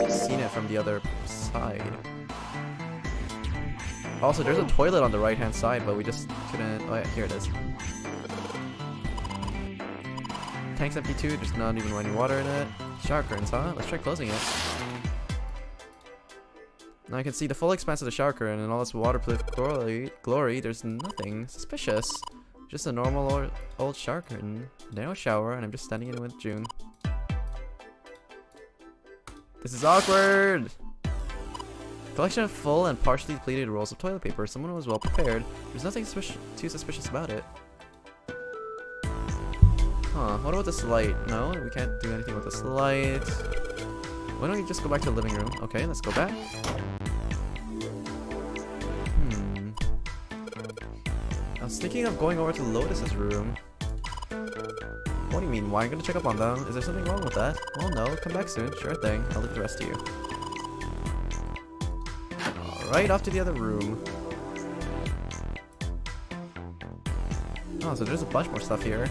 seen it from the other side. Also, there's a toilet on the right-hand side, but we just couldn't... Oh yeah, here it is. Tank's empty too, there's not even running water in it. Shower curtains, huh? Let's try closing it. Now I can see the full expanse of the shower curtain and all its waterproof glory. There's nothing suspicious. Just a normal old shower curtain. No shower, and I'm just standing in it with June. This is awkward! Collection of full and partially depleted rolls of toilet paper. Someone was well prepared. There's nothing too suspicious about it. Huh, what about this light? No, we can't do anything with this light. Why don't we just go back to the living room? Okay, let's go back. I was thinking of going over to Lotus's room. What do you mean? Why? I'm gonna check up on them. Is there something wrong with that? Well, no. Come back soon. Sure thing. I'll leave the rest to you. Alright, off to the other room. Oh, so there's a bunch more stuff here.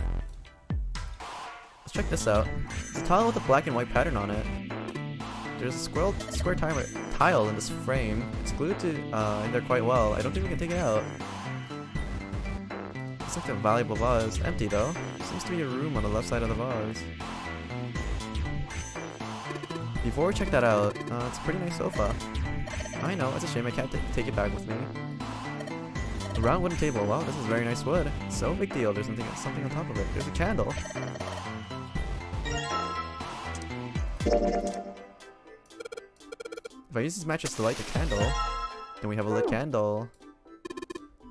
Let's check this out. It's a tile with a black and white pattern on it. There's a square tile in this frame. It's glued to in there quite well. I don't think we can take it out. Looks like a valuable vase. Empty though. Seems to be a room on the left side of the vase. Before we check that out, it's a pretty nice sofa. I know, it's a shame I can't take it back with me. A round wooden table. Wow, this is very nice wood. So big deal. There's something on top of it. There's a candle. If I use this mattress to light the candle, then we have a lit candle.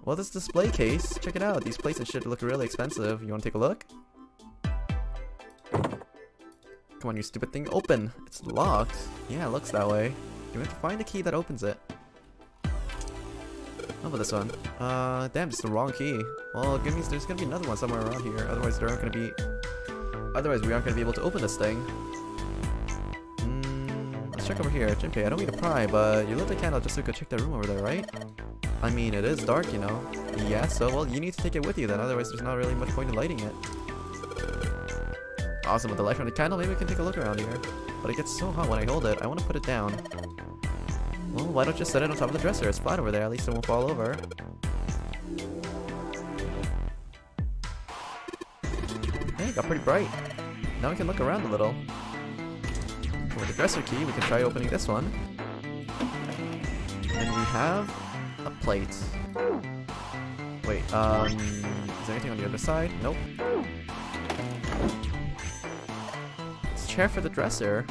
Well, this display case, check it out. These plates and shit look really expensive. You want to take a look? Come on, you stupid thing. Open! It's locked. Yeah, it looks that way. You have to find the key that opens it. How about this one? Damn, it's the wrong key. Well, it means there's gonna be another one somewhere around here. Otherwise, we aren't gonna be able to open this thing. Let's check over here. Jinpei, I don't mean to pry, but you lit the candle just so we could check the room over there, right? I mean, it is dark, you know. Yeah, so, well, you need to take it with you then, otherwise there's not really much point in lighting it. Awesome, with the light from the candle, maybe we can take a look around here. But it gets so hot when I hold it, I want to put it down. Well, why don't you set it on top of the dresser? It's flat over there, at least it won't fall over. Hey, it got pretty bright. Now we can look around a little. With the dresser key, we can try opening this one. And we have a plate. Wait, is there anything on the other side? Nope. It's a chair for the dresser.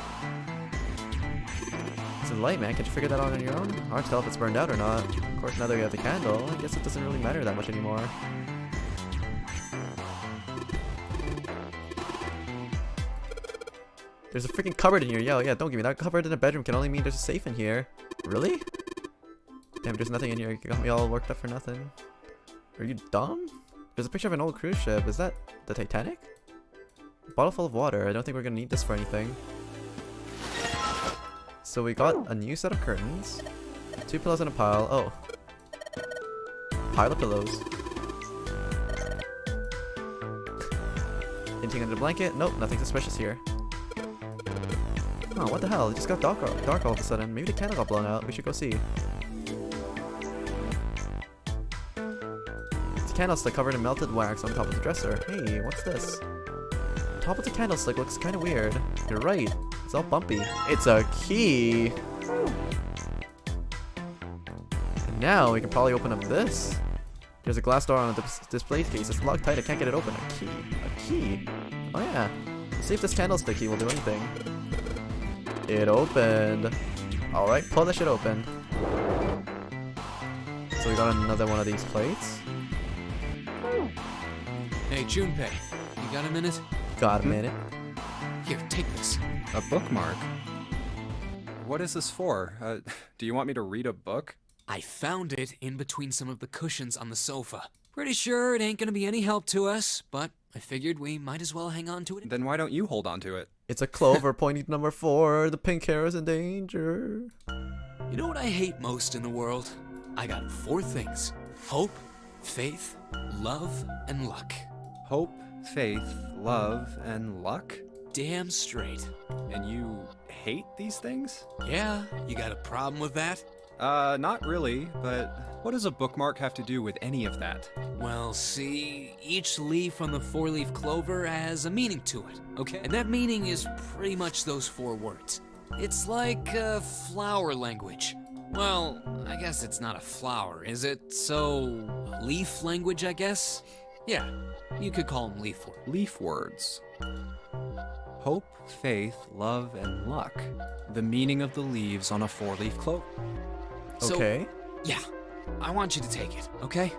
It's a light, man. Can't you figure that out on your own? Hard to tell if it's burned out or not. Of course, now that we have the candle, I guess it doesn't really matter that much anymore. There's a freaking cupboard in here. Yo, yeah, don't give me that. Cupboard in a bedroom can only mean there's a safe in here. Really? Damn, there's nothing in here. You got me all worked up for nothing. Are you dumb? There's a picture of an old cruise ship. Is that the Titanic? A bottle full of water. I don't think we're gonna need this for anything. So we got a new set of curtains. 2 pillows in a pile. Oh. Pile of pillows. Anything under the blanket? Nope, nothing suspicious here. Oh, what the hell? It just got dark all of a sudden. Maybe the candle got blown out. We should go see. It's a candlestick covered in melted wax on top of the dresser. Hey, what's this? The top of the candlestick looks kind of weird. You're right. It's all bumpy. It's a key! And now we can probably open up this. There's a glass door on the display case. It's locked tight. I can't get it open. A key. A key? Oh yeah. Let's see if this candlestick key will do anything. It opened. Alright, pull that shit open. So we got another one of these plates. Hey, Junpei, you got a minute? Got a minute. Here, take this. A bookmark? What is this for? Do you want me to read a book? I found it in between some of the cushions on the sofa. Pretty sure it ain't gonna be any help to us, but I figured we might as well hang on to it. Then why don't you hold on to it? It's a clover pointing to number 4. The pink hair is in danger. You know what I hate most in the world? I got 4 things. Hope, faith, love, and luck. Hope, faith, love, and luck? Damn straight. And you hate these things? Yeah, you got a problem with that? Not really, but what does a bookmark have to do with any of that? Well, see, each leaf on the 4-leaf clover has a meaning to it, okay? And that meaning is pretty much those 4 words. It's like flower language. Well, I guess it's not a flower, is it? So, leaf language, I guess? Yeah, you could call them leaf words. Leaf words. Hope, faith, love, and luck. The meaning of the leaves on a 4-leaf clover. Okay. So, yeah, I want you to take it, okay?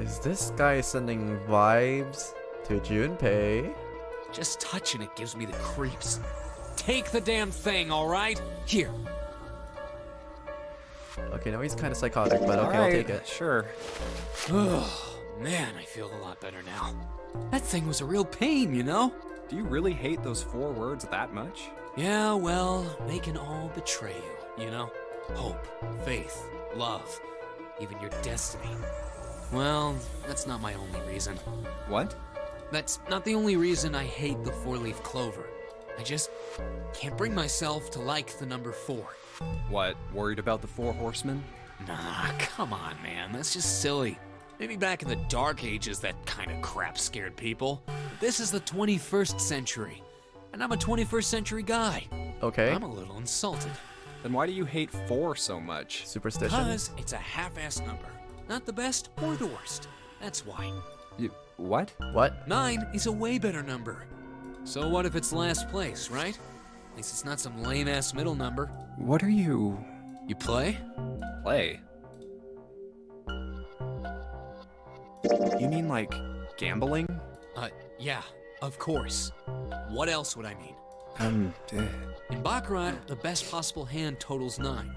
Is this guy sending vibes to Junpei? Just touching it gives me the creeps. Take the damn thing, alright? Here. Okay, now he's kind of psychotic, but okay, All I'll right, take it. Sure. Oh, man, I feel a lot better now. That thing was a real pain, you know? Do you really hate those 4 words that much? Yeah, well, they can all betray you, you know? Hope, faith, love, even your destiny. Well, that's not my only reason. What? That's not the only reason I hate the 4-leaf clover. I just can't bring myself to like the number 4. What, worried about the 4 horsemen? Nah, come on, man, that's just silly. Maybe back in the Dark Ages that kind of crap scared people. But this is the 21st century, and I'm a 21st century guy. Okay. I'm a little insulted. Then why do you hate 4 so much? Superstition. Because it's a half-ass number. Not the best or the worst. That's why. What? What? 9 is a way better number. So what if it's last place, right? At least it's not some lame-ass middle number. What are you... You play? Play? You mean like gambling? Yeah, of course. What else would I mean? In Baccarat, the best possible hand totals 9.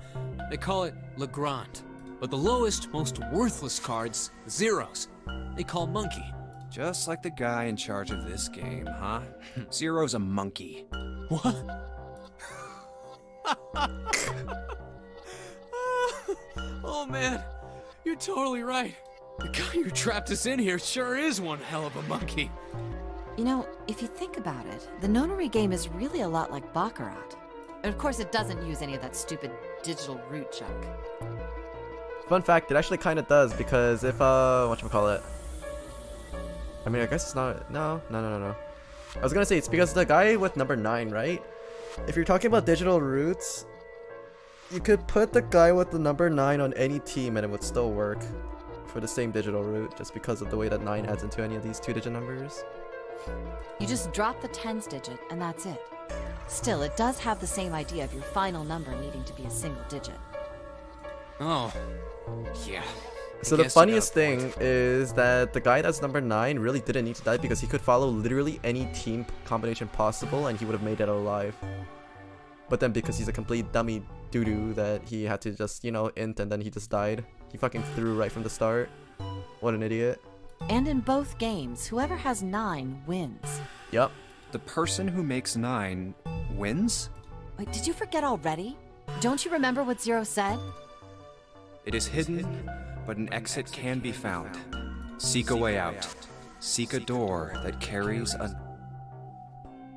They call it Le Grand. But the lowest, most worthless cards, the zeros, they call monkey. Just like the guy in charge of this game, huh? Zero's a monkey. What? Oh man, you're totally right. The guy who trapped us in here sure is one hell of a monkey. You know, if you think about it, the nonary game is really a lot like Baccarat. And of course, it doesn't use any of that stupid digital root junk. Fun fact, it actually kind of does, because if, whatchamacallit? I mean, I guess it's not, no. I was gonna say, it's because the guy with number 9, right? If you're talking about digital roots, you could put the guy with the number 9 on any team and it would still work for the same digital root, just because of the way that 9 adds into any of these 2-digit numbers. You just drop the tens digit, and that's it. Still, it does have the same idea of your final number needing to be a single digit. Oh, yeah. So the funniest thing is that the guy that's number 9 really didn't need to die, because he could follow literally any team combination possible and he would have made it alive. But then because he's a complete dummy doo-doo that he had to just, you know, int and then he just died. He fucking threw right from the start. What an idiot. And in both games, whoever has 9 wins. Yep. The person who makes 9 wins? Wait, did you forget already? Don't you remember what Zero said? It is hidden, but an exit can be found. Seek a way out. Seek a door that carries a...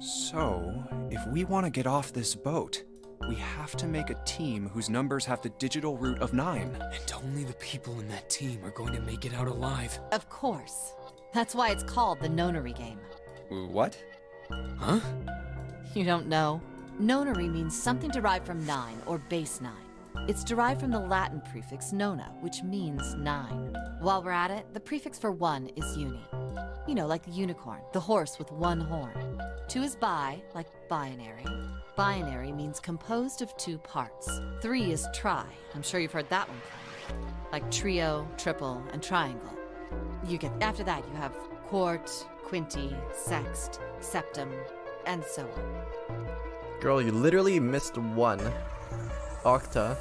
So, if we want to get off this boat, we have to make a team whose numbers have the digital root of 9. And only the people in that team are going to make it out alive. Of course. That's why it's called the nonary game. What? Huh? You don't know? Nonary means something derived from 9 or base 9. It's derived from the Latin prefix nona, which means 9. While we're at it, the prefix for 1 is uni. You know, like the unicorn, the horse with 1 horn. 2 is bi, like binary. Binary means composed of 2 parts. 3 is tri. I'm sure you've heard that one played. Like trio, triple, and triangle. After that, you have Quart, quinty, sext, septum, and so on. Girl, you literally missed one. Octa.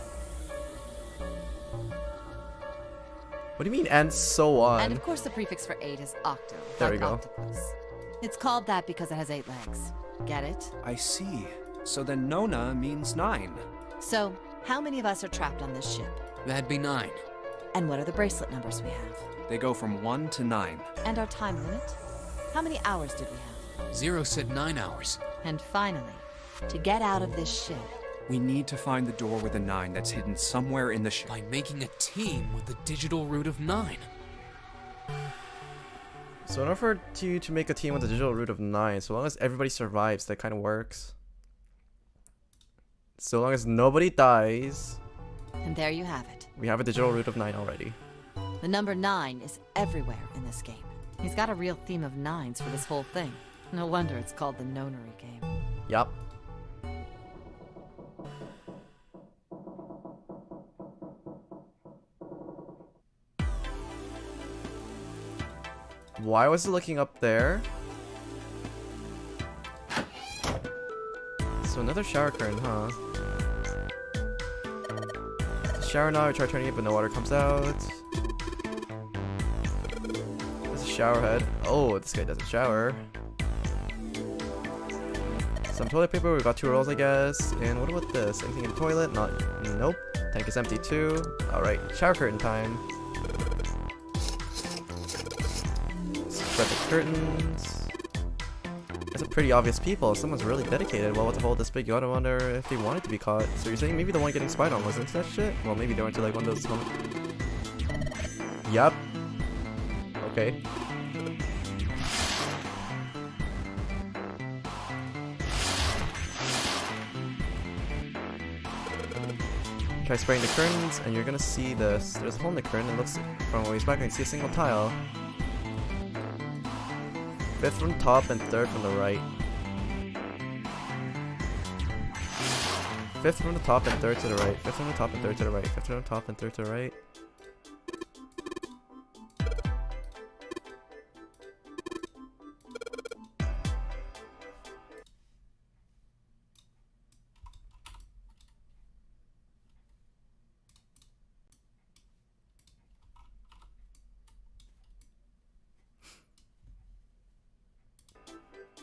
What do you mean, and so on? And of course the prefix for 8 is octo. There like we go. Octopus. It's called that because it has 8 legs. Get it? I see. So then Nona means 9. So, how many of us are trapped on this ship? That'd be 9. And what are the bracelet numbers we have? They go from 1 to 9. And our time limit? How many hours did we have? Zero said 9 hours. And finally, to get out of this ship, We need to find the door with a 9 that's hidden somewhere in the ship. By making a team with the digital root of 9. So in order for you to make a team with a digital root of 9, so long as everybody survives, that kind of works. So long as nobody dies, and there you have it. we have a digital root of 9 already. The number 9 is everywhere in this game. He's got a real theme of 9s for this whole thing. No wonder it's called the Nonary game. Yup. Why was it looking up there? So another shower curtain, huh? Shower now, I try turning it but no water comes out. There's a shower head. Oh, this guy doesn't shower. Some toilet paper, we got 2 rolls I guess. And what about this? Anything in the toilet? Not, nope. Tank is empty too. Alright, shower curtain time. Spread the curtains. These are pretty obvious people. Someone's really dedicated. Well, what the hell this big yacht? I wonder if they wanted to be caught. So you're saying maybe the one getting spied on was into that shit? Well, maybe they went to like one of those Yup. Okay. Try spraying the curtains, and you're gonna see this. There's a hole in the curtain. It looks from a ways back. I can see a single tile. 5th from the top and 3rd from the right. 5th from the top and 3rd to the right. 5th from the top and 3rd to the right. 5th from the top and 3rd to the right.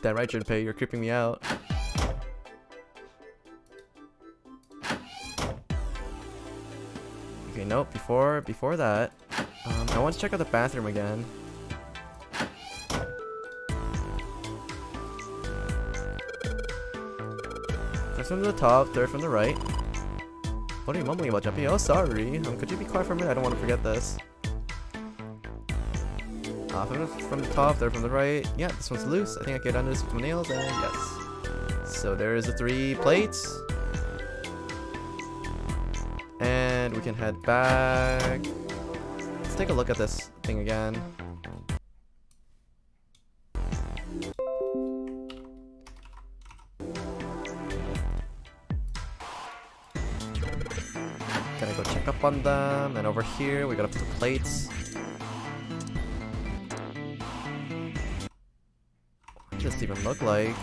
Damn right, Junpei, you're creeping me out. Okay, nope, before that, I want to check out the bathroom again. First from the top, 3rd from the right. What are you mumbling about, Jumpy? Oh, sorry. Could you be quiet for a minute? I don't want to forget this. From the top, 3rd from the right. Yeah, this one's loose. I think I can get under this with my nails, and yes. So there's the 3 plates. And we can head back. Let's take a look at this thing again. Gonna go check up on them. And over here, we got up to the plates. What does this even look like?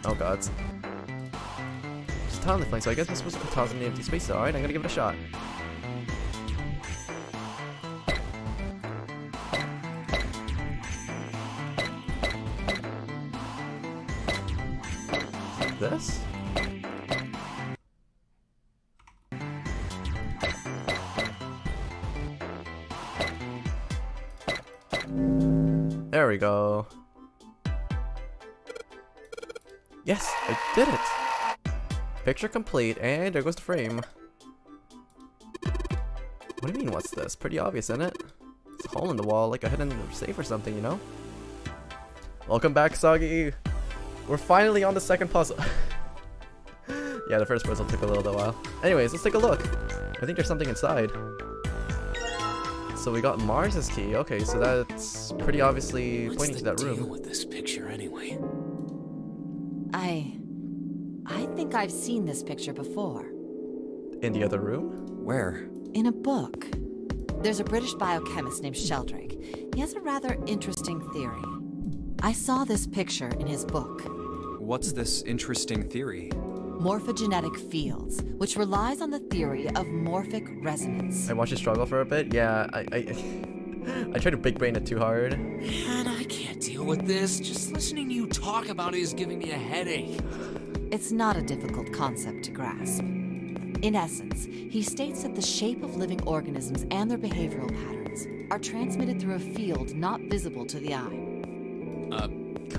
Oh god. Just tile in the flame, so I guess I'm supposed to put tiles in the empty space. Alright, I'm gonna give it a shot. Like this? There we go. Yes, I did it! Picture complete, and there goes the frame. What do you mean, what's this? Pretty obvious, isn't it? It's a hole in the wall, like a hidden safe or something, you know? Welcome back, Soggy! We're finally on the second puzzle. Yeah, the first puzzle took a little bit while. Anyways, let's take a look. I think there's something inside. So we got Mars's key. Okay, so that's pretty obviously pointing to that room. What's the deal with this picture anyway? I think I've seen this picture before. In the other room? Where? In a book. There's a British biochemist named Sheldrake. He has a rather interesting theory. I saw this picture in his book. What's this interesting theory? Morphogenetic fields, which relies on the theory of morphic resonance. I watched you struggle for a bit. Yeah, I tried to big brain it too hard. Man, I can't deal with this. Just listening to you talk about it is giving me a headache. It's not a difficult concept to grasp. In essence, he states that the shape of living organisms and their behavioral patterns are transmitted through a field not visible to the eye.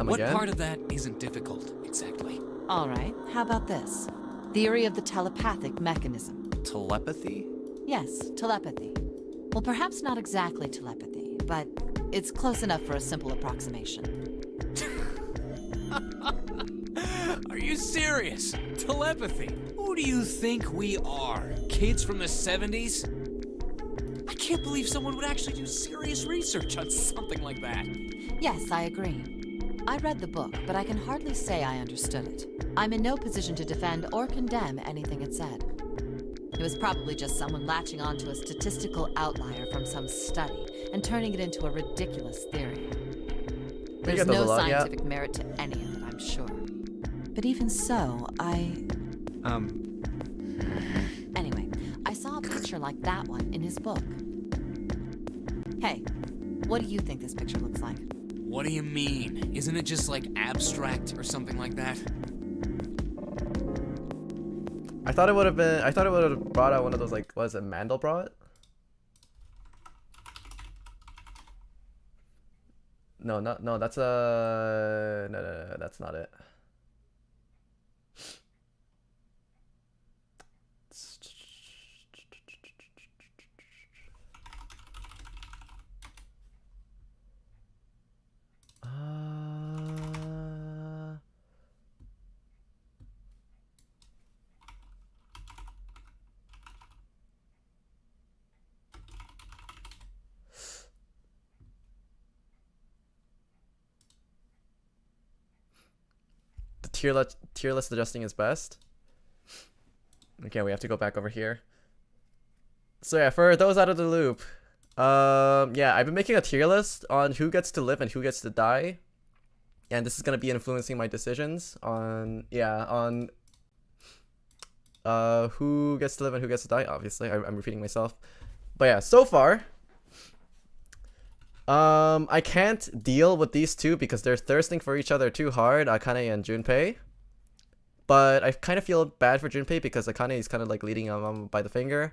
What part of that isn't difficult, exactly? All right, how about this? Theory of the telepathic mechanism. Telepathy? Yes, telepathy. Well, perhaps not exactly telepathy, but it's close enough for a simple approximation. Are you serious? Telepathy? Who do you think we are? Kids from the 70s? I can't believe someone would actually do serious research on something like that. Yes, I agree. I read the book, but I can hardly say I understood it. I'm in no position to defend or condemn anything it said. It was probably just someone latching onto a statistical outlier from some study and turning it into a ridiculous theory. There's no scientific merit to any of it, I'm sure. But even so, Anyway, I saw a picture like that one in his book. Hey, what do you think this picture looks like? What do you mean? Isn't it just like abstract or something like that? I thought it would have brought out one of those, like, what is it, Mandelbrot? No, that's no, that's not it. Tier list adjusting is best. Okay, we have to go back over here. So yeah, for those out of the loop, yeah, I've been making a tier list on who gets to live and who gets to die, and this is gonna be influencing my decisions on who gets to live and who gets to die. Obviously, I'm repeating myself, but yeah, so far. I can't deal with these two because they're thirsting for each other too hard, Akane and Junpei. But I kind of feel bad for Junpei because Akane is kind of like leading him by the finger.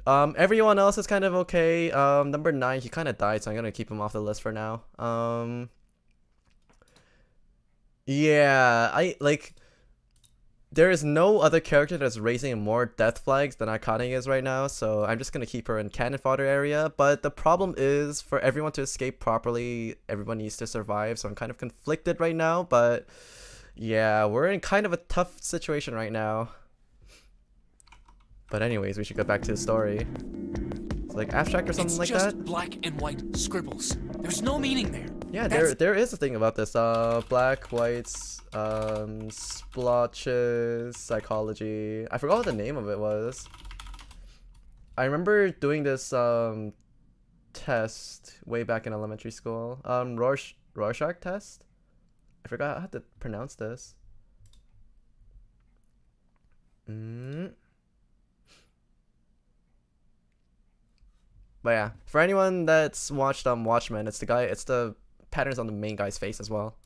Everyone else is kind of okay. Number 9, he kind of died, so I'm gonna keep him off the list for now. Yeah, there is no other character that's raising more death flags than Akane is right now, so I'm just gonna keep her in cannon fodder area. But the problem is, for everyone to escape properly, everyone needs to survive, so I'm kind of conflicted right now. But yeah, we're in kind of a tough situation right now. But anyways, we should get back to the story. It's like abstract or something like that? It's just black and white scribbles. There's no meaning there. Yeah, there is a thing about this. Black, whites, splotches, psychology. I forgot what the name of it was. I remember doing this test way back in elementary school. Rorschach test? I forgot how to pronounce this. But yeah, for anyone that's watched Watchmen, it's the patterns on the main guy's face as well.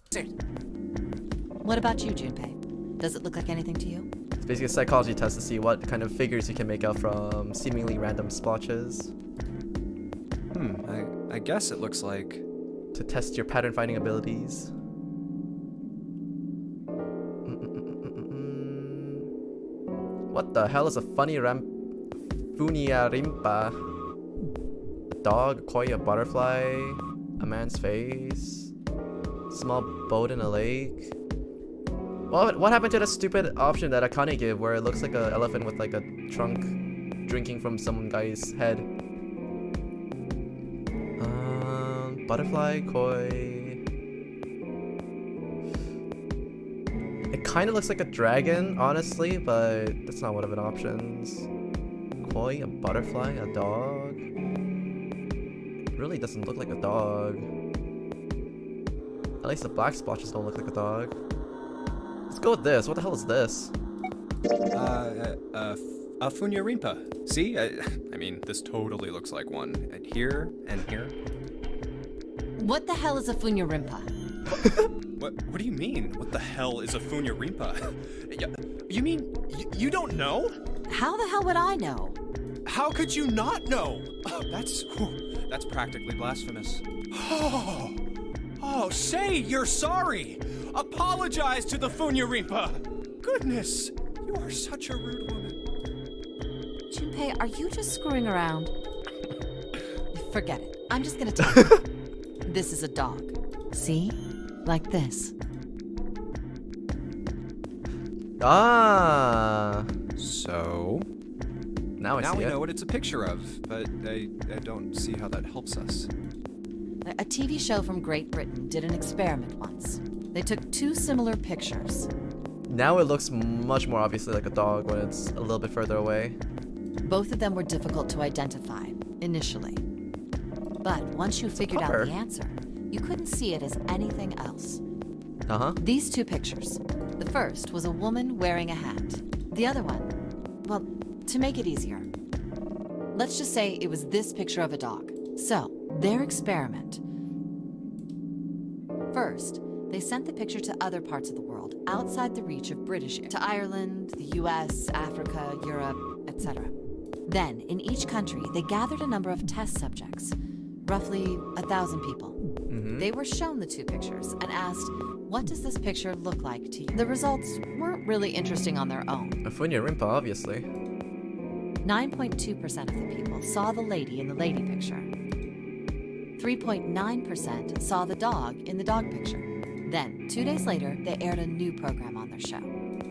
What about you, Junpei? Does it look like anything to you? It's basically a psychology test to see what kind of figures you can make out from seemingly random splotches. I guess it looks like... To test your pattern finding abilities. What the hell is a funny Funiarimpa? A dog, a koi, a butterfly, a man's face, small boat in a lake. What happened to the stupid option that Akane gave where it looks like an elephant with like a trunk drinking from some guy's head? Butterfly, koi. It kind of looks like a dragon, honestly, but that's not one of the options. Koi, a butterfly, a dog. really doesn't look like a dog. At least the black splotches don't look like a dog. Let's go with this. What the hell is this? A Funyarimpa. See? I mean, this totally looks like one. And here and here. What the hell is a Funyarimpa? What do you mean? What the hell is a Funyarimpa? You mean you don't know? How the hell would I know? How could you not know? That's practically blasphemous. Oh, say you're sorry. Apologize to the Funyarimpa. Goodness, you are such a rude woman. Junpei, are you just screwing around? Forget it. I'm just gonna tell you. This is a dog. See? Like this. Ah. So? Now we know what it's a picture of, but I don't see how that helps us. A TV show from Great Britain did an experiment once. They took two similar pictures. Now it looks much more obviously like a dog when it's a little bit further away. Both of them were difficult to identify, initially. But once you figured out the answer, you couldn't see it as anything else. These two pictures. The first was a woman wearing a hat. The other one, well, to make it easier, let's just say it was this picture of a dog. So, their experiment. First, they sent the picture to other parts of the world, outside the reach of British, to Ireland, the US, Africa, Europe, etc. Then, in each country, they gathered a number of test subjects, roughly 1,000 people. They were shown the two pictures and asked, what does this picture look like to you? The results weren't really interesting on their own. A Funyarimpa, obviously. 9.2% of the people saw the lady in the lady picture. 3.9% saw the dog in the dog picture. Then, 2 days later, they aired a new program on their show.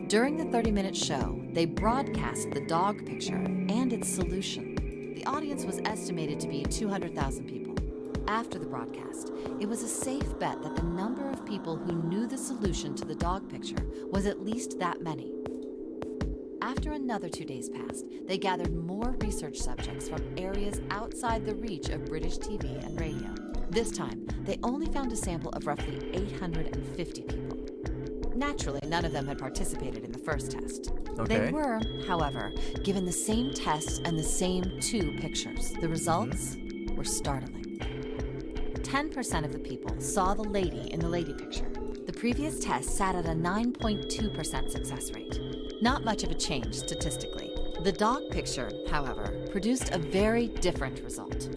During the 30-minute show, they broadcast the dog picture and its solution. The audience was estimated to be 200,000 people. After the broadcast, it was a safe bet that the number of people who knew the solution to the dog picture was at least that many. After another 2 days passed, they gathered more research subjects from areas outside the reach of British TV and radio. This time, they only found a sample of roughly 850 people. Naturally, none of them had participated in the first test. They were, however, given the same tests and the same two pictures. The results were startling. 10% of the people saw the lady in the lady picture. The previous test sat at a 9.2% success rate. Not much of a change statistically. The dog picture, however, produced a very different result.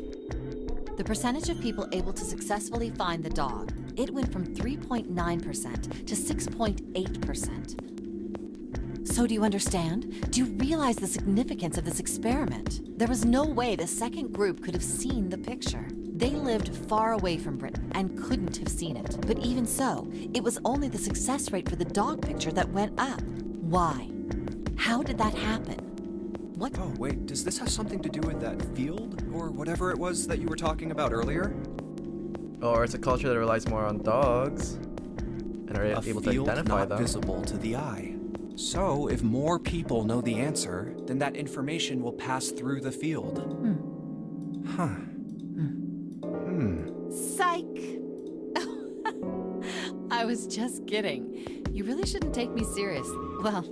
The percentage of people able to successfully find the dog, it went from 3.9% to 6.8%. So do you understand? Do you realize the significance of this experiment? There was no way the second group could have seen the picture. They lived far away from Britain and couldn't have seen it. But even so, it was only the success rate for the dog picture that went up. Why? How did that happen? What? Oh, wait, does this have something to do with that field? Or whatever it was that you were talking about earlier? Or it's a culture that relies more on dogs and are able to identify them. Not visible to the eye. So, if more people know the answer, then that information will pass through the field. Psych! I was just kidding. You really shouldn't take me seriously. Well,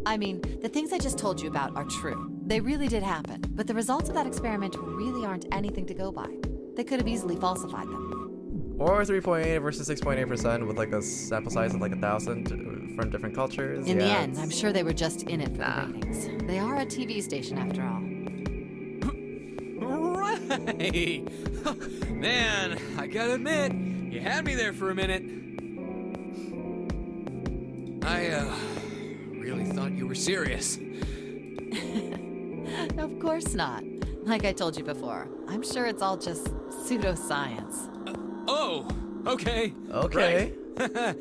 I mean, the things I just told you about are true. They really did happen. But the results of that experiment really aren't anything to go by. They could have easily falsified them. Or 3.8 versus 6.8% with like a sample size of like 1,000 from different cultures. In the end, I'm sure they were just in it for the ratings. They are a TV station after all. Right! Man, I gotta admit, you had me there for a minute. I, really thought you were serious. Of course not. Like I told you before, I'm sure it's all just pseudoscience. Oh, okay. Okay. Right.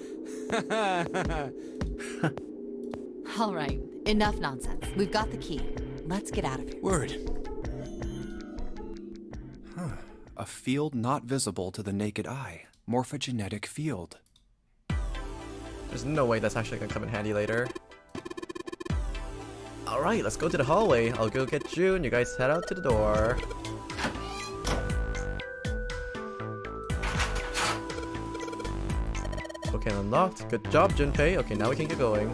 All right, enough nonsense. We've got the key. Let's get out of here. Word. A field not visible to the naked eye. Morphogenetic field. There's no way that's actually gonna come in handy later. Alright, let's go to the hallway. I'll go get June. You guys head out to the door. Okay, unlocked. Good job, Junpei. Okay, now we can get going.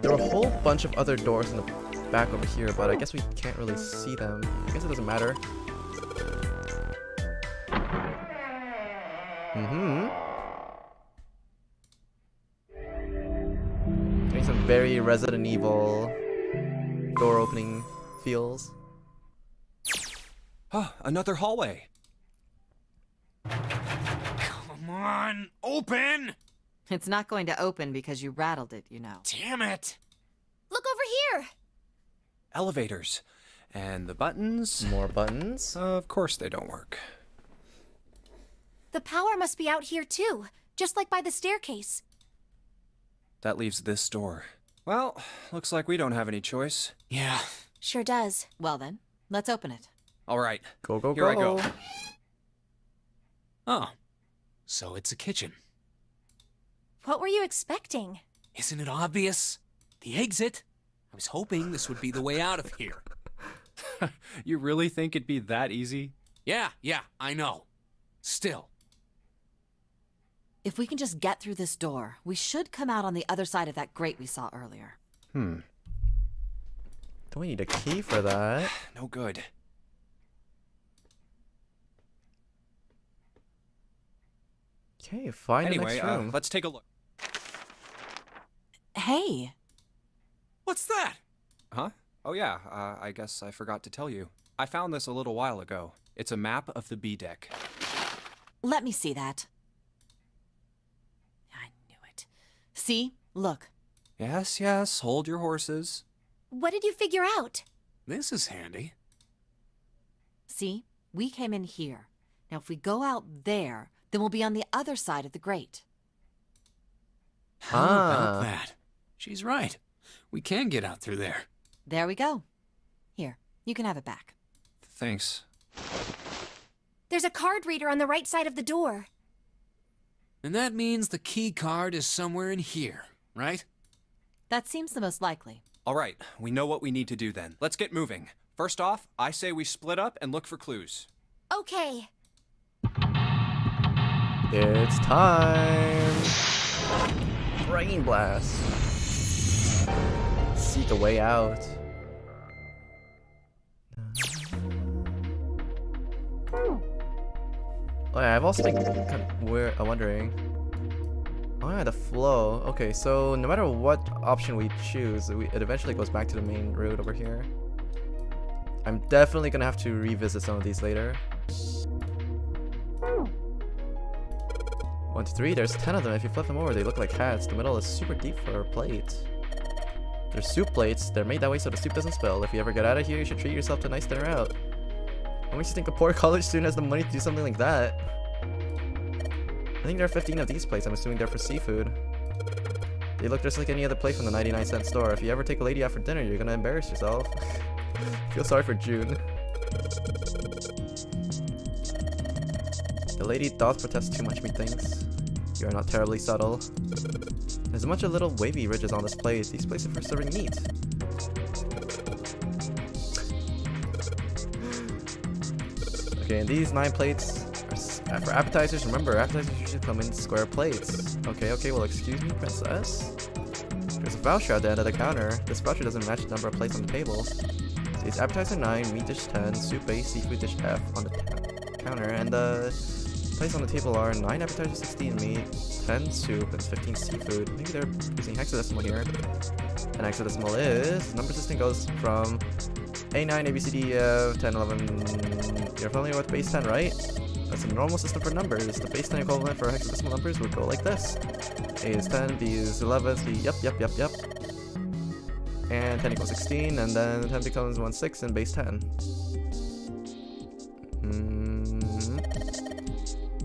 There are a whole bunch of other doors in the back over here, but I guess we can't really see them. I guess it doesn't matter. Getting some very Resident Evil door opening feels. Oh, another hallway. Come on, open! It's not going to open because you rattled it, you know. Damn it! Look over here! Elevators. And the buttons? More buttons. Of course they don't work. The power must be out here too, just like by the staircase. That leaves this door. Well, looks like we don't have any choice. Yeah. Sure does. Well then, let's open it. All right. Go, go, Here go. I go. Oh. So it's a kitchen. What were you expecting? Isn't it obvious? The exit. I was hoping this would be the way out of here. You really think it'd be that easy? Yeah, I know. Still. If we can just get through this door, we should come out on the other side of that grate we saw earlier. Don't we need a key for that? No good. Okay, find the Anyway, next room. let's take a look. Hey, What's that? Huh? Oh yeah, I guess I forgot to tell you. I found this a little while ago. It's a map of the B deck. let me see that. I knew it. See? Look. Yes, yes, hold your horses. What did you figure out? This is handy. See? We came in here. Now if we go out there, then we'll be on the other side of the grate. How about that? She's right. We can get out through there. There we go. Here, you can have it back. Thanks. There's a card reader on the right side of the door. And that means the key card is somewhere in here, right? That seems the most likely. All right, we know what we need to do then. Let's get moving. First off, I say we split up and look for clues. Okay. It's time! Brain blast! Seek a way out. Oh yeah, I've also been kind of wondering. Oh yeah, the flow. Okay, so no matter what option we choose, it eventually goes back to the main route over here. I'm definitely gonna have to revisit some of these later. 1, 2, 3, there's 10 of them. If you flip them over, they look like hats. The middle is super deep for a plate. They're soup plates. They're made that way so the soup doesn't spill. If you ever get out of here, you should treat yourself to a nice dinner out. What makes you think a poor college student has the money to do something like that? I think there are 15 of these plates. I'm assuming they're for seafood. They look just like any other plate from the 99-cent store. If you ever take a lady out for dinner, you're gonna embarrass yourself. Feel sorry for June. The lady doth protest too much, methinks. You are not terribly subtle. There's a bunch of little wavy ridges on this plate. These plates are for serving meat. Okay, and these 9 plates are for appetizers. Remember, appetizers usually come in square plates. Okay, well, excuse me, princess. There's a voucher at the end of the counter. This voucher doesn't match the number of plates on the table. So it's appetizer 9, meat dish 10, soup base, seafood dish F on the counter, and the plates on the table are 9 appetizers, 16 meat, 10 soup, and 15 seafood. Maybe they're using hexadecimal here. And hexadecimal is, number system goes from A9, ABCD, 10, 11, you're familiar with base 10, right? That's a normal system for numbers. The base 10 equivalent for hexadecimal numbers would go like this. A is 10, B is 11, C, yep. And 10 equals 16, and then 10 becomes 1, 6, and base 10.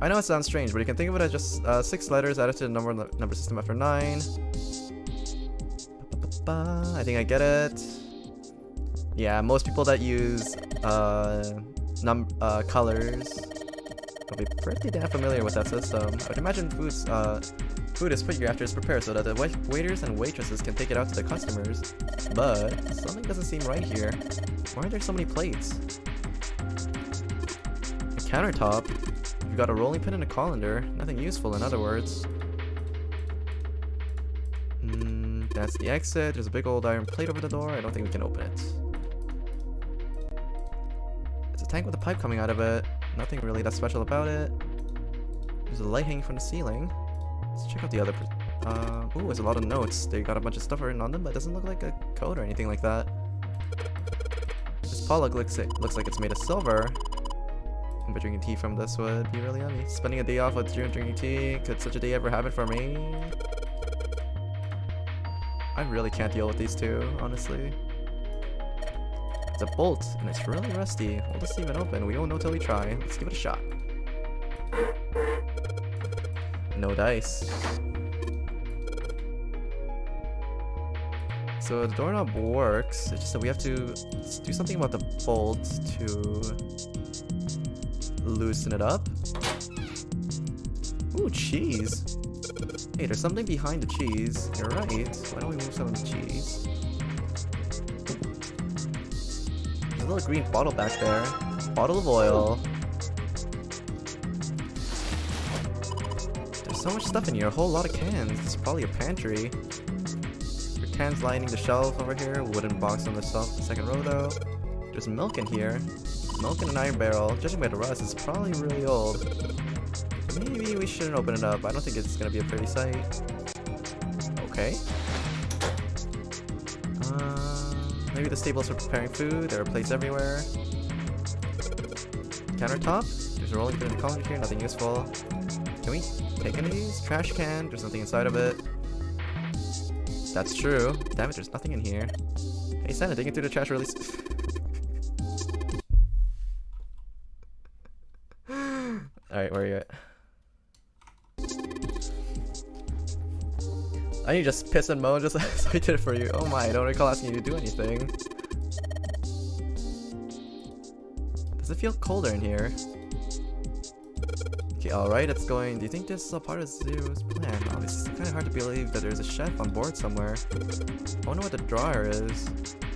I know it sounds strange, but you can think of it as just 6 letters added to the number system after 9. I think I get it. Yeah, most people that use colors will be pretty damn familiar with that system. But imagine food is put here after it's prepared so that the waiters and waitresses can take it out to the customers. But something doesn't seem right here. Why are there so many plates? The countertop, you've got a rolling pin and a colander. Nothing useful, in other words. That's the exit. There's a big old iron plate over the door. I don't think we can open it. It's a tank with a pipe coming out of it. Nothing really that special about it. There's a light hanging from the ceiling. Let's check out the other... ooh, there's a lot of notes. They got a bunch of stuff written on them, but it doesn't look like a code or anything like that. This pollock looks like it's made of silver. But drinking tea from this would be really yummy. Spending a day off with drinking tea. Could such a day ever happen for me? I really can't deal with these two, honestly. It's a bolt, and it's really rusty. Will this even open? We won't know till we try. Let's give it a shot. No dice. So the doorknob works. It's just that we have to do something about the bolt to loosen it up. Ooh, cheese. Hey, there's something behind the cheese. You're right. Why don't we move some of the cheese? There's a little green bottle back there. Bottle of oil. There's so much stuff in here. A whole lot of cans. It's probably a pantry. There are cans lining the shelf over here. Wooden box on the second row though. There's milk in here. Milk in an iron barrel. Judging by the rust, it's probably really old. Maybe we shouldn't open it up. I don't think it's gonna be a pretty sight. Okay. Maybe the stables for preparing food. There are plates everywhere. Countertop. There's a rolling pin in the colander here. Nothing useful. Can we take any of these? Trash can. There's nothing inside of it. That's true. Damn it, there's nothing in here. Hey Santa, digging through the trash really... Alright, where are you at? I need to just piss and moan just so I did it for you. Oh my, I don't recall asking you to do anything. Does it feel colder in here? Okay, alright, it's going. Do you think this is a part of Zero's plan? Oh, it's kind of hard to believe that there's a chef on board somewhere. I wonder what the drawer is.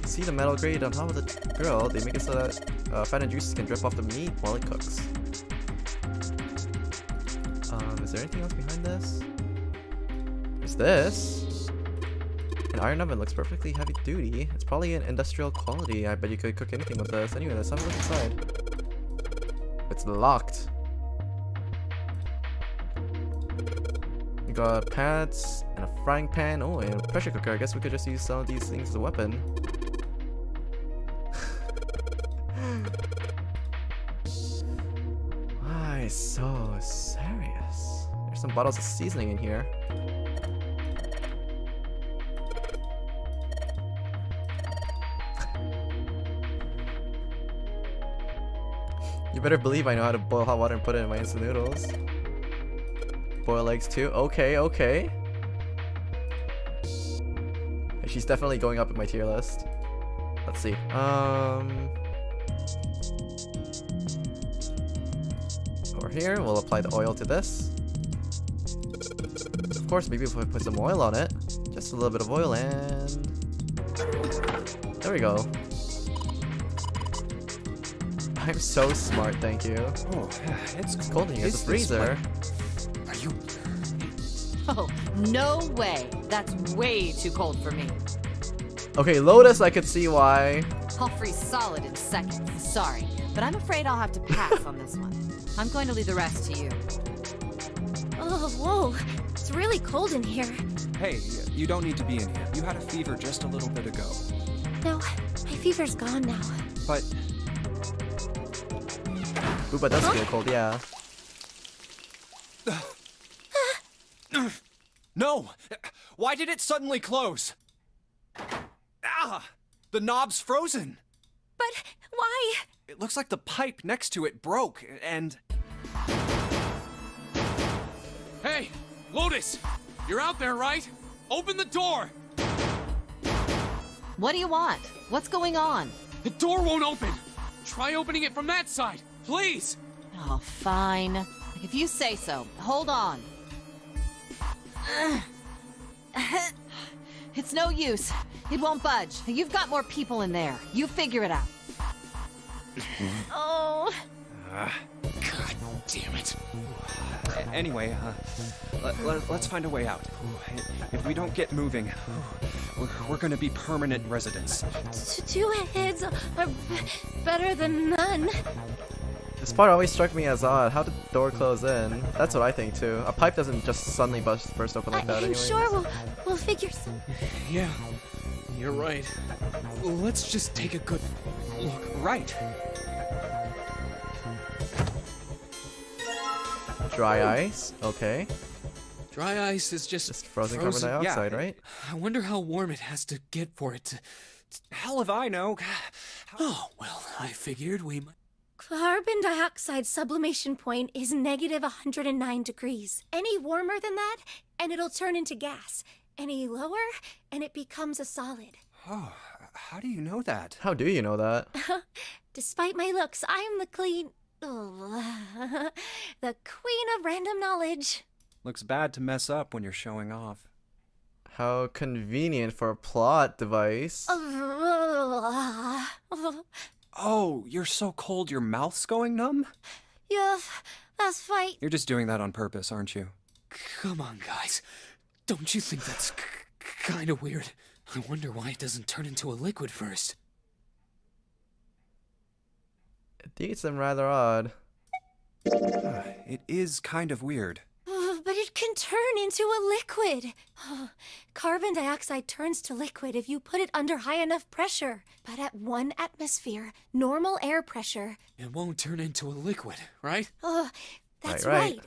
See the metal grate on top of the grill? They make it so that fat and juices can drip off the meat while it cooks. Is there anything else behind this? There's this. An iron oven looks perfectly heavy duty. It's probably an industrial quality. I bet you could cook anything with this. Anyway, let's have a look inside. It's locked. We got pads and a frying pan. Oh, and a pressure cooker. I guess we could just use some of these things as a weapon. Why so serious? There's some bottles of seasoning in here. You better believe I know how to boil hot water and put it in my instant noodles. Boil eggs too? Okay, okay. She's definitely going up in my tier list. Let's see. Over here, we'll apply the oil to this. Of course, maybe if we put some oil on it. Just a little bit of oil and... There we go. I'm so smart, thank you. Oh, It's cold in here. It's a freezer. Are you... Oh, no way. That's way too cold for me. Okay, Lotus, I could see why. I'll freeze solid in seconds. Sorry, but I'm afraid I'll have to pass on this one. I'm going to leave the rest to you. Oh, whoa. It's really cold in here. Hey, you don't need to be in here. You had a fever just a little bit ago. No, my fever's gone now. But... Ooh, but that's feel cold, yeah. No! Why did it suddenly close? Ah! The knob's frozen! But why? It looks like the pipe next to it broke, and... Hey, Lotus! You're out there, right? Open the door! What do you want? What's going on? The door won't open! Try opening it from that side, please! Oh, fine. If you say so. Hold on. It's no use. It won't budge. You've got more people in there. You figure it out. Oh. God damn it. Anyway, let's find a way out. If we don't get moving, we're gonna be permanent residents. Two heads are better than none. This part always struck me as odd. How did the door close in? That's what I think too. A pipe doesn't just suddenly burst open like that I'm anyway. sure we'll figure some. Yeah, you're right. Let's just take a good look. Right. Dry ice? Okay. Dry ice is just Frozen carbon dioxide, yeah. right? I wonder how warm it has to get for it to... Hell if I know. Oh, well, I figured we might... Carbon dioxide sublimation point is negative 109 degrees. Any warmer than that, and it'll turn into gas. Any lower, and it becomes a solid. Oh, how do you know that? How do you know that? Despite my looks, I'm the the queen of random knowledge. Looks bad to mess up when you're showing off. How convenient for a plot device. Oh, you're so cold your mouth's going numb? Yeah, that's right. You're just doing that on purpose, aren't you? Come on, guys. Don't you think that's kind of weird? I wonder why it doesn't turn into a liquid first. It seems rather odd. It is kind of weird. But it can turn into a liquid. Carbon dioxide turns to liquid if you put it under high enough pressure. But at 1 atmosphere, normal air pressure... It won't turn into a liquid, right? That's right. right.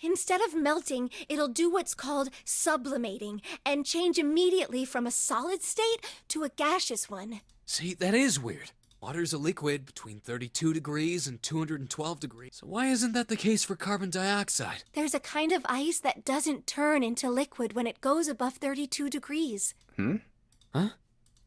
Instead of melting, it'll do what's called sublimating and change immediately from a solid state to a gaseous one. See, that is weird. Water's a liquid between 32 degrees and 212 degrees. So why isn't that the case for carbon dioxide? There's a kind of ice that doesn't turn into liquid when it goes above 32 degrees. Huh?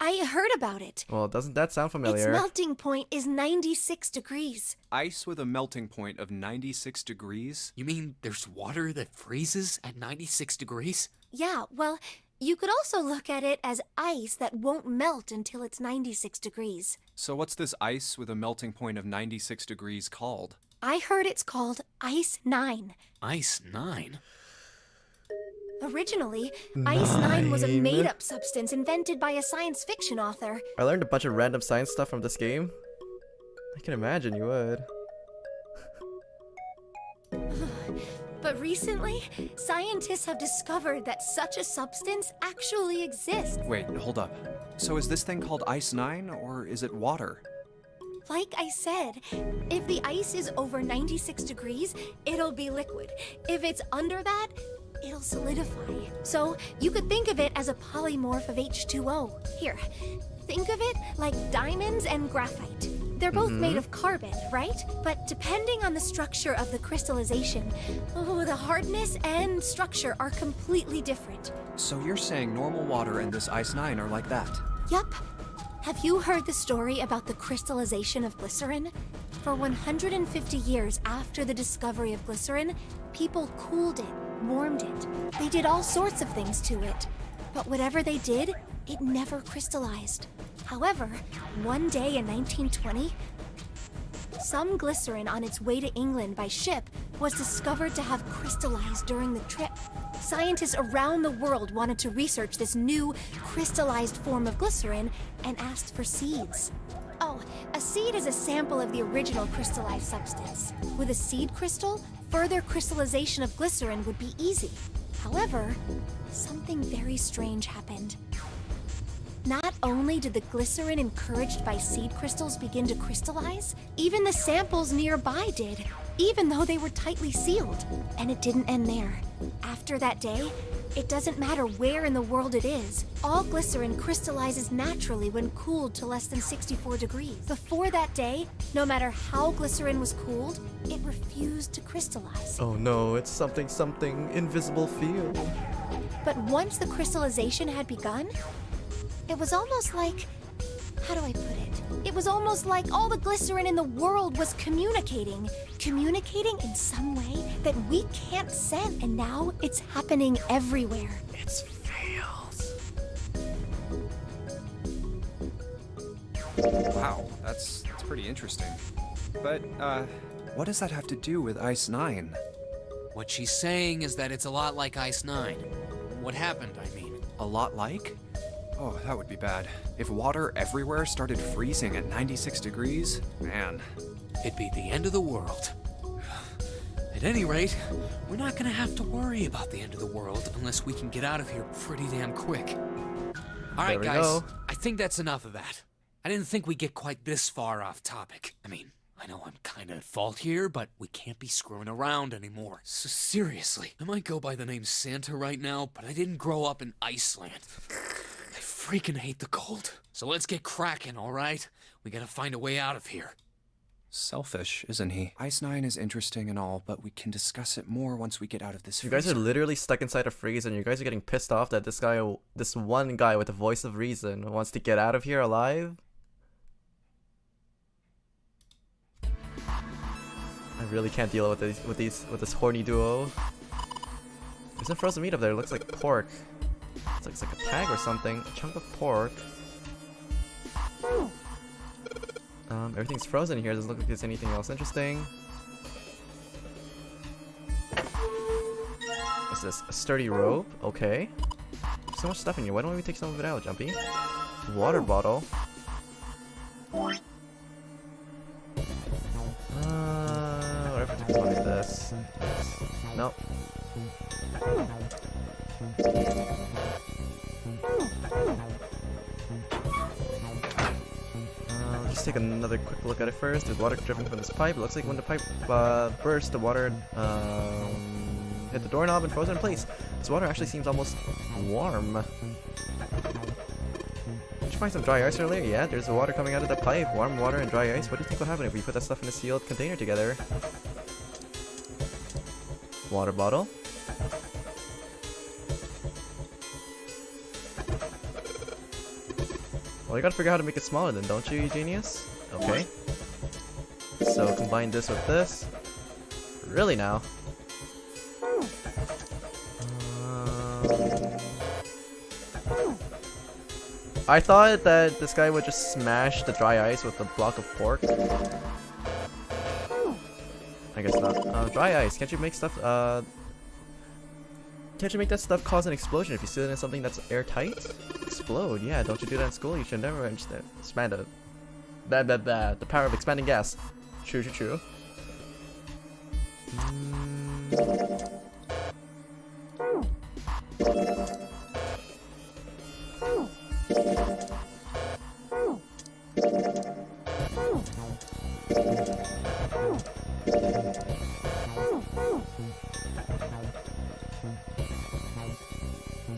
I heard about it. Well, doesn't that sound familiar? Its melting point is 96 degrees. Ice with a melting point of 96 degrees? You mean there's water that freezes at 96 degrees? Yeah, well, you could also look at it as ice that won't melt until it's 96 degrees. So what's this ice with a melting point of 96 degrees called? I heard it's called Ice 9. Ice 9? Originally, Ice 9 was a made-up substance invented by a science fiction author. I learned a bunch of random science stuff from this game. I can imagine you would. But recently, scientists have discovered that such a substance actually exists. Wait, hold up. So is this thing called Ice 9, or is it water? Like I said, if the ice is over 96 degrees, it'll be liquid. If it's under that, it'll solidify. So you could think of it as a polymorph of H2O. Here, think of it like diamonds and graphite. They're both made of carbon, right? But depending on the structure of the crystallization, the hardness and structure are completely different. So you're saying normal water and this Ice 9 are like that? Yup. Have you heard the story about the crystallization of glycerin? For 150 years after the discovery of glycerin, people cooled it, warmed it. They did all sorts of things to it. But whatever they did, it never crystallized. However, one day in 1920, some glycerin on its way to England by ship was discovered to have crystallized during the trip. Scientists around the world wanted to research this new crystallized form of glycerin and asked for seeds. Oh, a seed is a sample of the original crystallized substance. With a seed crystal, further crystallization of glycerin would be easy. However, something very strange happened. Not only did the glycerin encouraged by seed crystals begin to crystallize, even the samples nearby did, even though they were tightly sealed. And it didn't end there. After that day, it doesn't matter where in the world it is, all glycerin crystallizes naturally when cooled to less than 64 degrees. Before that day, no matter how glycerin was cooled, it refused to crystallize. Oh no, it's something invisible field. But once the crystallization had begun, it was almost like, how do I put it? It was almost like all the glycerin in the world was communicating in some way that we can't sense, and now it's happening everywhere. It's fails. Wow, that's pretty interesting. But, What does that have to do with Ice 9? What she's saying is that it's a lot like Ice 9. What happened, I mean. A lot like? Oh, that would be bad. If water everywhere started freezing at 96 degrees, man. It'd be the end of the world. At any rate, we're not gonna have to worry about the end of the world unless we can get out of here pretty damn quick. Alright, guys, go. I think that's enough of that. I didn't think we'd get quite this far off topic. I mean, I know I'm kinda at fault here, but we can't be screwing around anymore. So seriously, I might go by the name Santa right now, but I didn't grow up in Iceland. I freaking hate the cold. So let's get cracking, alright? We gotta find a way out of here. Selfish, isn't he? Ice 9 is interesting and all, but we can discuss it more once we get out of this You guys are freezer. literally stuck inside a freeze, and you guys are getting pissed off that this one guy with the voice of reason wants to get out of here alive. I really can't deal with this horny duo. There's some frozen meat up there. It looks like pork. It looks like a tag or something. A chunk of pork. Everything's frozen here. Doesn't look like there's anything else interesting. What's this? A sturdy rope? Okay. There's so much stuff in here. Why don't we take some of it out, Jumpy? Water bottle. Whatever takes one of this. Nope. Just take another quick look at it first. There's water dripping from this pipe. It looks like when the pipe burst, the water hit the doorknob and froze it in place. This water actually seems almost warm. Did you find some dry ice earlier? Yeah, there's water coming out of the pipe. Warm water and dry ice. What do you think will happen if we put that stuff in a sealed container together? Water bottle. Well, you gotta figure out how to make it smaller then, don't you, genius? Okay. So combine this with this. Really now? I thought that this guy would just smash the dry ice with a block of pork. I guess not. Dry ice. Can't you make stuff, can't you make that stuff cause an explosion if you seal it in something that's airtight? Explode, yeah, don't you do that in school? You should never understand. Expand it. The power of expanding gas. True, true, true.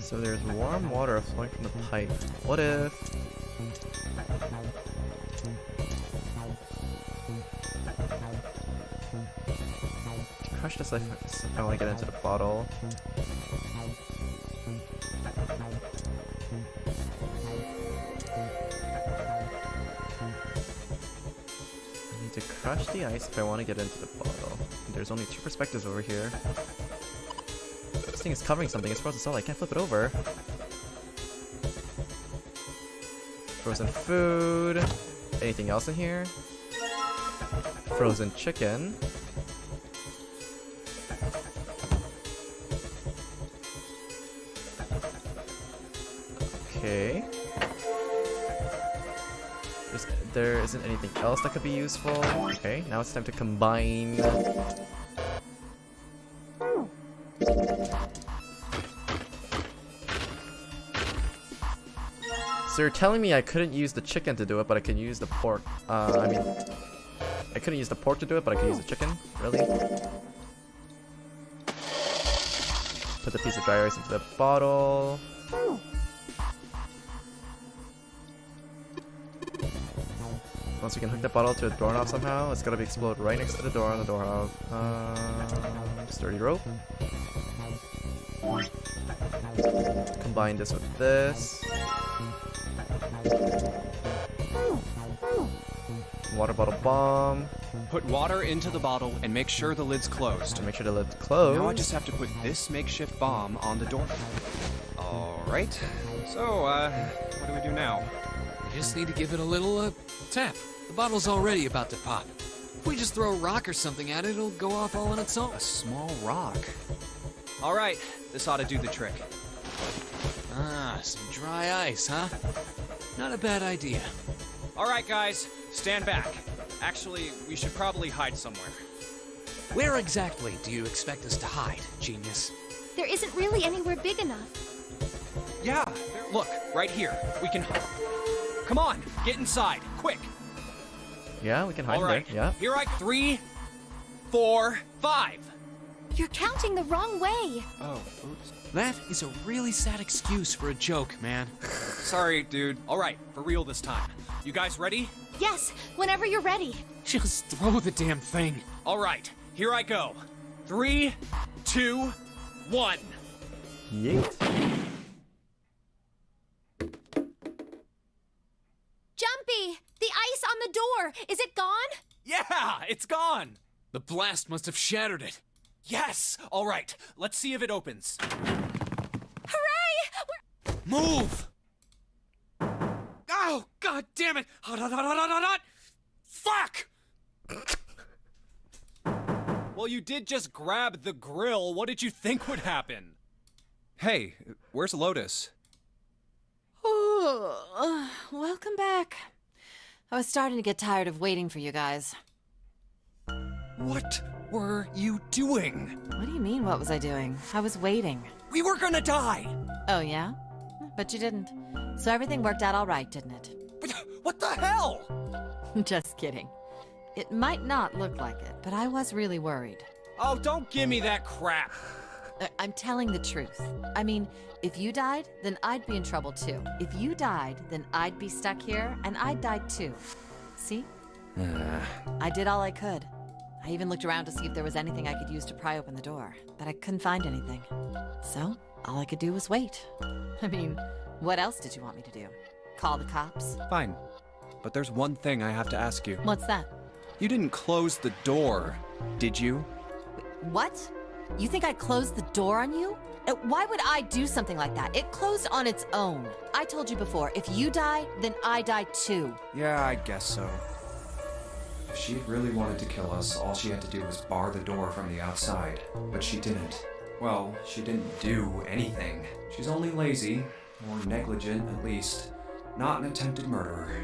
So there's warm water flowing from the pipe. What if... crush this if I want to get into the bottle. I need to crush the ice if I want to get into the bottle. There's only 2 perspectives over here. This thing is covering something. It's frozen solid. I can't flip it over. Frozen food. Anything else in here? Frozen chicken. Okay. There isn't anything else that could be useful. Okay, now it's time to combine. So you're telling me I couldn't use the chicken to do it, but I can use the pork. I mean, I couldn't use the pork to do it, but I can use the chicken? Really? Put the piece of dry ice into the bottle. Once we can hook the bottle to a doorknob somehow, it's gotta be explode right next to the door on the doorknob. Sturdy rope. Combine this with this. Water bottle bomb. Put water into the bottle and make sure the lid's closed. To make sure the lid's closed. Now I just have to put this makeshift bomb on the door. Alright. So, what do we do now? We just need to give it a little, tap. The bottle's already about to pop. If we just throw a rock or something at it, it'll go off all on its own. A small rock. All right, this ought to do the trick. Ah, some dry ice, huh? Not a bad idea. All right, guys, stand back. Actually, we should probably hide somewhere. Where exactly do you expect us to hide, genius? There isn't really anywhere big enough. Yeah, look, right here. We can... Come on, get inside, quick. Yeah, we can hide All right, there. Yeah. here 3, 4, 5. You're counting the wrong way. Oh, oops. That is a really sad excuse for a joke, man. Sorry, dude. All right, for real this time. You guys ready? Yes, whenever you're ready. Just throw the damn thing. All right, here I go. 3, 2, 1. Yeet. Jumpy, the ice on the door. Is it gone? Yeah, it's gone. The blast must have shattered it. Yes. All right, let's see if it opens. Hooray! Move! Oh, god damn it! Hot, hot, hot, hot, hot, hot! Fuck! Well, you did just grab the grill. What did you think would happen? Hey, where's Lotus? Welcome back. I was starting to get tired of waiting for you guys. What were you doing? What do you mean, what was I doing? I was waiting. We were gonna die! Oh, yeah? But you didn't. So everything worked out all right, didn't it? What the hell? Just kidding. It might not look like it, but I was really worried. Oh, don't give me that crap. I'm telling the truth. I mean, if you died, then I'd be in trouble too. If you died, then I'd be stuck here, and I'd die too. See? I did all I could. I even looked around to see if there was anything I could use to pry open the door, but I couldn't find anything. So, all I could do was wait. I mean, what else did you want me to do? Call the cops? Fine. But there's one thing I have to ask you. What's that? You didn't close the door, did you? What? You think I closed the door on you? Why would I do something like that? It closed on its own. I told you before, if you die, then I die too. Yeah, I guess so. If she really wanted to kill us, all she had to do was bar the door from the outside. But she didn't. Well, she didn't do anything. She's only lazy, or negligent at least, not an attempted murderer.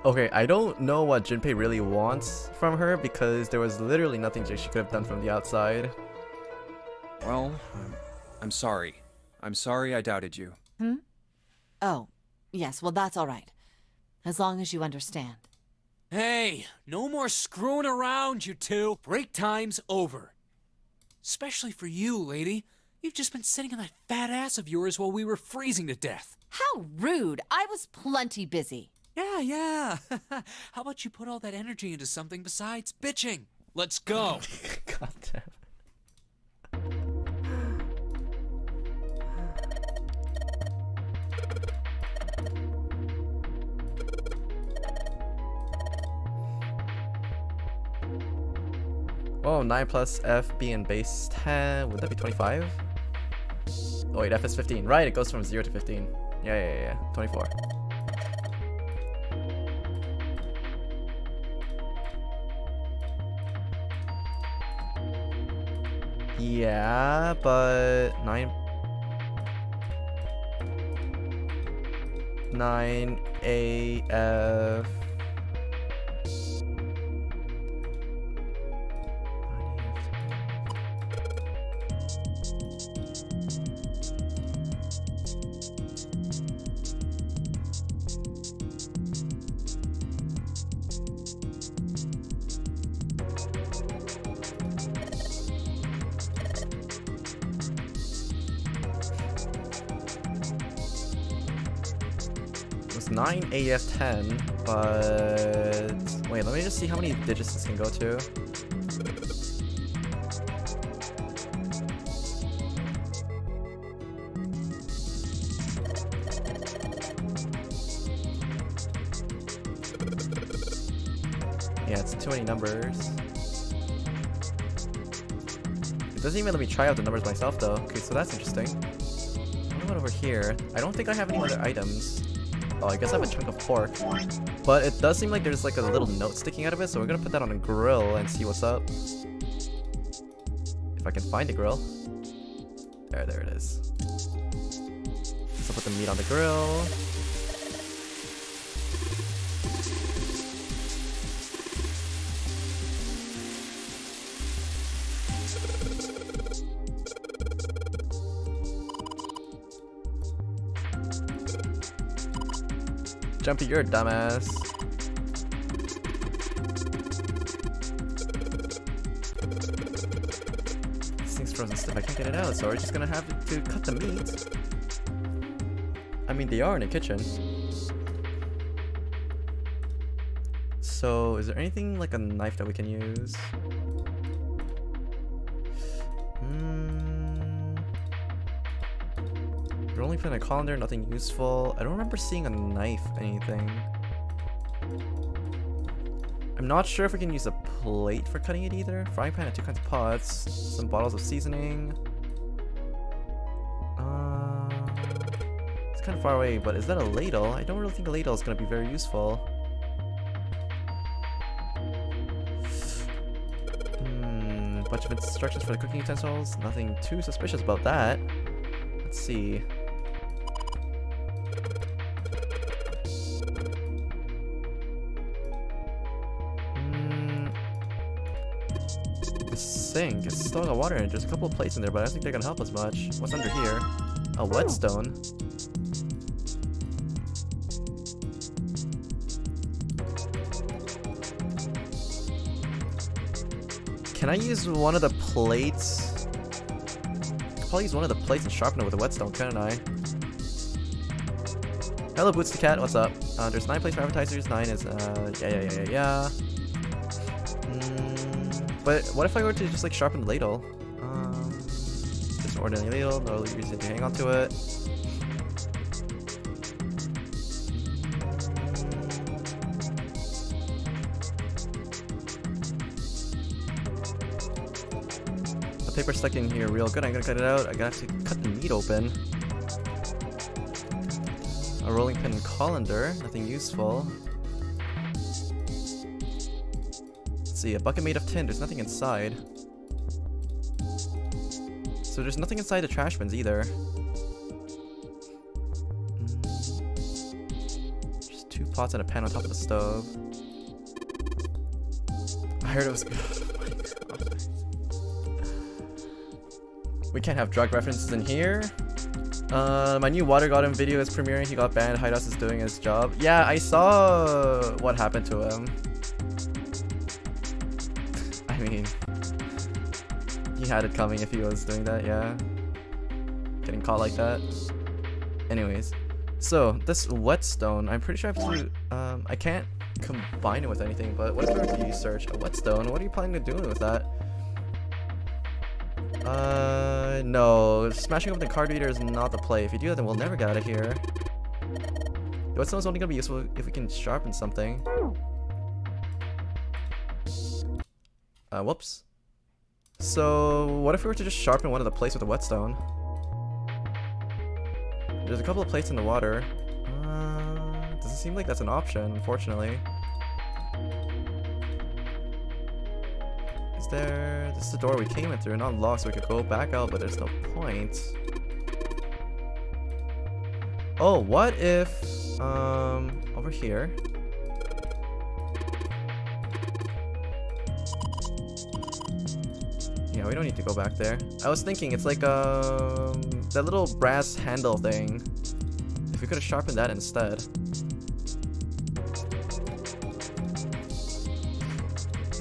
Okay, I don't know what Junpei really wants from her because there was literally nothing that she could have done from the outside. Well, I'm sorry. I'm sorry I doubted you. Oh, yes, well that's all right. As long as you understand. Hey, no more screwing around, you two. Break time's over. Especially for you, lady. You've just been sitting on that fat ass of yours while we were freezing to death. How rude! I was plenty busy. Yeah. How about you put all that energy into something besides bitching? Let's go. God damn. Oh, 9 plus F being base 10. Would that be 25? Oh wait, F is 15. Right, it goes from 0 to 15. Yeah. 24. Yeah, but 9 AF. It's 9 AF10, but wait, let me just see how many digits this can go to. Yeah, it's too many numbers. It doesn't even let me try out the numbers myself though. Okay, so that's interesting. What about over here? I don't think I have any other items. Oh, I guess I have a chunk of pork. But it does seem like there's like a little note sticking out of it, so we're gonna put that on a grill and see what's up. If I can find a grill. There it is. So put the meat on the grill. Jumpy, you're a dumbass. This thing's frozen stiff. I can't get it out, so we're just gonna have to cut the meat. I mean, they are in the kitchen. So, is there anything like a knife that we can use? Rolling pin and a colander, nothing useful. I don't remember seeing a knife, anything. I'm not sure if we can use a plate for cutting it either. Frying pan and 2 kinds of pots. Some bottles of seasoning. It's kind of far away, but is that a ladle? I don't really think a ladle is going to be very useful. Bunch of instructions for the cooking utensils. Nothing too suspicious about that. Let's see. The sink. It's still got water in it. There's a couple of plates in there, but I don't think they're gonna help us much. What's under here? A whetstone. Can I use one of the plates? I could probably use one of the plates and sharpen it with a whetstone, couldn't I? Hello, Boots the Cat. What's up? There's 9 plates for advertisers. 9 is, yeah. But what if I were to just like sharpen the ladle? Just an ordinary ladle, no reason to hang on to it. The paper's stuck in here real good. I'm gonna cut it out. I gotta have to cut the meat open. A rolling pin and colander, nothing useful. Let's see, a bucket made of tin, there's nothing inside. So there's nothing inside the trash bins either. Just 2 pots and a pan on top of the stove. I heard it was good. We can't have drug references in here. My new Water Garden video is premiering. He got banned. Hideout is doing his job. Yeah, I saw what happened to him. I mean, he had it coming if he was doing that, yeah. Getting caught like that. Anyways, so this whetstone, I'm pretty sure I have to, I can't combine it with anything, but what if we were to search a whetstone? What are you planning to do with that? No. Smashing open the card reader is not the play. If you do that, then we'll never get out of here. The whetstone is only gonna be useful if we can sharpen something. Whoops. So, what if we were to just sharpen one of the plates with a whetstone? There's a couple of plates in the water. Doesn't seem like that's an option, unfortunately. Is there... This is the door we came in through, not locked, so we could go back out, but there's no point. Oh, what if... over here... Yeah, we don't need to go back there. I was thinking it's like that little brass handle thing. If we could have sharpened that instead.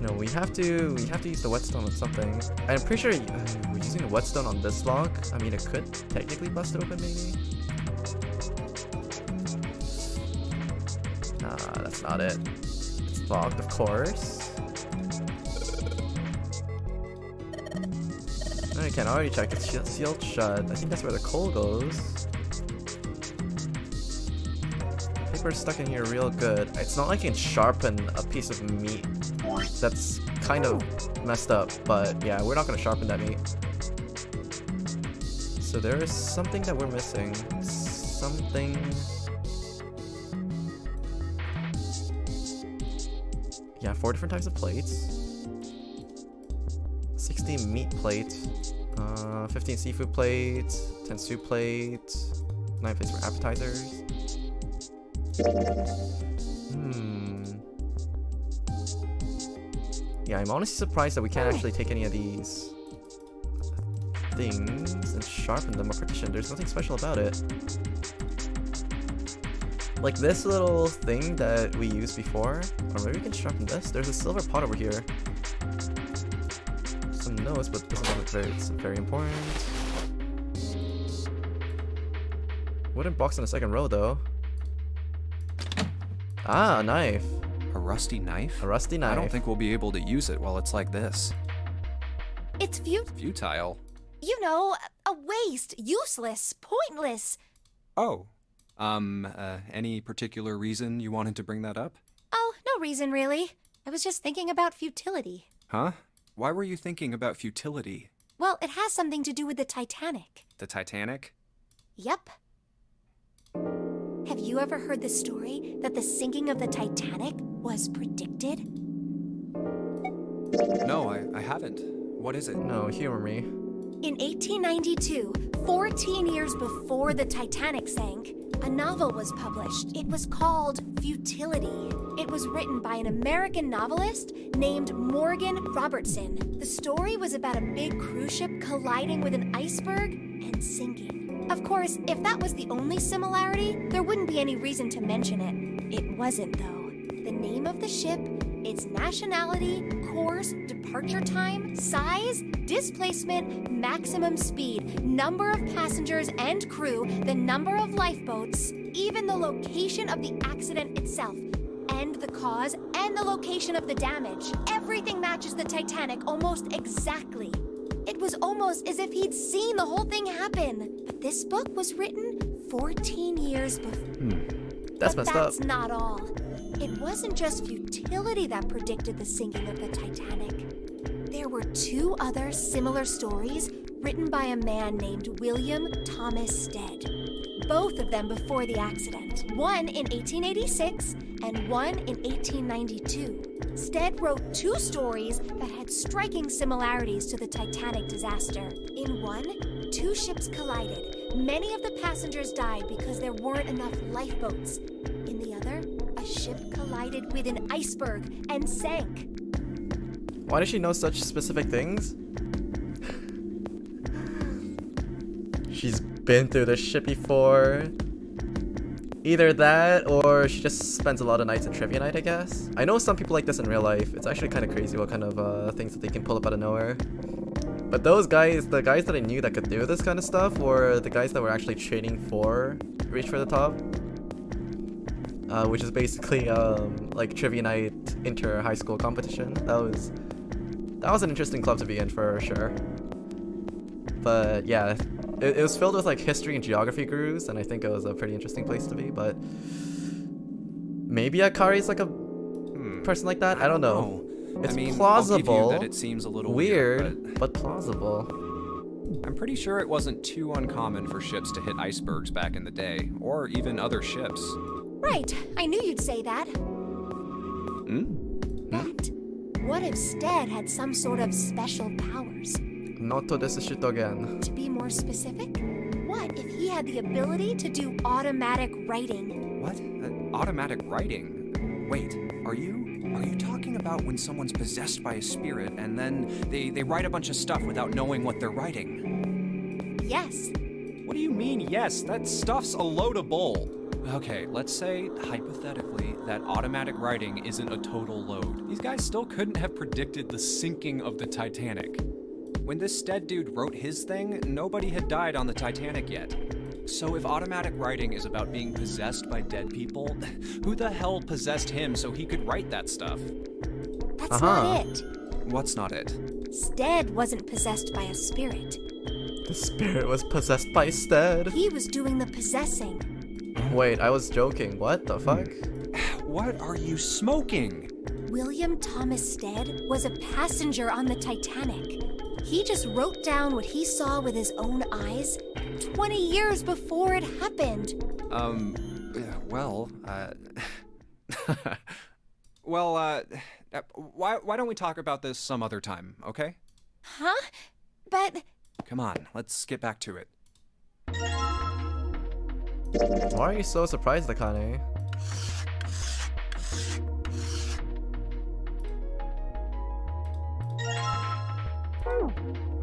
No, we have to use the whetstone with something. I'm pretty sure we're using the whetstone on this lock. I mean, it could technically bust it open, maybe. Nah, that's not it. It's locked, of course. I can already check. It's sealed shut. I think that's where the coal goes. Paper's stuck in here real good. It's not like you can sharpen a piece of meat. That's kind of messed up, but yeah, we're not gonna sharpen that meat. So there is something that we're missing. Something. Yeah, 4 different types of plates. 60 meat plates. 15 seafood plates. 10 soup plates. 9 plates for appetizers. Yeah, I'm honestly surprised that we can't actually take any of these things and sharpen them or partition. There's nothing special about it. Like this little thing that we used before, or maybe we can sharpen this. There's a silver pot over here. Some notes, but this is very important. Wooden box on the second row though. Ah, a knife. A rusty knife? A rusty knife. I don't think we'll be able to use it while it's like this. It's Futile? you know, a waste, useless, pointless. Oh. Any particular reason you wanted to bring that up? Oh, no reason really. I was just thinking about futility. Huh? Why were you thinking about futility? Well, it has something to do with the Titanic. The Titanic? Yep. Have you ever heard the story that the sinking of the Titanic was predicted? No, I haven't. What is it? No, humor me. In 1892, 14 years before the Titanic sank, a novel was published. It was called Futility. It was written by an American novelist named Morgan Robertson. The story was about a big cruise ship colliding with an iceberg and sinking. Of course, if that was the only similarity, there wouldn't be any reason to mention it. It wasn't, though. The name of the ship, its nationality, course, departure time, size, displacement, maximum speed, number of passengers and crew, the number of lifeboats, even the location of the accident itself, and the cause and the location of the damage. Everything matches the Titanic almost exactly. It was almost as if he'd seen the whole thing happen. But this book was written 14 years before. That's messed up. That's not all. It wasn't just futility that predicted the sinking of the Titanic. There were two other similar stories written by a man named William Thomas Stead. Both of them before the accident. One in 1886 and one in 1892. Stead wrote two stories that had striking similarities to the Titanic disaster. In one, two ships collided. Many of the passengers died because there weren't enough lifeboats. In the other, a ship collided with an iceberg and sank. Why does she know such specific things? She's been through this shit before. Either that, or she just spends a lot of nights in trivia night, I guess. I know some people like this in real life. It's actually kind of crazy what kind of things that they can pull up out of nowhere. But those guys, the guys that I knew that could do this kind of stuff, were the guys that were actually training for Reach for the Top. Which is basically like trivia night inter-high school competition. That was an interesting club to be in for sure. But yeah, it was filled with like history and geography gurus, and I think it was a pretty interesting place to be. But maybe Akari's like a person like that. I don't know. It's plausible. I'll give you that it seems a little weird, but plausible. I'm pretty sure it wasn't too uncommon for ships to hit icebergs back in the day, or even other ships. Right, I knew you'd say that. But what if Stead had some sort of special powers? Not to this shit again. To be more specific, what if he had the ability to do automatic writing? What? Automatic writing? Wait, are you talking about when someone's possessed by a spirit and then they write a bunch of stuff without knowing what they're writing? Yes. What do you mean, yes? That stuff's a load of bull. Okay, let's say, hypothetically, that automatic writing isn't a total load. These guys still couldn't have predicted the sinking of the Titanic. When this Stead dude wrote his thing, nobody had died on the Titanic yet. So if automatic writing is about being possessed by dead people, who the hell possessed him so he could write that stuff? That's not it. What's not it? Stead wasn't possessed by a spirit. The spirit was possessed by Stead. He was doing the possessing. Wait, I was joking. What the fuck? What are you smoking? William Thomas Stead was a passenger on the Titanic. He just wrote down what he saw with his own eyes 20 years before it happened. Well, why don't we talk about this some other time, okay? Huh? But... Come on, let's get back to it. Why are you so surprised, Akane?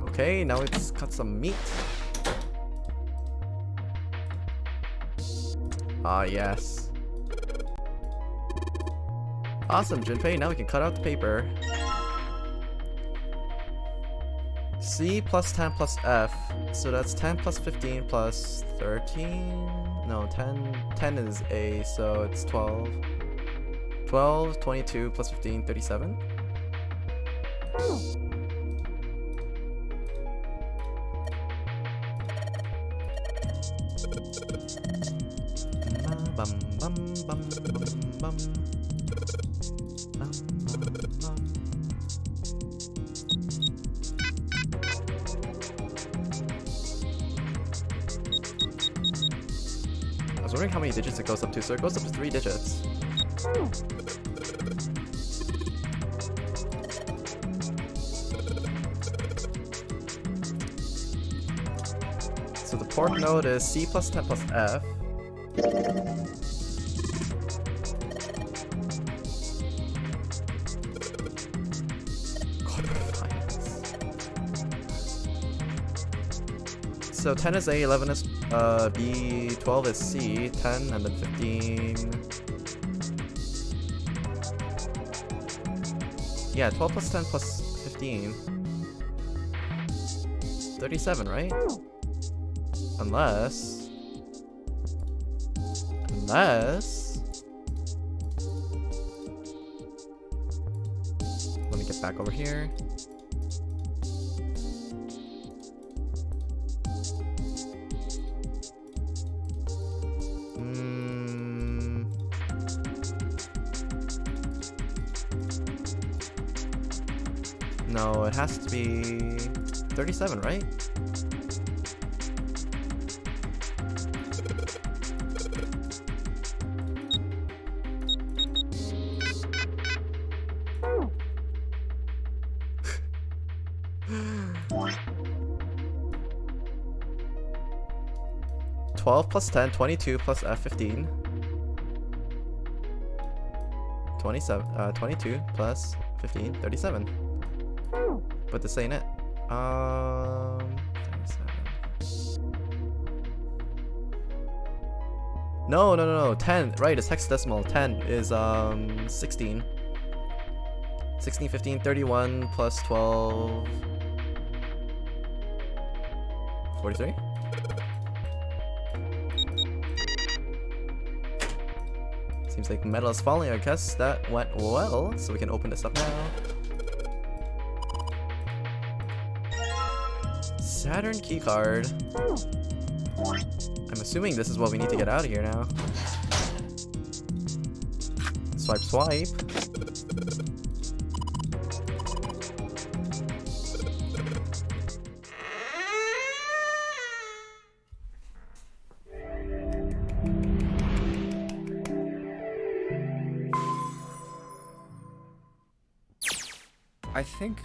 Okay, now let's cut some meat. Ah, yes. Awesome, Junpei. Now we can cut out the paper. C plus 10 plus F. So that's 10 plus 15 plus 13. No, 10. 10 is A, so it's 12. 12, 22 plus 15, 37. Bum, bum, bum, bum, bum. Bum, bum, bum. I was wondering how many digits it goes up to, so it goes up to 3 digits. So the port node is C plus 10 plus F. So 10 is A, 11 is B, 12 is C, 10 and then 15. Yeah, 12 plus 10 plus 15. 37, right? Unless... Let me get back over here. No, it has to be 37, right? $12 plus 10, 22 plus F15. 22 plus 15, 37. But this ain't it. 37. No. 10. Right, it's hexadecimal. 10 is 16. 16, 15, 31 plus 12. 43? Seems like metal is falling. I guess that went well. So we can open this up now. Saturn keycard. I'm assuming this is what we need to get out of here now. Swipe, swipe. I think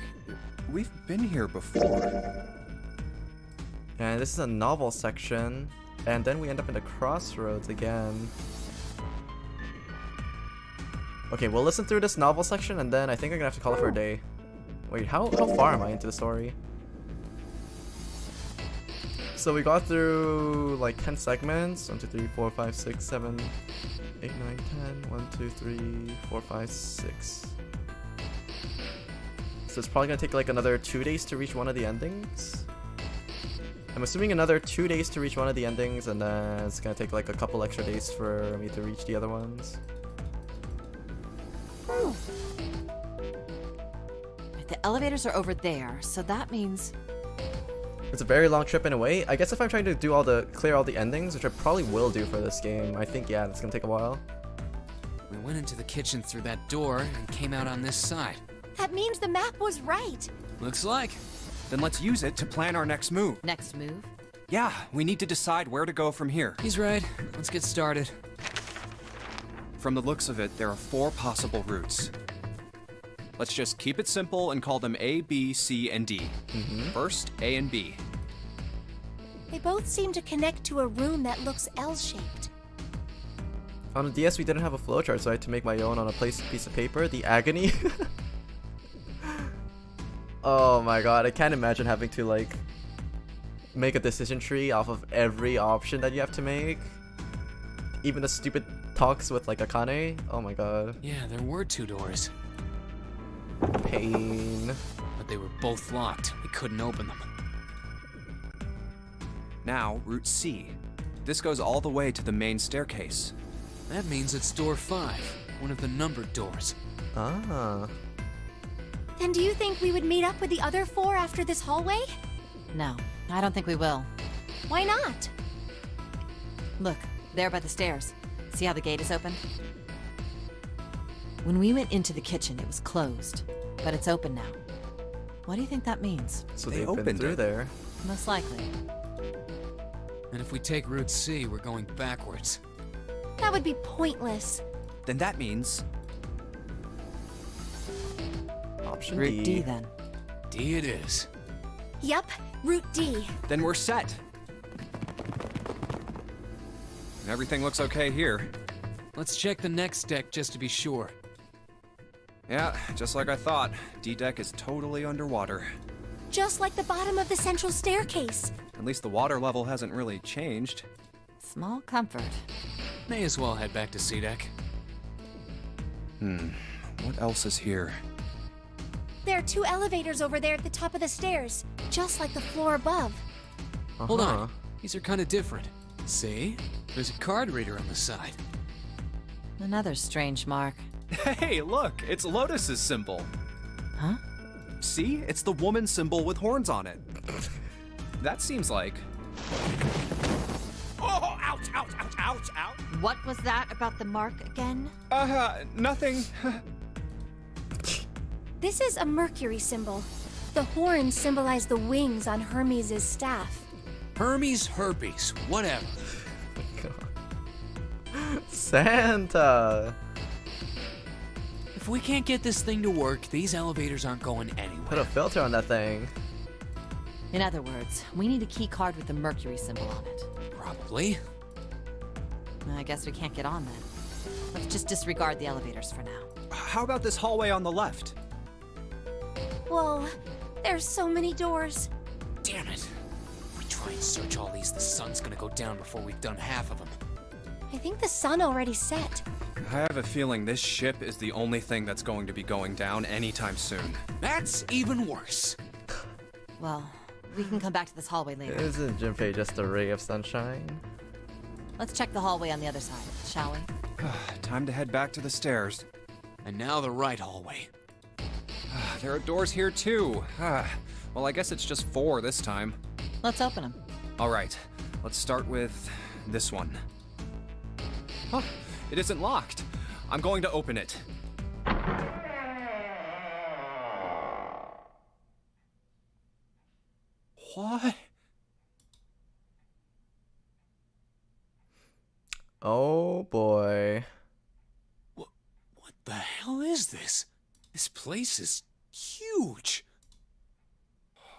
we've been here before. And this is a novel section, and then we end up in the crossroads again. Okay, we'll listen through this novel section, and then I think I'm gonna have to call it for a day. Wait, how far am I into the story? So we got through like 10 segments. 1, 2, 3, 4, 5, 6, 7, 8, 9, 10. 1, 2, 3, 4, 5, 6. So it's probably gonna take like another 2 days to reach one of the endings. I'm assuming another 2 days to reach one of the endings, and then it's gonna take like a couple extra days for me to reach the other ones. The elevators are over there, so that means... It's a very long trip in a way. I guess if I'm trying to do clear all the endings, which I probably will do for this game, I think, yeah, it's gonna take a while. We went into the kitchen through that door and came out on this side. That means the map was right. Looks like. Then let's use it to plan our next move. Next move? Yeah, we need to decide where to go from here. He's right. Let's get started. From the looks of it, there are 4 possible routes. Let's just keep it simple and call them A, B, C, and D. First, A and B. They both seem to connect to a room that looks L-shaped. On the DS, we didn't have a flowchart, so I had to make my own on a piece of paper. The agony. Oh my god, I can't imagine having to, like, make a decision tree off of every option that you have to make. Even the stupid talks with, like, Akane. Oh my god. Yeah, there were 2 doors. Pain. But they were both locked. We couldn't open them. Now, Route C. This goes all the way to the main staircase. That means it's door 5, one of the numbered doors. Ah. Then do you think we would meet up with the other 4 after this hallway? No, I don't think we will. Why not? Look, there by the stairs. See how the gate is open? When we went into the kitchen, it was closed, but it's open now. What do you think that means? So They they've been opened through it. there. Most likely. And if we take Route C, we're going backwards. That would be pointless. Then that means... Option Route D then. D it is. Yup, Route D. Then we're set. Everything looks okay here. Let's check the next deck just to be sure. Yeah, just like I thought. D-deck is totally underwater. Just like the bottom of the central staircase. At least the water level hasn't really changed. Small comfort. May as well head back to C deck. What else is here? There are 2 elevators over there at the top of the stairs, just like the floor above. Hold on. These are kind of different. See? There's a card reader on the side. Another strange mark. Hey, look! It's Lotus's symbol. Huh? See? It's the woman symbol with horns on it. That seems like... Oh, ouch, ouch, ouch, ouch, ouch! What was that about the mark again? Nothing. This is a Mercury symbol. The horns symbolize the wings on Hermes' staff. Hermes herpes, whatever. Santa! If we can't get this thing to work, these elevators aren't going anywhere. Put a filter on that thing. In other words, we need a key card with the Mercury symbol on it. Probably. I guess we can't get on then. Let's just disregard the elevators for now. How about this hallway on the left? Whoa, there's so many doors. Damn it. If we try and search all these, the sun's gonna go down before we've done half of them. I think the sun already set. I have a feeling this ship is the only thing that's going to be going down anytime soon. That's even worse. Well, we can come back to this hallway later. Isn't Junpei just a ray of sunshine? Let's check the hallway on the other side, shall we? Time to head back to the stairs. And now the right hallway. There are doors here too. Well, I guess it's just 4 this time. Let's open them. All right, let's start with this one. Huh, it isn't locked. I'm going to open it. What? Oh boy. What the hell is this? This place is huge.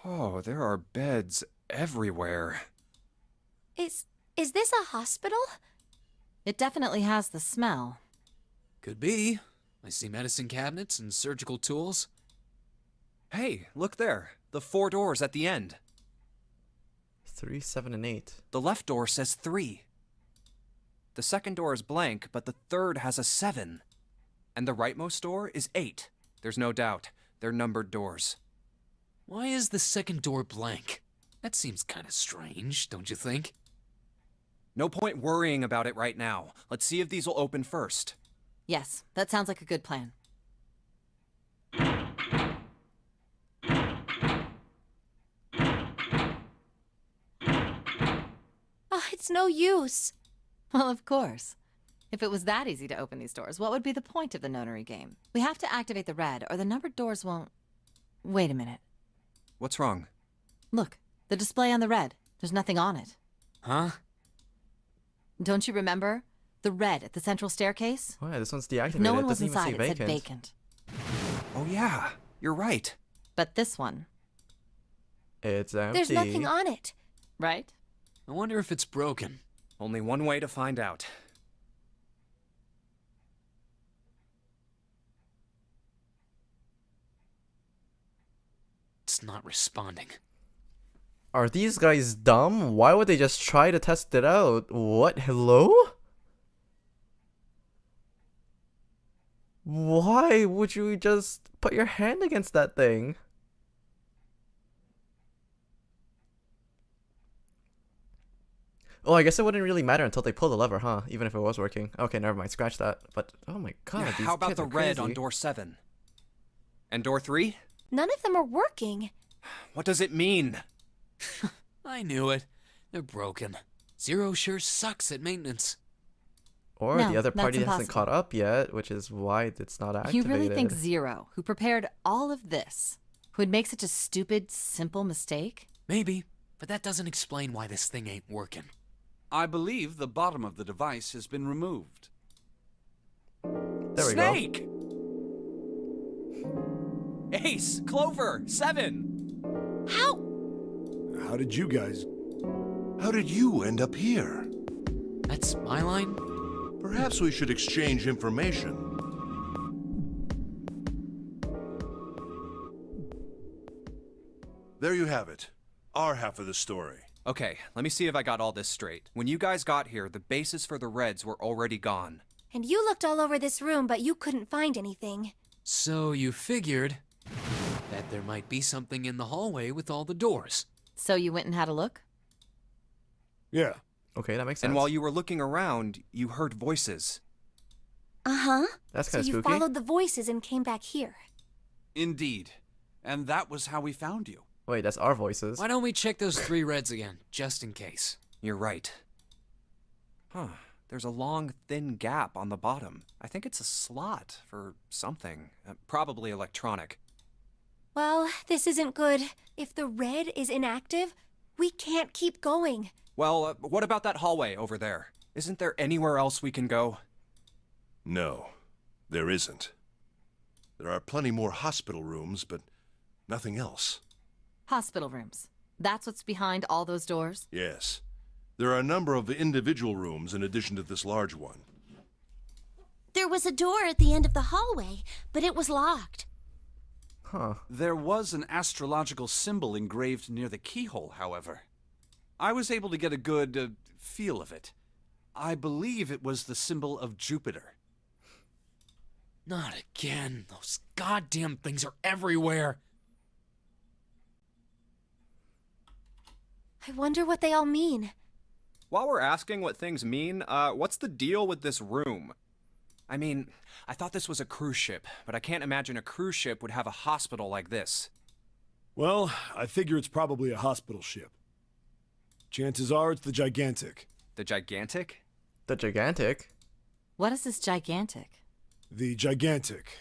Oh, there are beds everywhere. Is this a hospital? It definitely has the smell. Could be. I see medicine cabinets and surgical tools. Hey, look there. The 4 doors at the end. 3, 7, and 8. The left door says 3. The second door is blank, but the third has a 7. And the rightmost door is 8. There's no doubt. They're numbered doors. Why is the second door blank? That seems kind of strange, don't you think? No point worrying about it right now. Let's see if these will open first. Yes, that sounds like a good plan. Oh, it's no use. Well, of course. If it was that easy to open these doors, what would be the point of the nonary game? We have to activate the red, or the numbered doors won't... Wait a minute. What's wrong? Look, the display on the red. There's nothing on it. Huh? Don't you remember? The red at the central staircase? Oh yeah, this one's deactivated. No one It was doesn't even say inside, it said vacant. vacant. Oh yeah, you're right. But this one, It's empty. There's nothing on it. right? I wonder if it's broken. Only one way to find out. It's not responding. Are these guys dumb? Why would they just try to test it out? What? Hello? Why would you just put your hand against that thing? Oh, I guess it wouldn't really matter until they pull the lever, huh? Even if it was working. Okay, never mind. Scratch that. But, oh my god, Yeah, these how about kids the are red on crazy. door 7? And door 3? None of them are working. What does it mean? I knew it. They're broken. Zero sure sucks at maintenance. Or No, the other that's party hasn't impossible. caught up yet, which is why it's not activated. You really think Zero, who prepared all of this, would make such a stupid, simple mistake? Maybe, but that doesn't explain why this thing ain't working. I believe the bottom of the device has been removed. There we Snake! Ace! Clover! 7! How? How did you end up here? That's my line? Perhaps we should exchange information. There you have it. Our half of the story. Okay, let me see if I got all this straight. When you guys got here, the bases for the Reds were already gone. And you looked all over this room, but you couldn't find anything. So you figured that there might be something in the hallway with all the doors. So you went and had a look? Yeah. Okay, that makes sense. And while you were looking around, you heard voices. Uh-huh. That's So kind of you spooky. followed the voices and came back here. Indeed. And that was how we found you. Wait, that's our voices. Why don't we check those 3 reds again, just in case? You're right. Huh. There's a long, thin gap on the bottom. I think it's a slot for something. Probably electronic. Well, this isn't good. If the red is inactive, we can't keep going. Well, what about that hallway over there? Isn't there anywhere else we can go? No, there isn't. There are plenty more hospital rooms, but nothing else. Hospital rooms. That's what's behind all those doors? Yes. There are a number of individual rooms in addition to this large one. There was a door at the end of the hallway, but it was locked. Huh. There was an astrological symbol engraved near the keyhole, however. I was able to get a good feel of it. I believe it was the symbol of Jupiter. Not again. Those goddamn things are everywhere. I wonder what they all mean. While we're asking what things mean, what's the deal with this room? I mean, I thought this was a cruise ship, but I can't imagine a cruise ship would have a hospital like this. Well, I figure it's probably a hospital ship. Chances are it's the Gigantic. The Gigantic? The Gigantic? What is this gigantic? The Gigantic.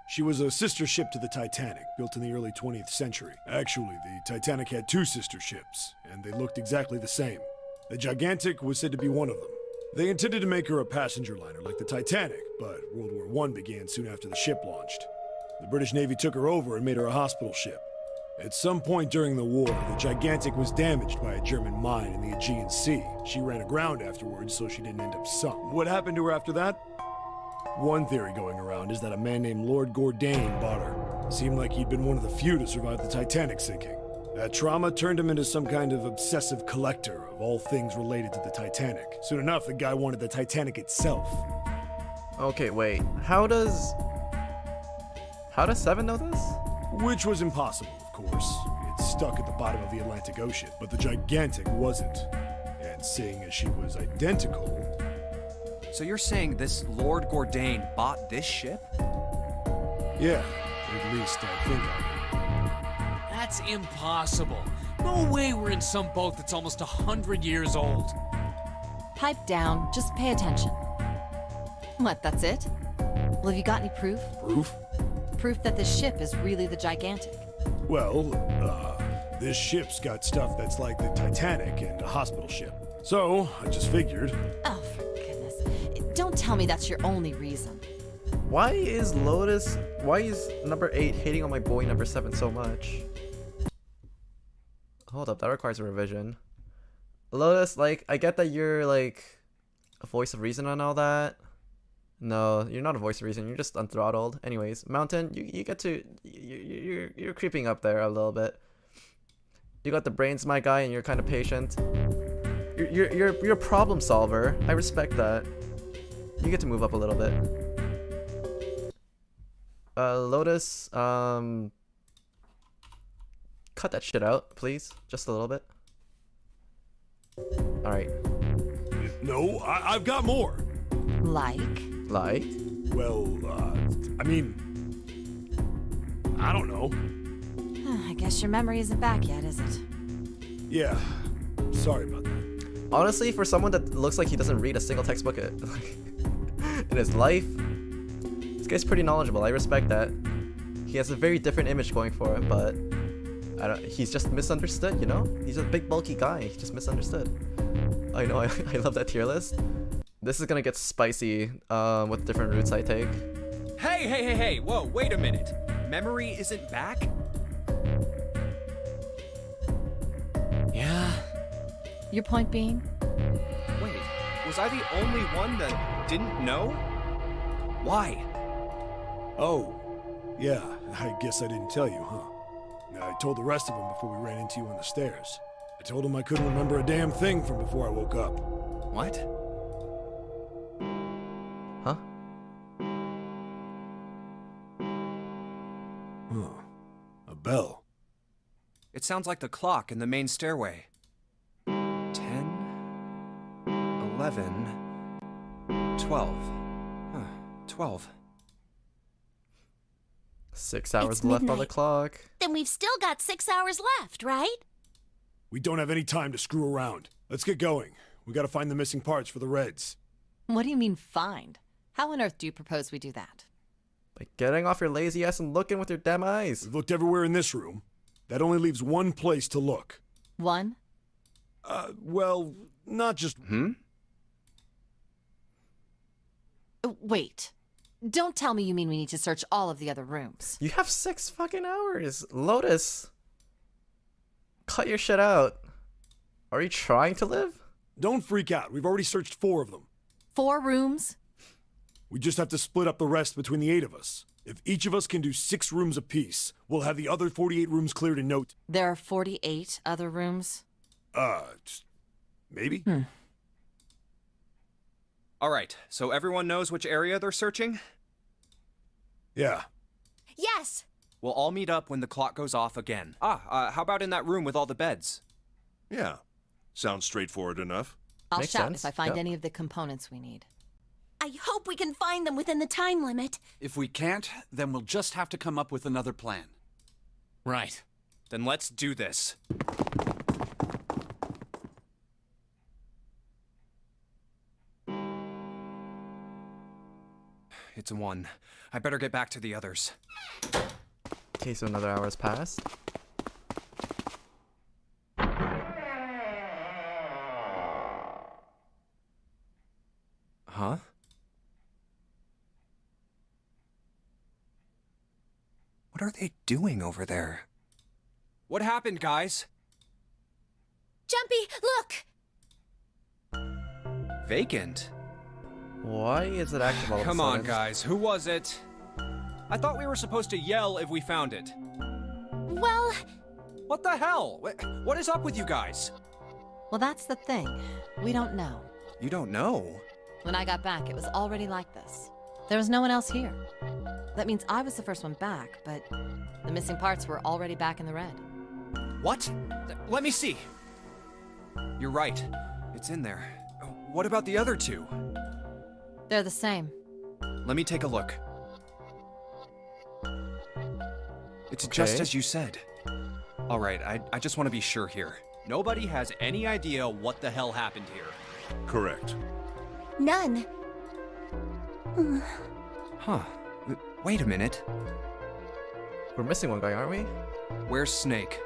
She was a sister ship to the Titanic, built in the early 20th century. Actually, the Titanic had 2 sister ships, and they looked exactly the same. The Gigantic was said to be one of them. They intended to make her a passenger liner like the Titanic, but World War I began soon after the ship launched. The British Navy took her over and made her a hospital ship. At some point during the war, the Gigantic was damaged by a German mine in the Aegean Sea. She ran aground afterwards, so she didn't end up sunk. What happened to her after that? One theory going around is that a man named Lord Gourdane bought her. Seemed like he'd been one of the few to survive the Titanic sinking. That trauma turned him into some kind of obsessive collector of all things related to the Titanic. Soon enough, the guy wanted the Titanic itself. Okay, wait. How does 7 know this? Which was impossible, of course. It's stuck at the bottom of the Atlantic Ocean, but the Gigantic wasn't. And seeing as she was identical... So you're saying this Lord Gourdane bought this ship? Yeah, at least I think I... That's impossible. No way we're in some boat that's almost 100 years old. Pipe down, just pay attention. What, that's it? Well, have you got any proof? Proof? Proof that this ship is really the Gigantic. Well, this ship's got stuff that's like the Titanic and a hospital ship. So, I just figured. Oh, for goodness. Don't tell me that's your only reason. Why is number 8 hating on my boy number 7 so much? Hold up, that requires a revision. Lotus, like, I get that you're like a voice of reason and all that. No, you're not a voice of reason, you're just unthrottled. Anyways, Mountain, you get to you're creeping up there a little bit. You got the brains, my guy, and you're kind of patient. You're a problem solver. I respect that. You get to move up a little bit. Lotus, cut that shit out, please. Just a little bit. Alright. No, I've got more. Like? Well, I mean, I don't know. I guess your memory isn't back yet, is it? Yeah, sorry about that. Honestly, for someone that looks like he doesn't read a single textbook in his life, this guy's pretty knowledgeable. I respect that. He has a very different image going for him, but he's just misunderstood, you know? He's a big bulky guy, he's just misunderstood. I know, I love that tier list. This is gonna get spicy with different routes I take. Hey, whoa, wait a minute. Memory isn't back? Yeah. Your point being? Wait, was I the only one that didn't know? Why? Oh, yeah, I guess I didn't tell you, huh? I told the rest of them before we ran into you on the stairs. I told them I couldn't remember a damn thing from before I woke up. What? Huh? Huh. A bell. It sounds like the clock in the main stairway. 10, 11, 12. Huh, 12. 6 hours It's left on the midnight. clock. Then we've still got 6 hours left, right? We don't have any time to screw around. Let's get going. We gotta find the missing parts for the Reds. What do you mean find? How on earth do you propose we do that? By getting off your lazy ass and looking with your damn eyes. We've looked everywhere in this room. That only leaves one place to look. One? Well, not just... Wait. Don't tell me you mean we need to search all of the other rooms. You have 6 fucking hours. Lotus. Cut your shit out. Are you trying to live? Don't freak out. We've already searched 4 of them. 4 rooms? We just have to split up the rest between the 8 of us. If each of us can do 6 rooms apiece, we'll have the other 48 rooms cleared in no time. There are 48 other rooms? Maybe? Alright, so everyone knows which area they're searching? Yeah. Yes! We'll all meet up when the clock goes off again. How about in that room with all the beds? Yeah. Sounds straightforward enough. I'll Makes shout sense. if I find Yep. any of the components we need. I hope we can find them within the time limit. If we can't, then we'll just have to come up with another plan. Right. Then let's do this. It's a 1. I better get back to the others. Okay, so another hour has passed. Huh? What are they doing over there? What happened, guys? Jumpy, look! Vacant. Why is it active all of a Come on, sudden? guys. Who was it? I thought we were supposed to yell if we found it. Well, What the hell? What is up with you guys? Well, that's the thing. We don't know. You don't know? When I got back, it was already like this. There was no one else here. That means I was the first one back, but the missing parts were already back in the red. What? Let me see. You're right. It's in there. What about the other 2? They're the same. Let me take a look. It's just Okay. as you said. All right, I just want to be sure here. Nobody has any idea what the hell happened here. Correct. none. Huh. Wait a minute. We're missing one guy, aren't we? Where's Snake?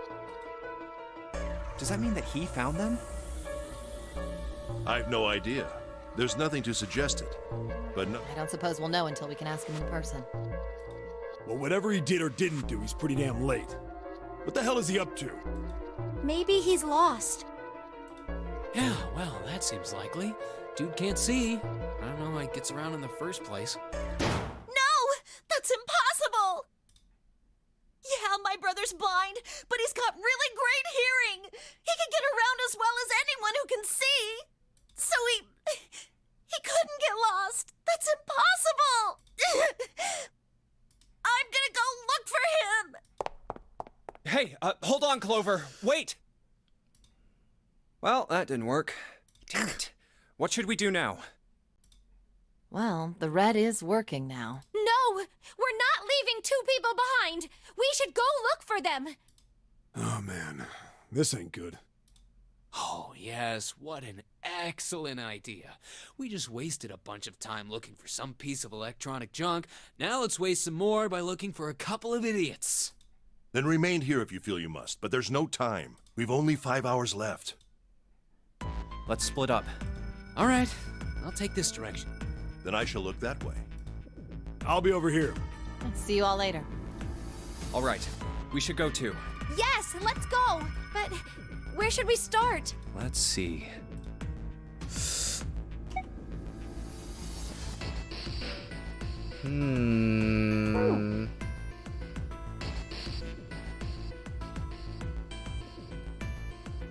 Does that mean that he found them? I've no idea. There's nothing to suggest it. But no. I don't suppose we'll know until we can ask him in person. Well, whatever he did or didn't do, he's pretty damn late. What the hell is he up to? Maybe he's lost. Yeah, well, that seems likely. Dude can't see. I don't know how he gets around in the first place. No! That's impossible! Yeah, my brother's blind, but he's got really great hearing. He can get around as well as anyone who can see. So he couldn't get lost. That's impossible! I'm gonna go look for him! Hey, hold on, Clover. Wait! Well, that didn't work. Damn it. What should we do now? Well, the red is working now. No! We're not leaving two people behind! We should go look for them! Oh, man. This ain't good. Oh, yes, what an excellent idea. We just wasted a bunch of time looking for some piece of electronic junk. Now let's waste some more by looking for a couple of idiots. Then remain here if you feel you must, but there's no time. We've only 5 hours left. Let's split up. All right, I'll take this direction. Then I shall look that way. I'll be over here. See you all later. All right, we should go too. Yes, let's go! But where should we start? Let's see.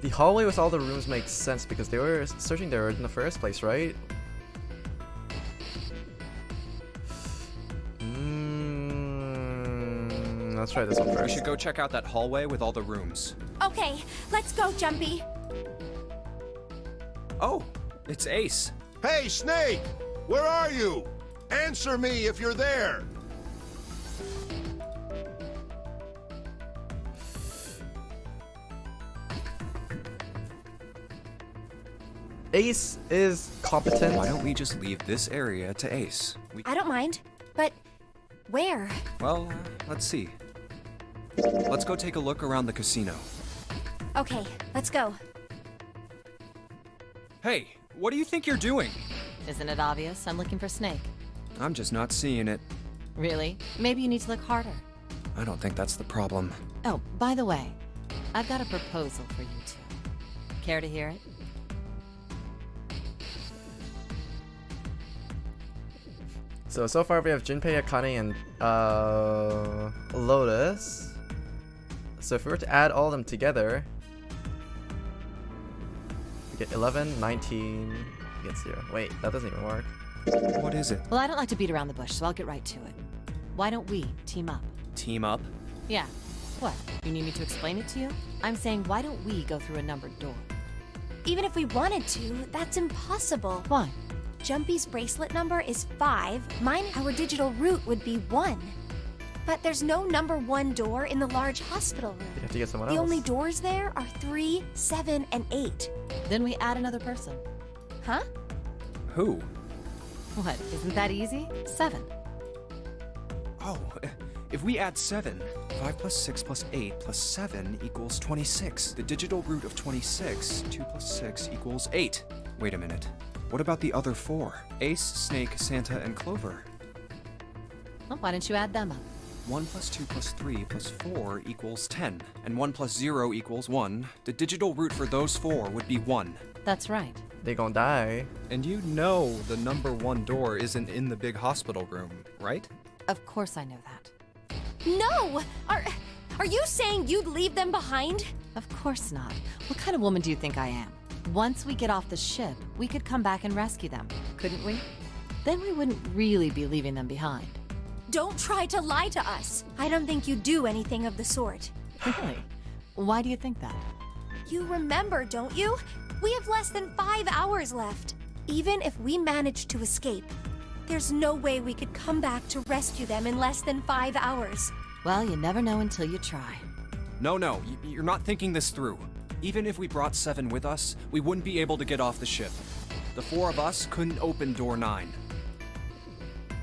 The hallway with all the rooms makes sense because they were searching there in the first place, right? Let's try this one We first. should go check out that hallway with all the rooms. Okay, let's go, Jumpy. Oh, it's Ace. Hey, Snake! Where are you? Answer me if you're there! Ace is competent. Why don't we just leave this area to Ace? I don't mind, but where? Well, let's see. Let's go take a look around the casino. Okay, let's go. Hey, what do you think you're doing? Isn't it obvious? I'm looking for Snake. I'm just not seeing it. Really? Maybe you need to look harder. I don't think that's the problem. Oh, by the way, I've got a proposal for you two. Care to hear it? So far we have Junpei, Akane, and Lotus. So if we were to add all of them together, we get 11, 19, we get 0. Wait, that doesn't even work. What is it? Well, I don't like to beat around the bush, so I'll get right to it. Why don't we team up? Team up? Yeah. What? You need me to explain it to you? I'm saying, why don't we go through a numbered door? Even if we wanted to, that's impossible. Why? Jumpy's bracelet number is 5. Mine, our digital route would be 1. But there's no number 1 door in the large hospital room. You have to get someone The else. only doors there are 3, 7, and 8. Then we add another person. Huh? Who? What? Isn't that easy? 7. Oh, if we add 7, 5 plus 6 plus 8 plus 7 equals 26. The digital root of 26, 2 plus 6 equals 8. Wait a minute. What about the other 4? Ace, Snake, Santa, and Clover. Well, why don't you add them up? 1 plus 2 plus 3 plus 4 equals 10. And 1 plus 0 equals 1. The digital root for those 4 would be 1. That's right. They gonna die. And you know the number 1 door isn't in the big hospital room, right? Of course I know that. No! Are you saying you'd leave them behind? Of course not. What kind of woman do you think I am? Once we get off the ship, we could come back and rescue them, couldn't we? Then we wouldn't really be leaving them behind. Don't try to lie to us. I don't think you do anything of the sort. Really? Why do you think that? You remember, don't you? We have less than 5 hours left. Even if we manage to escape, there's no way we could come back to rescue them in less than 5 hours. Well, you never know until you try. No, you're not thinking this through. Even if we brought 7 with us, we wouldn't be able to get off the ship. The 4 of us couldn't open door 9.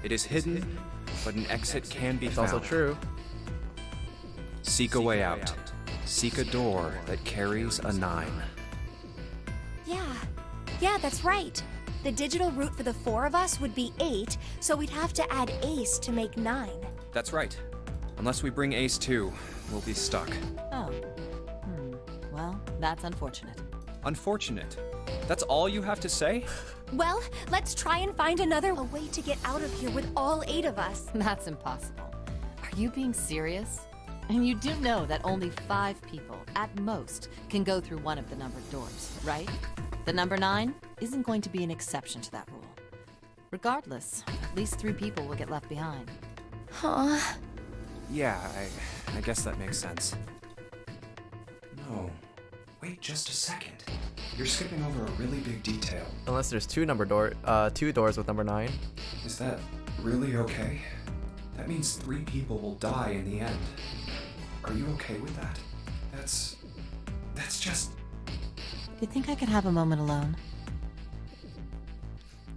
It is hidden, but an exit can be It's found. also true. Seek a way out. Seek a door that carries a 9. Yeah, Yeah, that's right. The digital route for the 4 of us would be 8, so we'd have to add Ace to make 9. That's right. Unless we bring Ace too, we'll be stuck. Oh. Well, that's unfortunate. Unfortunate. That's all you have to say? Well, let's try and find a way to get out of here with all 8 of us. That's impossible. Are you being serious? And you do know that only 5 people, at most, can go through one of the numbered doors, right? The number 9 isn't going to be an exception to that rule. Regardless, at least 3 people will get left behind. Huh? Yeah, I guess that makes sense. No. Wait just a second. You're skipping over a really big detail. Unless there's 2 doors with number 9. Is that really okay? That means 3 people will die in the end. Are you okay with that? That's just... You think I could have a moment alone?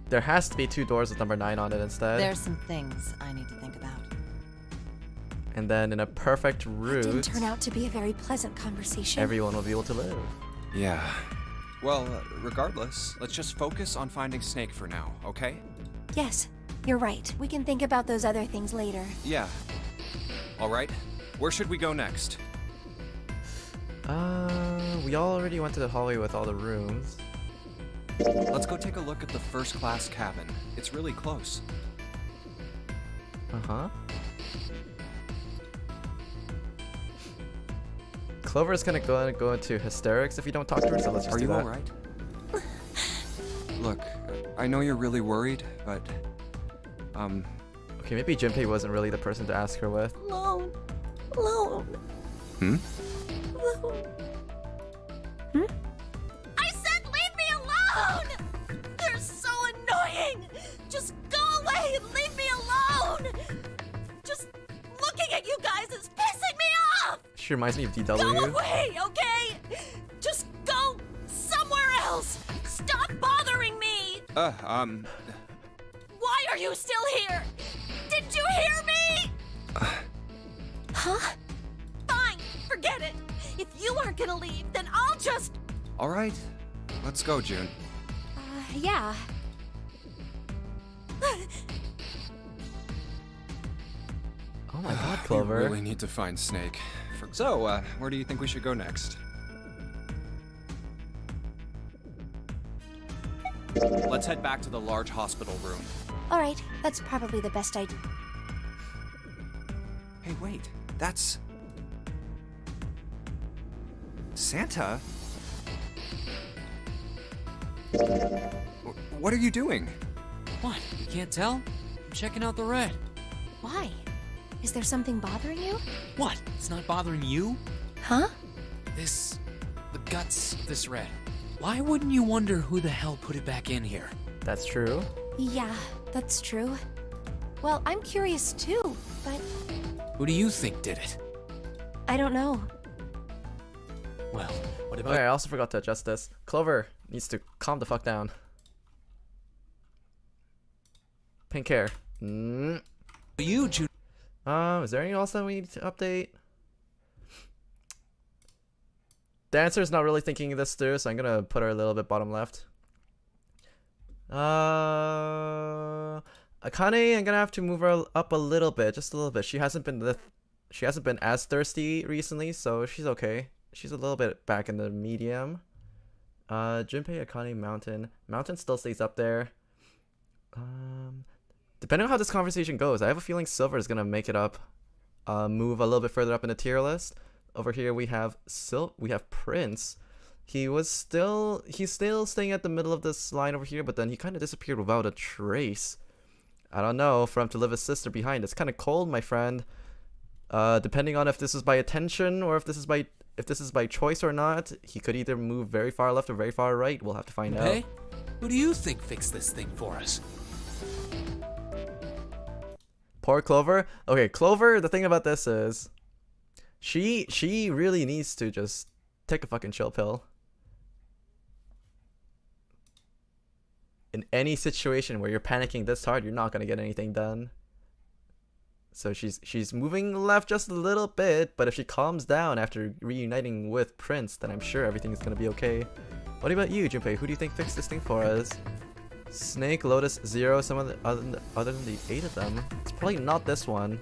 There has to be 2 doors with number 9 on it instead. There's some things I need to think about. And then in a perfect route, It didn't turn out to be a very pleasant conversation. everyone will be able to live. Yeah. Well, regardless, let's just focus on finding Snake for now, okay? Yes, you're right. We can think about those other things later. Yeah. Alright, where should we go next? We already went to the hallway with all the rooms. Let's go take a look at the first class cabin. It's really close. Uh-huh. Clover's gonna go into hysterics if you don't talk to her, so let's just do that. Are you alright? Look, I know you're really worried, but... Okay, maybe Junpei wasn't really the person to ask her with. Alone. Alone. Hmm? Alone. I said leave me alone! They're so annoying! Just go away and leave me alone! Just looking at you guys is pissing me off! She reminds me of DW. Go away, okay? Just go somewhere else! Stop bothering me! Why are you still here? Did you hear me? Huh? Fine, forget it. If you aren't gonna leave, then I'll just... Alright, let's go, June. Yeah. Oh my god, Clover. We really need to find Snake. So, where do you think we should go next? Let's head back to the large hospital room. Alright, that's probably the best idea. Hey, wait. That's... Santa? What are you doing? What? You can't tell? I'm checking out the red. Why? Is there something bothering you? What? It's not bothering you? Huh? The guts of this red. Why wouldn't you wonder who the hell put it back in here? That's true. Yeah, that's true. Well, I'm curious too, but... Who do you think did it? I don't know. Well, what about... Okay, I also forgot to adjust this. Clover needs to calm the fuck down. Pink hair. You, June? Is there anything else that we need to update? Dancer's not really thinking this through, so I'm gonna put her a little bit bottom left. Akane, I'm gonna have to move her up a little bit, just a little bit. She hasn't been as thirsty recently, so she's okay. She's a little bit back in the medium. Junpei, Akane, Mountain. Mountain still stays up there. Depending on how this conversation goes, I have a feeling Silver is gonna make it up, move a little bit further up in the tier list. Over here we have Prince. He's still staying at the middle of this line over here, but then he kind of disappeared without a trace. I don't know, for him to leave his sister behind. It's kind of cold, my friend. Depending on if this is by attention or if this is by choice or not, he could either move very far left or very far right. We'll have to find out. Hey, who do you think fixed this thing for us? Poor Clover. Okay, Clover, the thing about this is she really needs to just take a fucking chill pill. In any situation where you're panicking this hard, you're not gonna get anything done. So she's moving left just a little bit, but if she calms down after reuniting with Prince, then I'm sure everything's gonna be okay. What about you, Junpei? Who do you think fixed this thing for us? Snake, Lotus, Zero, some of the other than the 8 of them. It's probably not this one.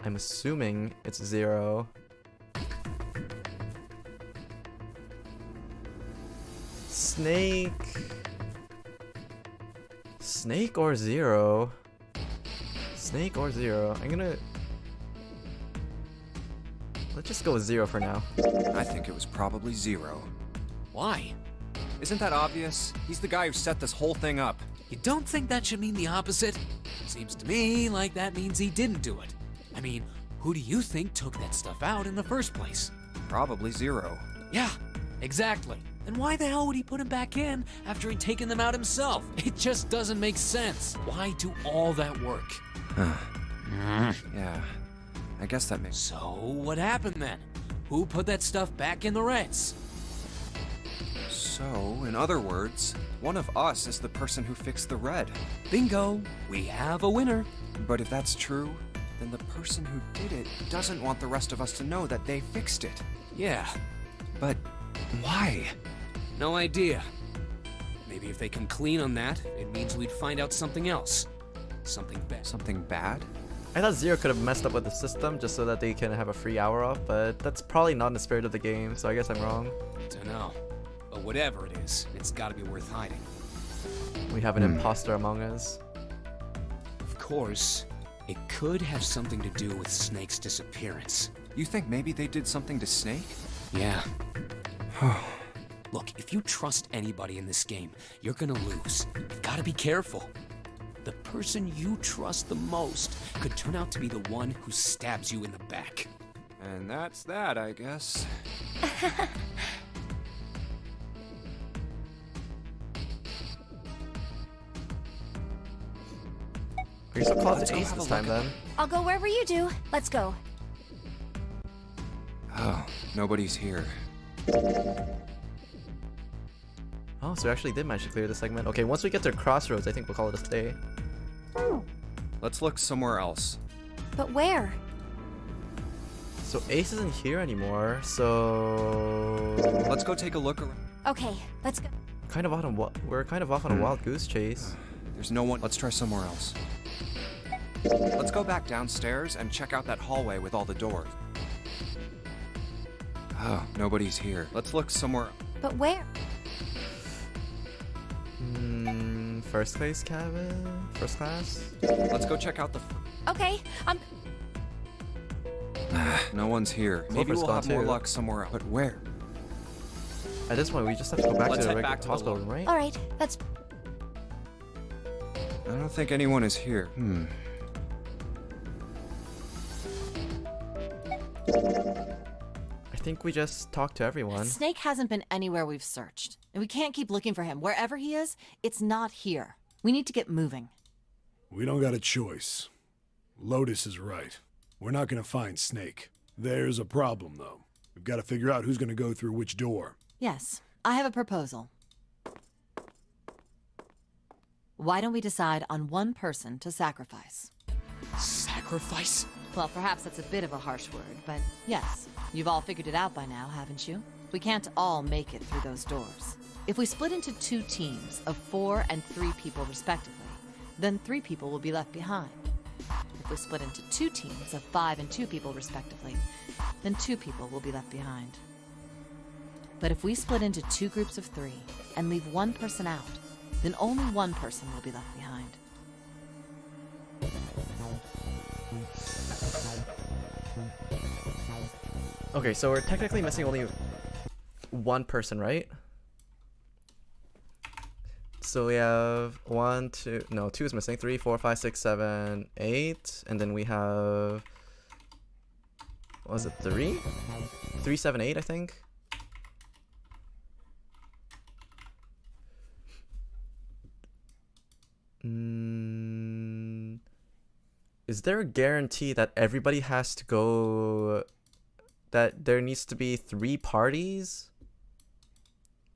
I'm assuming it's Zero. Snake or Zero? Snake or Zero? Let's just go with Zero for now. I think it was probably Zero. Why? Isn't that obvious? He's the guy who set this whole thing up. You don't think that should mean the opposite? Seems to me like that means he didn't do it. I mean, who do you think took that stuff out in the first place? Probably Zero. Yeah, exactly. And why the hell would he put him back in after he'd taken them out himself? It just doesn't make sense. Why do all that work? Yeah, I guess that makes... So, what happened then? Who put that stuff back in the Reds? So, in other words, one of us is the person who fixed the red. Bingo! We have a winner. But if that's true, then the person who did it doesn't want the rest of us to know that they fixed it. Yeah. But why? No idea. Maybe if they can clean on that, it means we'd find out something else. Something bad. Something bad? I thought Zero could have messed up with the system just so that they can have a free hour off, but that's probably not in the spirit of the game, so I guess I'm wrong. Dunno. But whatever it is, it's gotta be worth hiding. We have an imposter among us. Of course, it could have something to do with Snake's disappearance. You think maybe they did something to Snake? Yeah. Look, if you trust anybody in this game, you're gonna lose. You've gotta be careful. The person you trust the most could turn out to be the one who stabs you in the back. And that's that, I guess. Are you so close to Ace this time then? I'll go wherever you do. Let's go. Oh, nobody's here. Oh, so we actually did manage to clear the segment. Okay, once we get to Crossroads, I think we'll call it a day. Let's look somewhere else. But where? So Ace isn't here anymore, so... Let's go take a look around. Okay, let's go. We're kind of off on a wild goose chase. There's no one. Let's try somewhere else. Let's go back downstairs and check out that hallway with all the doors. Oh, nobody's here. Let's look somewhere. But where? First class cabin? First class? Let's go check out the... Okay, No one's here. Maybe Clover's we'll gone have more too. luck somewhere else. But where? At this point, we just have to go back Let's to the head regular back to the hospital lobby. room, right? alright, let's... I don't think anyone is here. I think we just talked to everyone. Snake hasn't been anywhere we've searched. And we can't keep looking for him. Wherever he is, it's not here. We need to get moving. We don't got a choice. Lotus is right. We're not gonna find Snake. There's a problem, though. We've got to figure out who's gonna go through which door. Yes, I have a proposal. Why don't we decide on one person to sacrifice? Sacrifice? Well, perhaps that's a bit of a harsh word, but yes. You've all figured it out by now, haven't you? We can't all make it through those doors. If we split into 2 teams of 4 and 3 people respectively, then 3 people will be left behind. If we split into 2 teams of 5 and 2 people respectively, then 2 people will be left behind. But if we split into 2 groups of 3 and leave 1 person out, then only 1 person will be left behind. Okay, so we're technically missing only 1 person, right? So we have 1, 2, no, 2 is missing. 3, 4, 5, 6, 7, 8, and then we have, what was it, 3? 3, 7, 8, I think. Is there a guarantee that everybody has to go, that there needs to be 3 parties?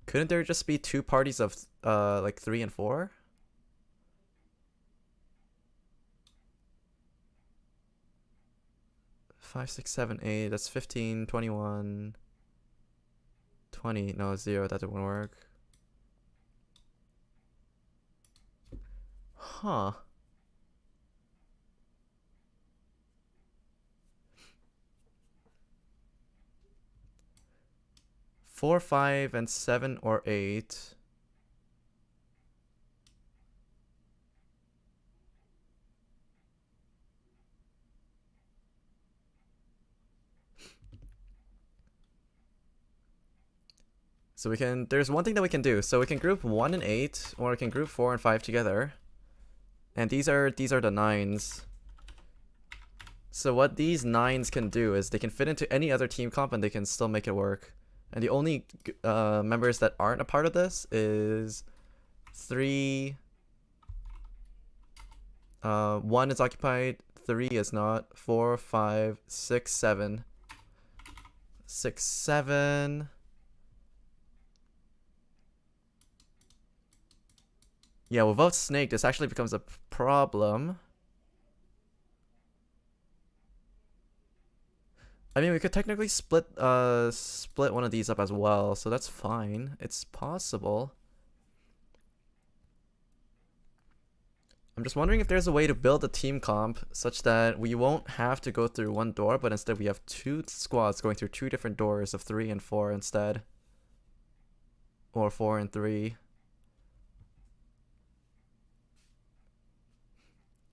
Couldn't there just be 2 parties of like 3 and 4? Five, 6, 7, 8. That's 15, 21, 20. No, 0. That didn't work. Huh. Four, 5, and 7 or 8. So we can, there's one thing that we can do. So we can group 1 and 8, or we can group 4 and 5 together. And these are the 9s. So what these 9s can do is they can fit into any other team comp and they can still make it work. And the only members that aren't a part of this is 3. 1 is occupied, 3 is not, 4, 5, 6, 7. 6, 7. Yeah, without Snake, this actually becomes a problem. I mean, we could technically split one of these up as well, so that's fine. It's possible. I'm just wondering if there's a way to build a team comp such that we won't have to go through one door, but instead we have 2 squads going through 2 different doors of 3 and 4 instead. Or 4 and 3.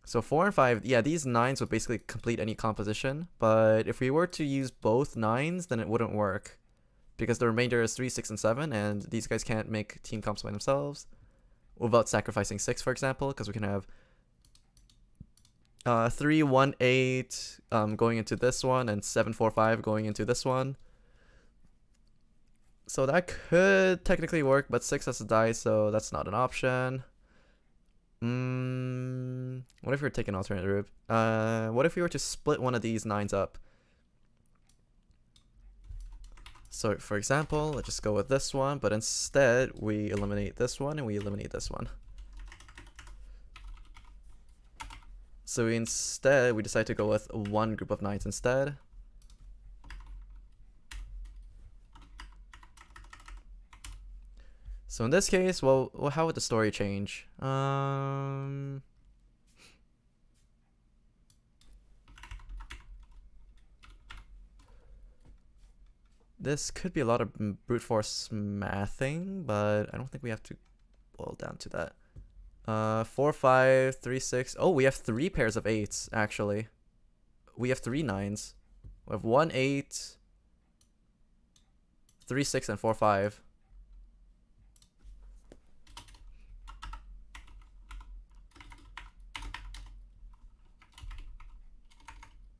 So 4 and 5, yeah, these 9s would basically complete any composition, but if we were to use both 9s, then it wouldn't work. Because the remainder is 3, 6, and 7, and these guys can't make team comps by themselves. Without sacrificing 6, for example, because we can have 3, 1, 8 going into this one, and 7, 4, 5 going into this one. So that could technically work, but 6 has to die, so that's not an option. What if we were taking an alternate route? What if we were to split one of these 9s up? So, for example, let's just go with this one, but instead we eliminate this one and we eliminate this one. So instead, we decide to go with one group of 9s instead. So in this case, well, how would the story change? This could be a lot of brute force mathing, but I don't think we have to boil down to that. 4, 5, 3, 6. Oh, we have 3 pairs of 8s, actually. We have 3 9s. We have 1, 8, 3, 6, and 4, 5.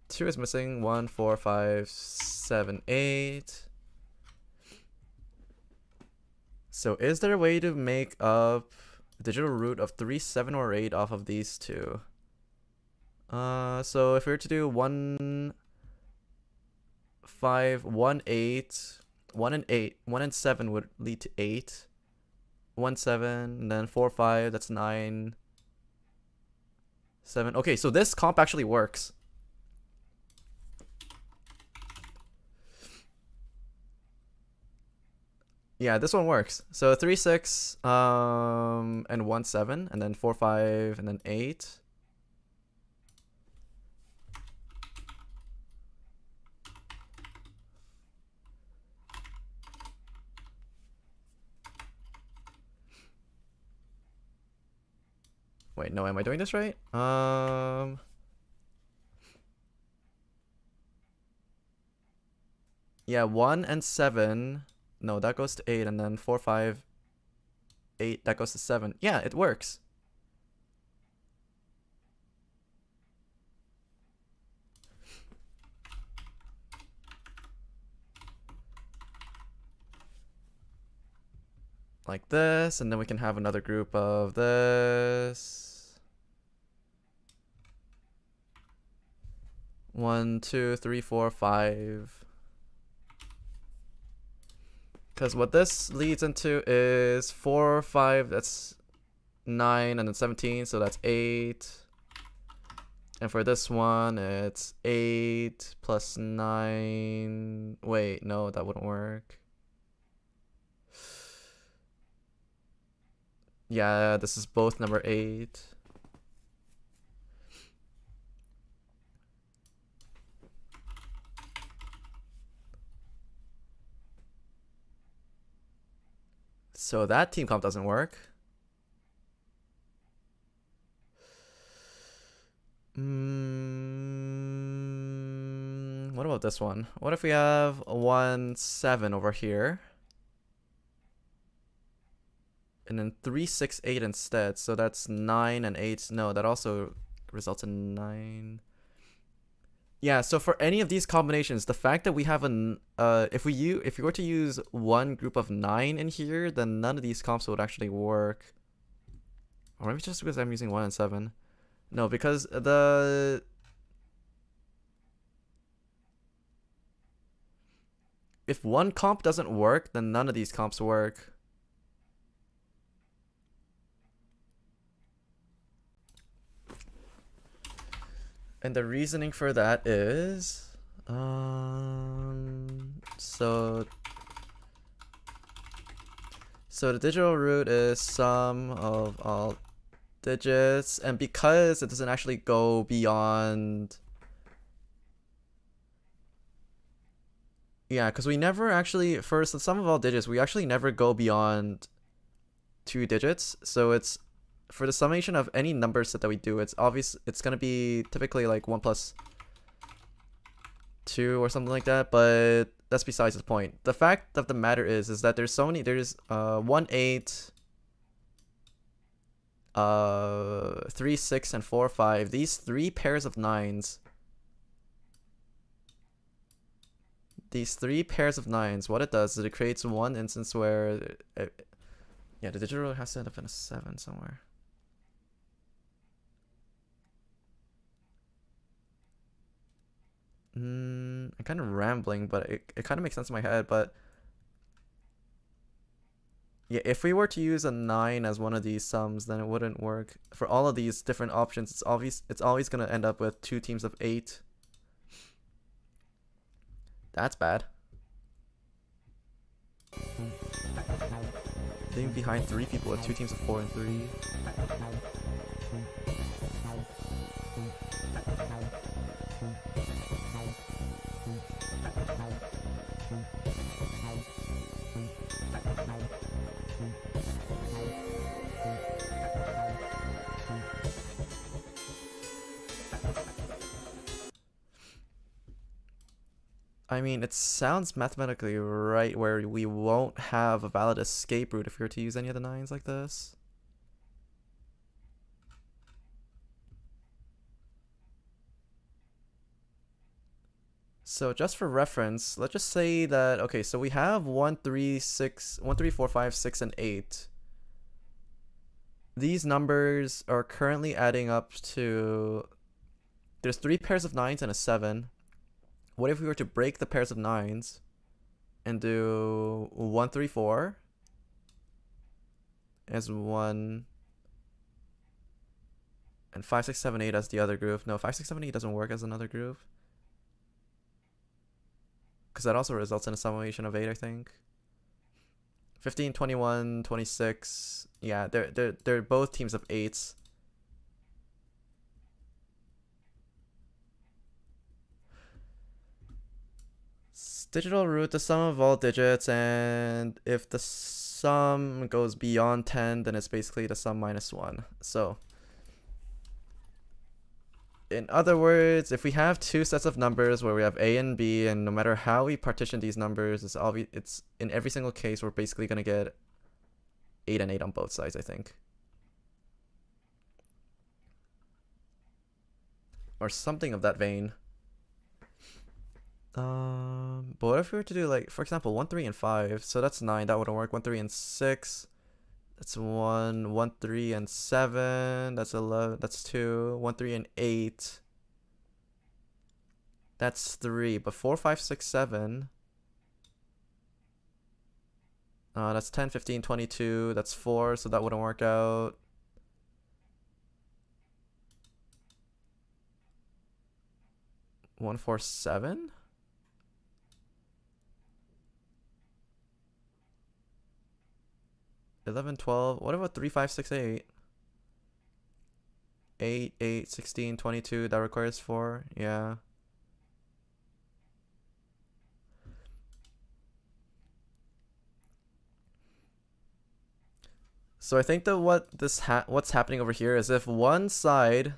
Two is missing. 1, 4, 5, 7, 8. So is there a way to make up a digital root of 3, 7, or 8 off of these two? So if we were to do 1, 5, 1, 8, 1 and 8, 1 and 7 would lead to 8. 1, 7, and then 4, 5, that's 9. 7. Okay, so this comp actually works. Yeah, this one works. So 3, 6, and 1, 7, and then 4, 5, and then 8. Wait, no, am I doing this right? Yeah, 1 and 7. No, that goes to 8, and then 4, 5, 8, that goes to 7. Yeah, it works. Like this, and then we can have another group of this. 1, 2, 3, 4, 5. Because what this leads into is 4, 5, that's 9, and then 17, so that's 8. And for this one, it's 8 plus 9. Wait, no, that wouldn't work. Yeah, this is both number 8. So that team comp doesn't work. What about this one? What if we have 1, 7 over here? And then 3, 6, 8 instead. So that's 9 and 8. No, that also results in 9. Yeah, so for any of these combinations, the fact that we have an if we were to use one group of 9 in here, then none of these comps would actually work. Or maybe just because I'm using 1 and 7. No, because if one comp doesn't work, then none of these comps work. And the reasoning for that is, so the digital root is sum of all digits, and because it doesn't actually go beyond, yeah, because we never actually, for the sum of all digits, we actually never go beyond 2 digits, so it's, for the summation of any number set that we do, it's obvious it's gonna be typically like 1 plus 2 or something like that, but that's besides the point. The fact of the matter is that there's 1, 8, 3, 6, and 4, 5. These 3 pairs of 9s. These 3 pairs of 9s, what it does is it creates one instance where, yeah, the digital has to end up in a 7 somewhere. I'm kind of rambling, but it kind of makes sense in my head, but yeah, if we were to use a 9 as one of these sums, then it wouldn't work. For all of these different options, it's always going to end up with 2 teams of 8. That's bad. Leaving behind 3 people with 2 teams of 4 and 3. I mean, it sounds mathematically right where we won't have a valid escape route if we were to use any of the 9s like this. So just for reference, let's just say that, okay, so we have 1, 3, 4, 5, 6, and 8. These numbers are currently adding up to, there's 3 pairs of 9s and a 7. What if we were to break the pairs of 9s and do 1, 3, 4 as one, and 5, 6, 7, 8 as the other group? No, 5, 6, 7, 8 doesn't work as another group, because that also results in a summation of 8, I think. 15, 21, 26. Yeah, they're both teams of 8s. Digital root, the sum of all digits, and if the sum goes beyond 10, then it's basically the sum minus 1. So in other words, if we have 2 sets of numbers where we have A and B, and no matter how we partition these numbers, it's in every single case we're basically going to get 8 and 8 on both sides, I think. Or something of that vein. But what if we were to do, like, for example, 1, 3, and 5? So that's 9. That wouldn't work. 1, 3, and 6. That's 1. 1, 3, and 7. That's 11. That's 2. 1, 3, and 8. That's 3. But 4, 5, 6, 7. That's 10, 15, 22. That's 4. So that wouldn't work out. One, 4, 7. 11, 12. What about 3, 5, 6, 8? 8, 8, 16, 22. That requires 4. Yeah. So I think that what's happening over here is if one side,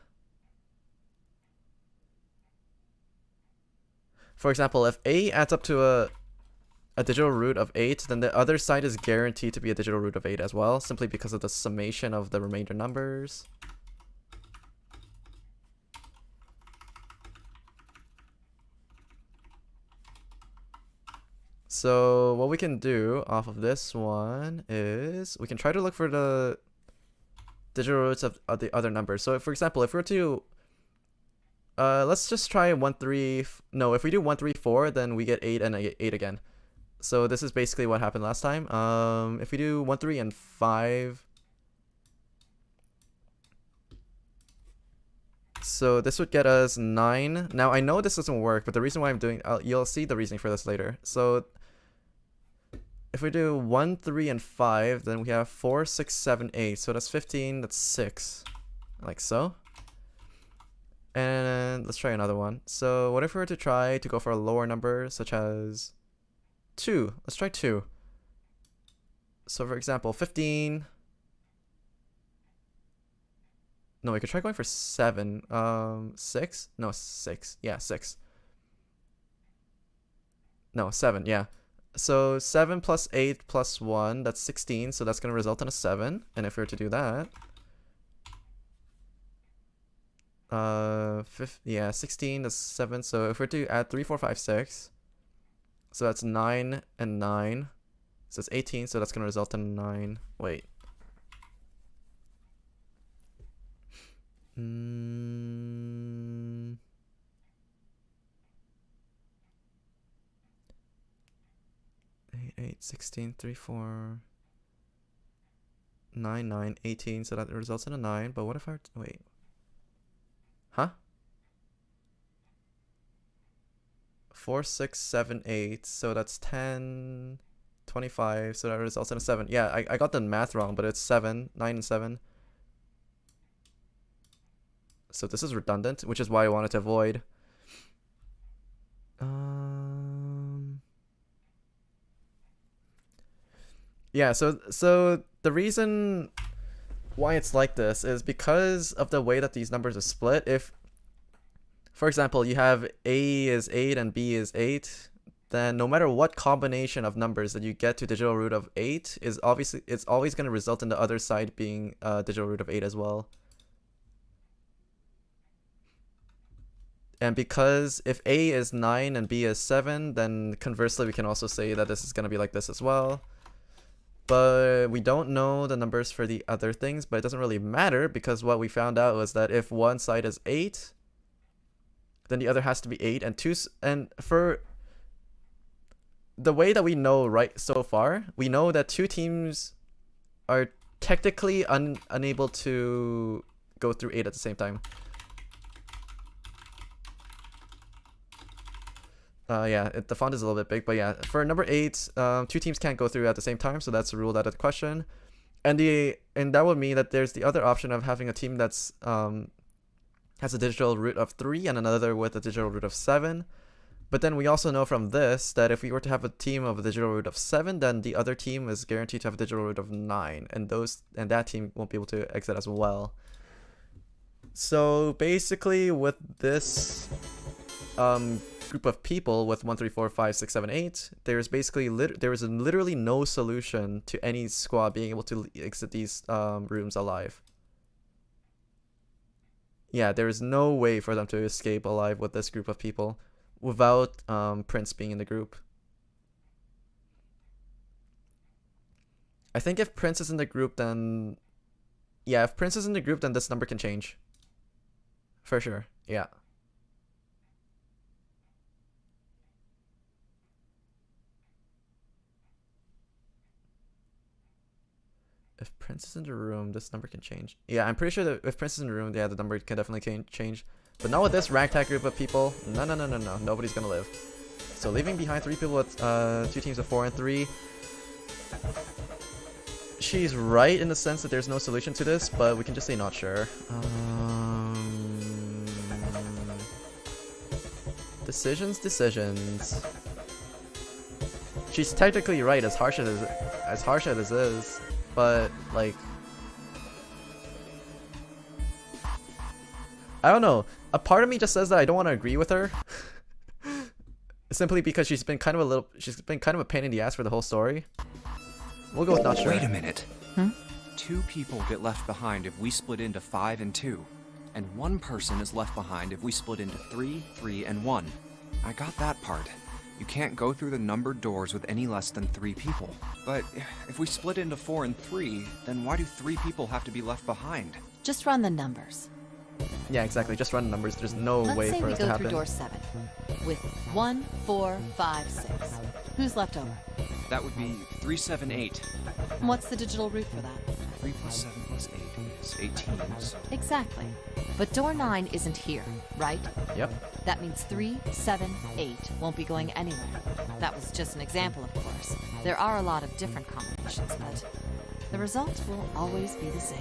for example, if 8 adds up to a digital root of 8, then the other side is guaranteed to be a digital root of 8 as well, simply because of the summation of the remainder numbers. So what we can do off of this one is we can try to look for the digital roots of the other numbers. So if, for example, if we're to let's just try 1 3 no, if we do 1 3 4, then we get 8 and 8 again. So this is basically what happened last time. If we do 1 3 and 5, so this would get us 9. Now I know this doesn't work, but the reason why I'm doing, you'll see the reasoning for this later. So if we do 1 3 and 5, then we have 4 6 7 8. So that's 15. That's 6, like so. And let's try another one. So what if we were to try to go for a lower number, such as 2? Let's try 2. So for example, 15. No, we could try going for 7. 6? No, 6. Yeah, 6. No, 7, yeah. So 7 plus 8 plus 1, that's 16. So that's going to result in a 7. And if we were to do that, yeah, 16, that's 7. So if we're to add 3 4 5 6, so that's 9 and 9, so it's 18. So that's going to result in 9. Wait. 8 8 16 3 4 9 9 18. So that results in a 9. But what if I wait? Huh? 4 6 7 8. So that's 10 25. So that results in a 7. Yeah, I got the math wrong, but it's 7 9 and 7. So this is redundant, which is why I wanted to avoid. Yeah, so the reason why it's like this is because of the way that these numbers are split. If, for example, you have A is 8 and B is 8, then no matter what combination of numbers that you get to digital root of 8 is obviously, it's always going to result in the other side being digital root of 8 as well. And because if A is 9 and B is 7, then conversely we can also say that this is going to be like this as well. But we don't know the numbers for the other things, but it doesn't really matter because what we found out was that if one side is 8, then the other has to be 8, and for the way that we know right so far, we know that 2 teams are technically unable to go through 8 at the same time. Yeah, the font is a little bit big, but yeah, for number 8, 2 teams can't go through at the same time, so that's ruled out of the question. And that would mean that there's the other option of having a team that's has a digital root of 3 and another with a digital root of 7. But then we also know from this that if we were to have a team of a digital root of 7, then the other team is guaranteed to have a digital root of 9, and that team won't be able to exit as well. So basically, with this group of people with 1 3 4 5 6 7 8, there's basically literally no solution to any squad being able to exit these rooms alive. Yeah, there is no way for them to escape alive with this group of people without Prince being in the group. I think if Prince is in the group, then yeah, if Prince is in the group, then this number can change for sure. Yeah. If Prince is in the room, this number can change. Yeah, I'm pretty sure that if Prince is in the room, yeah, the number can definitely change. But not with this ragtag group of people. No. Nobody's gonna live. So leaving behind 3 people with 2 teams of 4 and 3. She's right in the sense that there's no solution to this, but we can just say not sure. Decisions. She's technically right, as harsh as this is. But like, I don't know. A part of me just says that I don't want to agree with her. Simply because she's been kind of a pain in the ass for the whole story. We'll go with not sure. Wait a minute. 2 people get left behind if we split into 5 and 2. And 1 person is left behind if we split into 3, 3, and 1. I got that part. You can't go through the numbered doors with any less than 3 people. But if we split into 4 and 3, then why do 3 people have to be left behind? Just run the numbers. Yeah, exactly. Just run the numbers. There's no way for it to happen. Let's say we go through door 7 with 1, 4, 5, 6. Who's left over? That would be 3, 7, 8. And what's the digital root for that? 3 plus 7 plus 8 is 18, so... Exactly. But door 9 isn't here, right? Yep. That means 3, 7, 8 won't be going anywhere. That was just an example, of course. There are a lot of different combinations, but the result will always be the same.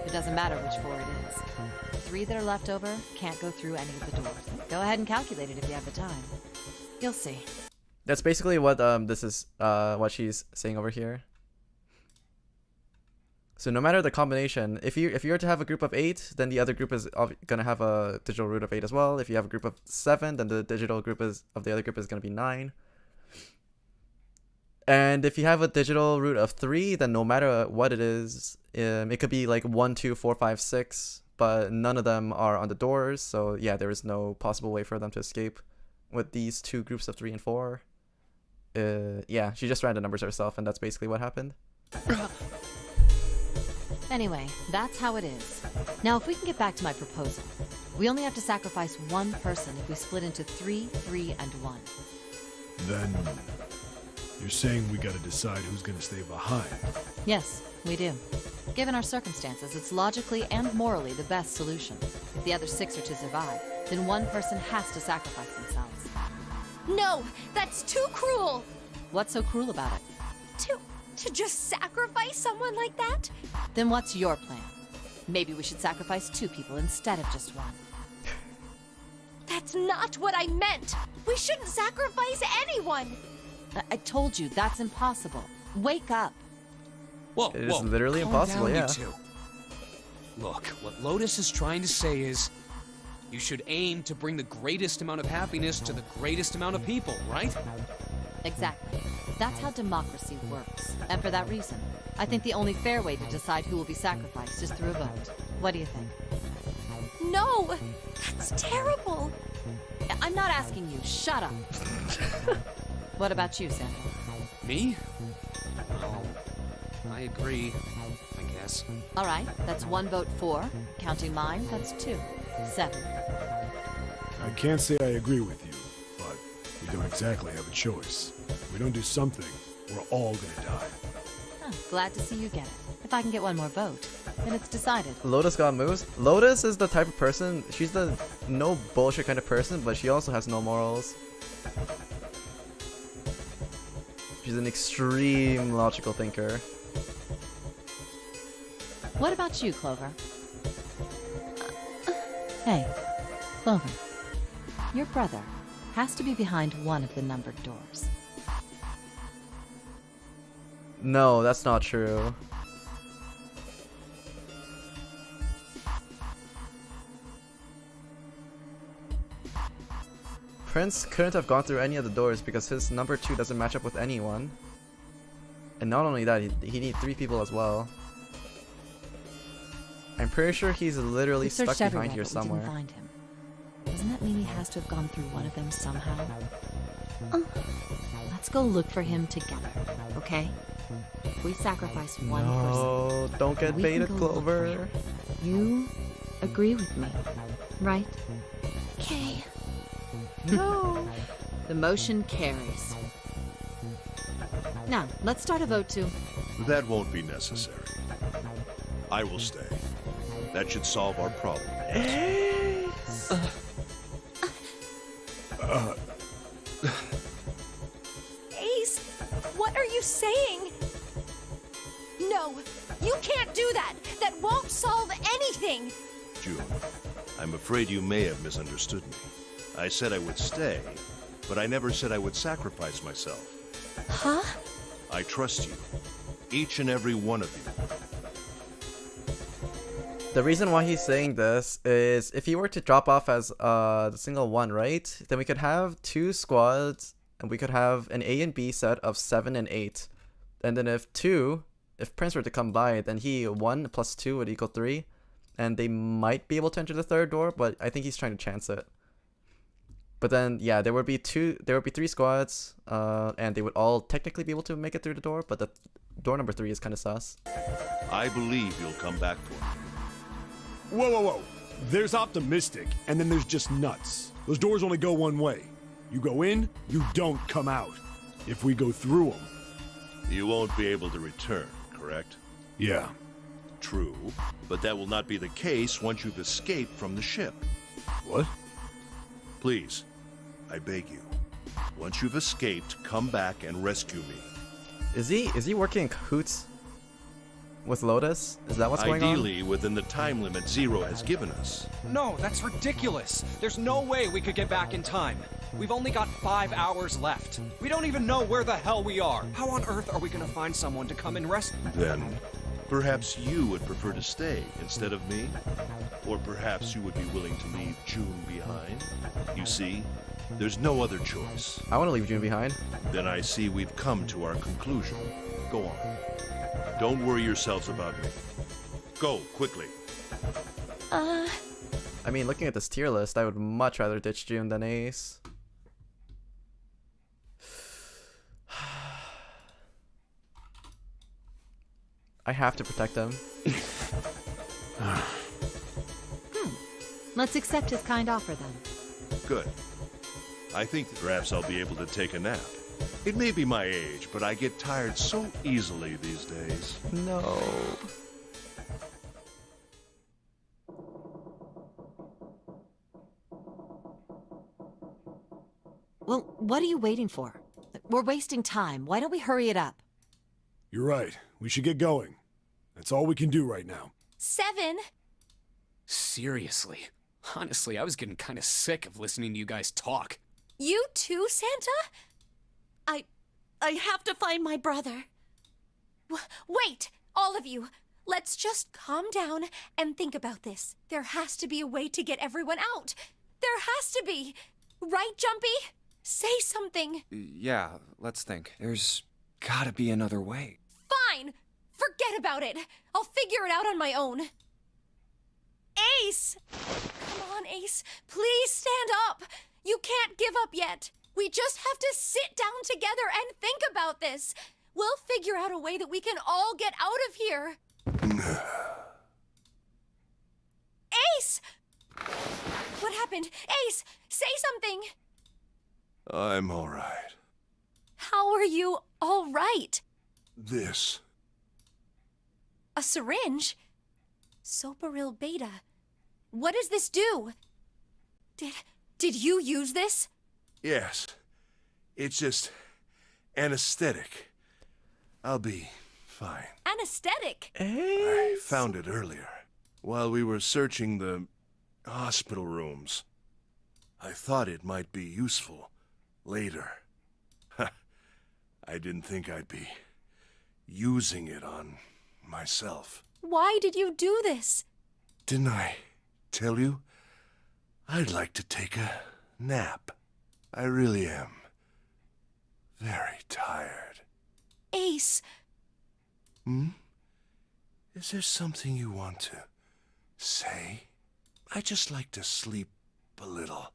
It doesn't matter which 4 it is. The 3 that are left over can't go through any of the doors. Go ahead and calculate it if you have the time. You'll see. That's basically what this is what she's saying over here. So no matter the combination, if you're to have a group of 8, then the other group is gonna have a digital root of 8 as well. If you have a group of 7, then the digital group of the other group is gonna be 9. And if you have a digital root of 3, then no matter what it is, it could be like 1, 2, 4, 5, 6, but none of them are on the doors. So yeah, there is no possible way for them to escape with these 2 groups of 3 and 4. Yeah, she just ran the numbers herself, and that's basically what happened. Anyway, that's how it is. Now, if we can get back to my proposal, we only have to sacrifice 1 person if we split into 3, 3, and 1. Then you're saying we gotta decide who's gonna stay behind. Yes, we do. Given our circumstances, it's logically and morally the best solution. If the other 6 are to survive, then 1 person has to sacrifice themselves. No, that's too cruel! What's so cruel about it? To just sacrifice someone like that? Then what's your plan? Maybe we should sacrifice 2 people instead of just 1. That's not what I meant! We shouldn't sacrifice anyone! I told you, that's impossible. Wake up. Whoa, It is literally impossible, down, yeah. You two. Look, what Lotus is trying to say is, you should aim to bring the greatest amount of happiness to the greatest amount of people, right? Exactly. That's how democracy works. And for that reason, I think the only fair way to decide who will be sacrificed is through a vote. What do you think? No! That's terrible! I'm not asking you. Shut up. What about you, Santa? Me? Oh, I agree, I guess. All right, that's 1 vote for. Counting mine, that's 2. 7. I can't say I agree with you, but we don't exactly have a choice. If we don't do something, we're all gonna die. Huh, glad to see you get it. If I can get 1 more vote, then it's decided. Lotus got moves. Lotus is the type of person, she's the no bullshit kind of person, but she also has no morals. She's an extreme logical thinker. What about you, Clover? Hey, Clover. Your brother has to be behind 1 of the numbered doors. No, that's not true. Prince couldn't have gone through any of the doors because his number 2 doesn't match up with anyone. And not only that, he needs 3 people as well. I'm pretty sure he's literally stuck behind here somewhere. We didn't find him. Doesn't that mean he has to have gone through 1 of them somehow? Let's go look for him together, okay? If we sacrifice 1 person, No, don't get we baited, can go look for Clover. him. You agree with me, right? Okay. No. The motion carries. Now, let's start a vote to... That won't be necessary. I will stay. That should solve our problem. Ace, what are you saying? No, you can't do that! That won't solve anything! June, I'm afraid you may have misunderstood me. I said I would stay, but I never said I would sacrifice myself. Huh? I trust you. Each and every one of you. The reason why he's saying this is if he were to drop off as the single one, right? Then we could have 2 squads and we could have an A and B set of 7 and 8. And then if Prince were to come by, then 1 plus 2 would equal 3. And they might be able to enter the third door, but I think he's trying to chance it. But then, yeah, there would be 3 squads, and they would all technically be able to make it through the door, but the door number 3 is kind of sus. I believe you'll come back for me. Whoa, whoa, whoa. There's optimistic, and then there's just nuts. Those doors only go one way. You go in, you don't come out. If we go through them. You won't be able to return, correct? Yeah. True, but that will not be the case once you've escaped from the ship. What? Please, I beg you. Once you've escaped, come back and rescue me. Is he working in cahoots with Lotus? Is that what's going on? Ideally, within the time limit Zero has given us. No, that's ridiculous. There's no way we could get back in time. We've only got 5 hours left. We don't even know where the hell we are. How on earth are we gonna find someone to come and rescue? Then, perhaps you would prefer to stay instead of me? Or perhaps you would be willing to leave June behind? You see, there's no other choice. I want to leave June behind. Then I see we've come to our conclusion. Go on. Don't worry yourselves about me. Go, quickly. I mean, looking at this tier list, I would much rather ditch June than Ace. I have to protect him. Let's accept his kind offer then. Good. I think that perhaps I'll be able to take a nap. It may be my age, but I get tired so easily these days. No. Well, what are you waiting for? We're wasting time. Why don't we hurry it up? You're right. We should get going. That's all we can do right now. 7. Seriously. Honestly, I was getting kind of sick of listening to you guys talk. You too, Santa? I have to find my brother. Wait, all of you. Let's just calm down and think about this. There has to be a way to get everyone out. There has to be. Right, Jumpy? Say something. Yeah, let's think. There's gotta be another way. Fine. Forget about it. I'll figure it out on my own. Ace! Come on, Ace. Please stand up. You can't give up yet. We just have to sit down together and think about this. We'll figure out a way that we can all get out of here. Ace! What happened? Ace, say something. I'm all right. How are you all right? This. A syringe? Soparil beta. What does this do? Did you use this? Yes. It's just anesthetic. I'll be fine. Anesthetic? I found it earlier, while we were searching the hospital rooms. I thought it might be useful later. I didn't think I'd be using it on myself. Why did you do this? Didn't I tell you? I'd like to take a nap. I really am very tired. Ace. Is there something you want to say? I just like to sleep a little.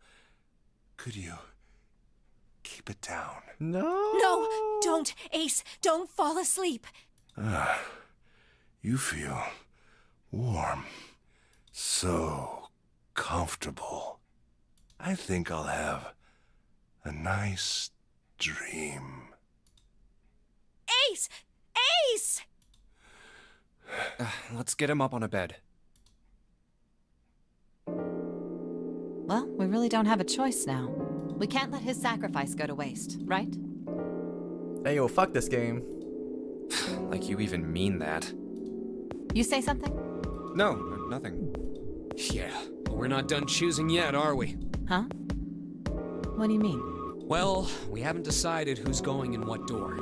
Could you keep it down? No. No, don't, Ace. Don't fall asleep. You feel warm. So comfortable. I think I'll have a nice dream. Ace! Ace! Let's get him up on a bed. Well, we really don't have a choice now. We can't let his sacrifice go to waste, right? Hey, yo, fuck this game. Like you even mean that. You say something? No, nothing. Yeah, but we're not done choosing yet, are we? Huh? What do you mean? Well, we haven't decided who's going in what door.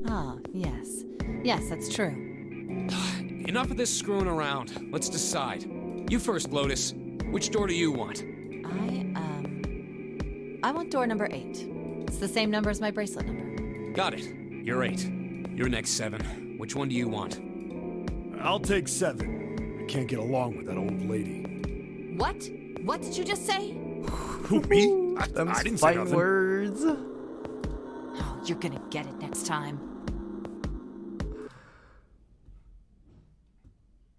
Ah, yes. Yes, that's true. enough of this screwing around. Let's decide. You first, Lotus. Which door do you want? I want door number 8. It's the same number as my bracelet number. Got it. You're 8. You're next, 7. Which one do you want? I'll take 7. I can't get along with that old lady. What? What did you just say? Who, me? I didn't say nothing. Words. Oh, you're gonna get it next time.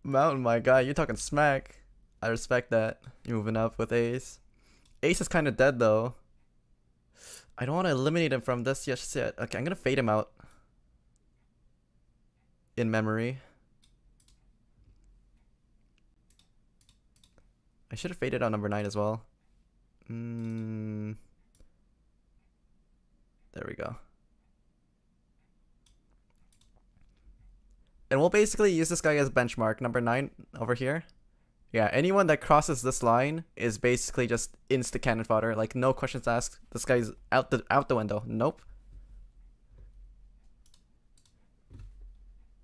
Mountain, my guy, you're talking smack. I respect that. You're moving up with Ace. Ace is kind of dead, though. I don't want to eliminate him from this just yet. Okay, I'm going to fade him out. In memory. I should have faded out number 9 as well. There we go. And we'll basically use this guy as benchmark. Number 9 over here. Yeah, anyone that crosses this line is basically just insta cannon fodder. Like, no questions asked. This guy's out the window. Nope.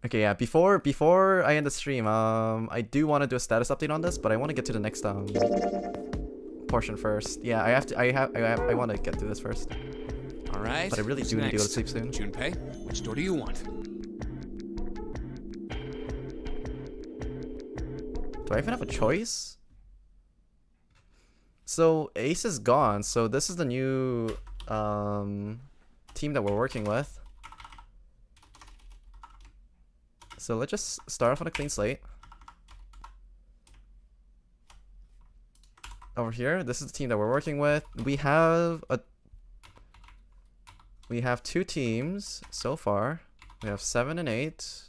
Okay, yeah. Before I end the stream, I do want to do a status update on this, but I want to get to the next portion first. Yeah, I want to get through this first. All right. But I really do need to go to sleep soon. Junpei, which door do you want? Do I even have a choice? So Ace is gone, so this is the new team that we're working with. So let's just start off on a clean slate. Over here, this is the team that we're working with. We have 2 teams so far. We have 7 and 8.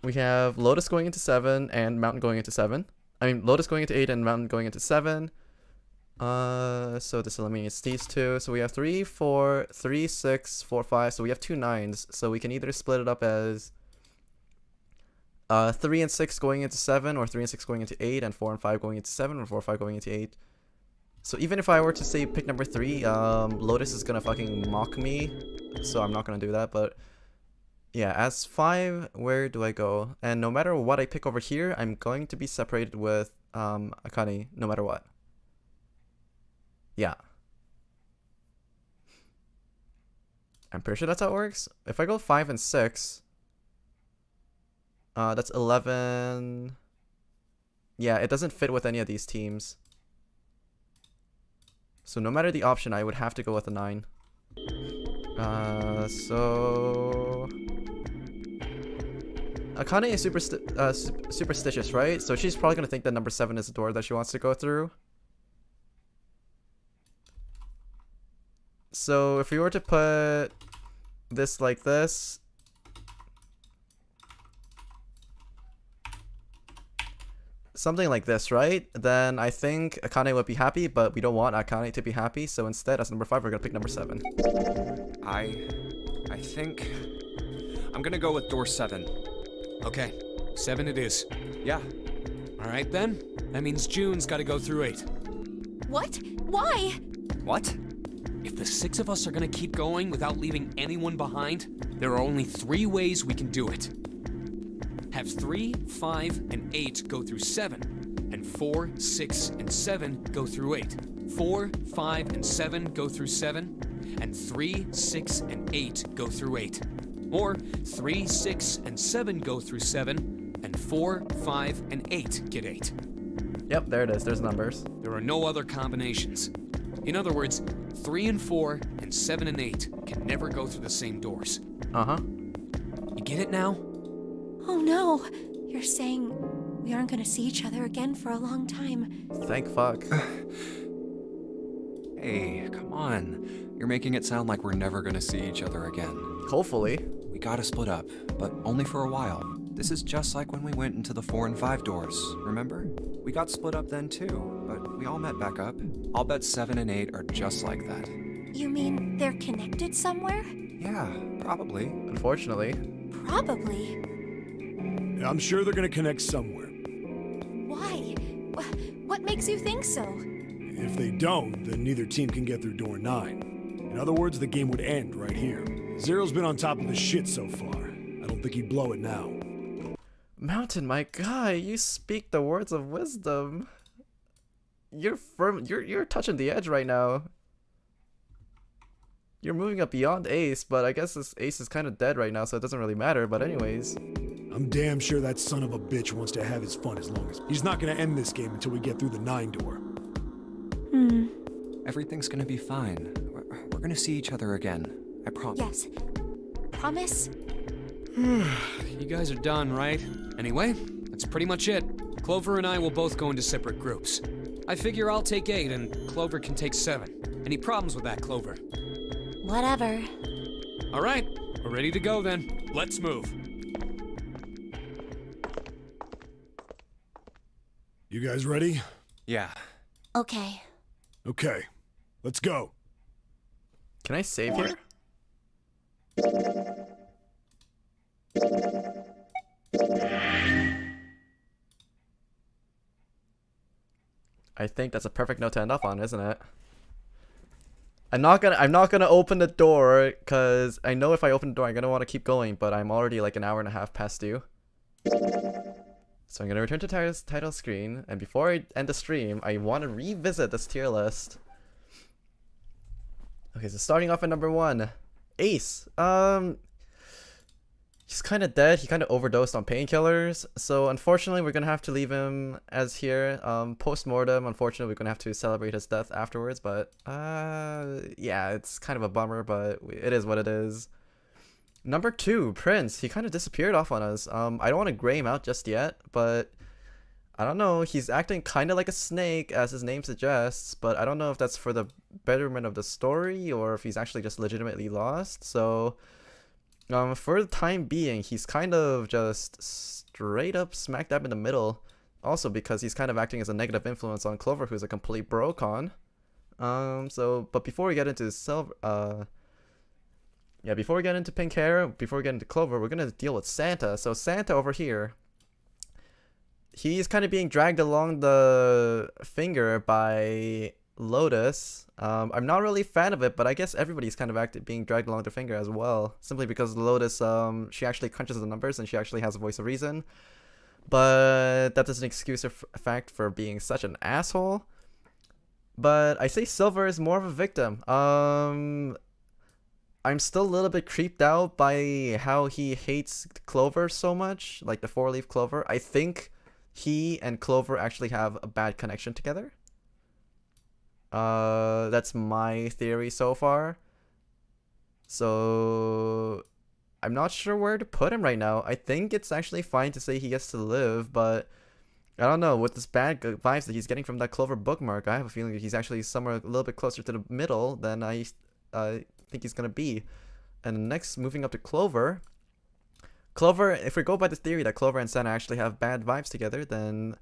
We have Lotus going into 7 and Mountain going into 7. I mean, Lotus going into 8 and Mountain going into 7. So this eliminates these 2. So we have 3, 4, 3, 6, 4, 5. So we have 2 9s. So we can either split it up as 3 and 6 going into 7, or 3 and 6 going into 8, and 4 and 5 going into 7, or 4 and 5 going into 8. So even if I were to say pick number 3, Lotus is gonna fucking mock me. So I'm not gonna do that, but... yeah, as 5, where do I go? And no matter what I pick over here, I'm going to be separated with Akane, no matter what. Yeah. I'm pretty sure that's how it works. If I go 5 and 6, that's 11. Yeah, it doesn't fit with any of these teams. So no matter the option, I would have to go with a 9. So... Akane is superstitious, right? So she's probably going to think that number 7 is the door that she wants to go through. So if we were to put this like this... something like this, right? Then I think Akane would be happy, but we don't want Akane to be happy. So instead, as number 5, we're going to pick number 7. I think... I'm gonna go with door 7. Okay, 7 it is. Yeah. All right then. That means June's got to go through 8. What? Why? What? If the 6 of us are gonna keep going without leaving anyone behind, there are only 3 ways we can do it. Have 3, 5, and 8 go through 7, and 4, 6, and 7 go through 8. 4, 5, and 7 go through 7, and 3, 6, and 8 go through 8. Or 3, 6, and 7 go through 7, and 4, 5, and 8 get 8. Yep, there it is. There's numbers. There are no other combinations. In other words, 3 and 4 and 7 and 8 can never go through the same doors. Uh-huh. You get it now? Oh no! You're saying we aren't gonna see each other again for a long time. Thank fuck. Hey, come on. You're making it sound like we're never gonna see each other again. Hopefully. We gotta split up, but only for a while. This is just like when we went into the 4 and 5 doors, remember? We got split up then too, but we all met back up. I'll bet 7 and 8 are just like that. You mean they're connected somewhere? Yeah, probably. Unfortunately. Probably. I'm sure they're gonna connect somewhere. Why? What makes you think so? If they don't, then neither team can get through door 9. In other words, the game would end right here. Zero's been on top of his shit so far. I don't think he'd blow it now. Mountain, my guy, you speak the words of wisdom. You're firm. You're touching the edge right now. You're moving up beyond Ace, but I guess this Ace is kind of dead right now, so it doesn't really matter. But anyways, I'm damn sure that son of a bitch wants to have his fun as long as he's not gonna end this game until we get through the 9 door. Everything's gonna be fine. We're gonna see each other again. I promise. Yes. Promise? You guys are done, right? Anyway, that's pretty much it. Clover and I will both go into separate groups. I figure I'll take 8 and Clover can take 7. Any problems with that, Clover? Whatever. All right, we're ready to go then. Let's move. You guys ready? Yeah. Okay. Okay, let's go. can I save here? I think that's a perfect note to end off on, isn't it? I'm not gonna open the door because I know if I open the door I'm gonna want to keep going, but I'm already like an hour and a half past due. So I'm gonna return to title screen, and before I end the stream, I want to revisit this tier list. Okay, so starting off at number 1, Ace. He's kind of dead. He kind of overdosed on painkillers, so unfortunately we're gonna have to leave him as here. Post-mortem, unfortunately we're gonna have to celebrate his death afterwards, but yeah, it's kind of a bummer, but it is what it is. Number 2, Prince. He kind of disappeared off on us. I don't want to gray him out just yet, but I don't know. He's acting kind of like a snake, as his name suggests, but I don't know if that's for the betterment of the story or if he's actually just legitimately lost. So for the time being, he's kind of just straight up smack dab in the middle. Also because he's kind of acting as a negative influence on Clover, who's a complete bro-con. But before we get into before we get into pink hair, before we get into Clover, we're gonna deal with Santa. So Santa over here, he's kind of being dragged along the finger by Lotus. I'm not really a fan of it, but I guess everybody's kind of being dragged along the finger as well, simply because Lotus, she actually crunches the numbers and she actually has a voice of reason. But that doesn't excuse her fact for being such an asshole. But I say Silver is more of a victim. I'm still a little bit creeped out by how he hates Clover so much, like the 4-leaf Clover. I think he and Clover actually have a bad connection together. That's my theory so far. So I'm not sure where to put him right now. I think it's actually fine to say he gets to live, but I don't know, with this bad vibes that he's getting from that Clover bookmark, I have a feeling that he's actually somewhere a little bit closer to the middle than I think he's gonna be. And next, moving up to Clover. Clover, if we go by the theory that Clover and Santa actually have bad vibes together, then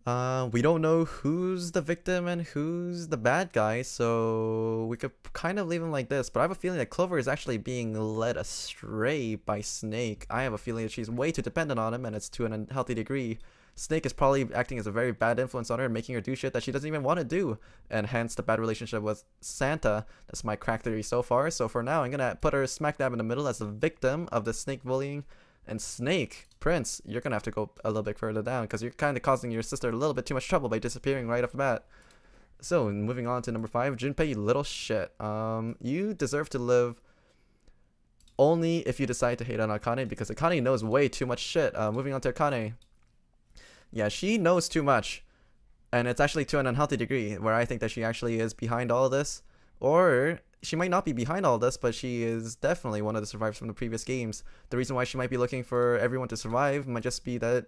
we don't know who's the victim and who's the bad guy, so we could kind of leave him like this. But I have a feeling that Clover is actually being led astray by Snake. I have a feeling that she's way too dependent on him, and it's to an unhealthy degree. Snake is probably acting as a very bad influence on her and making her do shit that she doesn't even want to do, and hence the bad relationship with Santa. That's my crack theory so far. So for now, I'm gonna put her smack dab in the middle as the victim of the Snake bullying. And Snake, Prince, you're gonna have to go a little bit further down because you're kind of causing your sister a little bit too much trouble by disappearing right off the bat. So moving on to number 5, Junpei, you little shit. You deserve to live only if you decide to hate on Akane, because Akane knows way too much shit. Moving on to Akane. Yeah, she knows too much, and it's actually to an unhealthy degree, where I think that she actually is behind all of this. Or she might not be behind all this, but she is definitely one of the survivors from the previous games. The reason why she might be looking for everyone to survive might just be that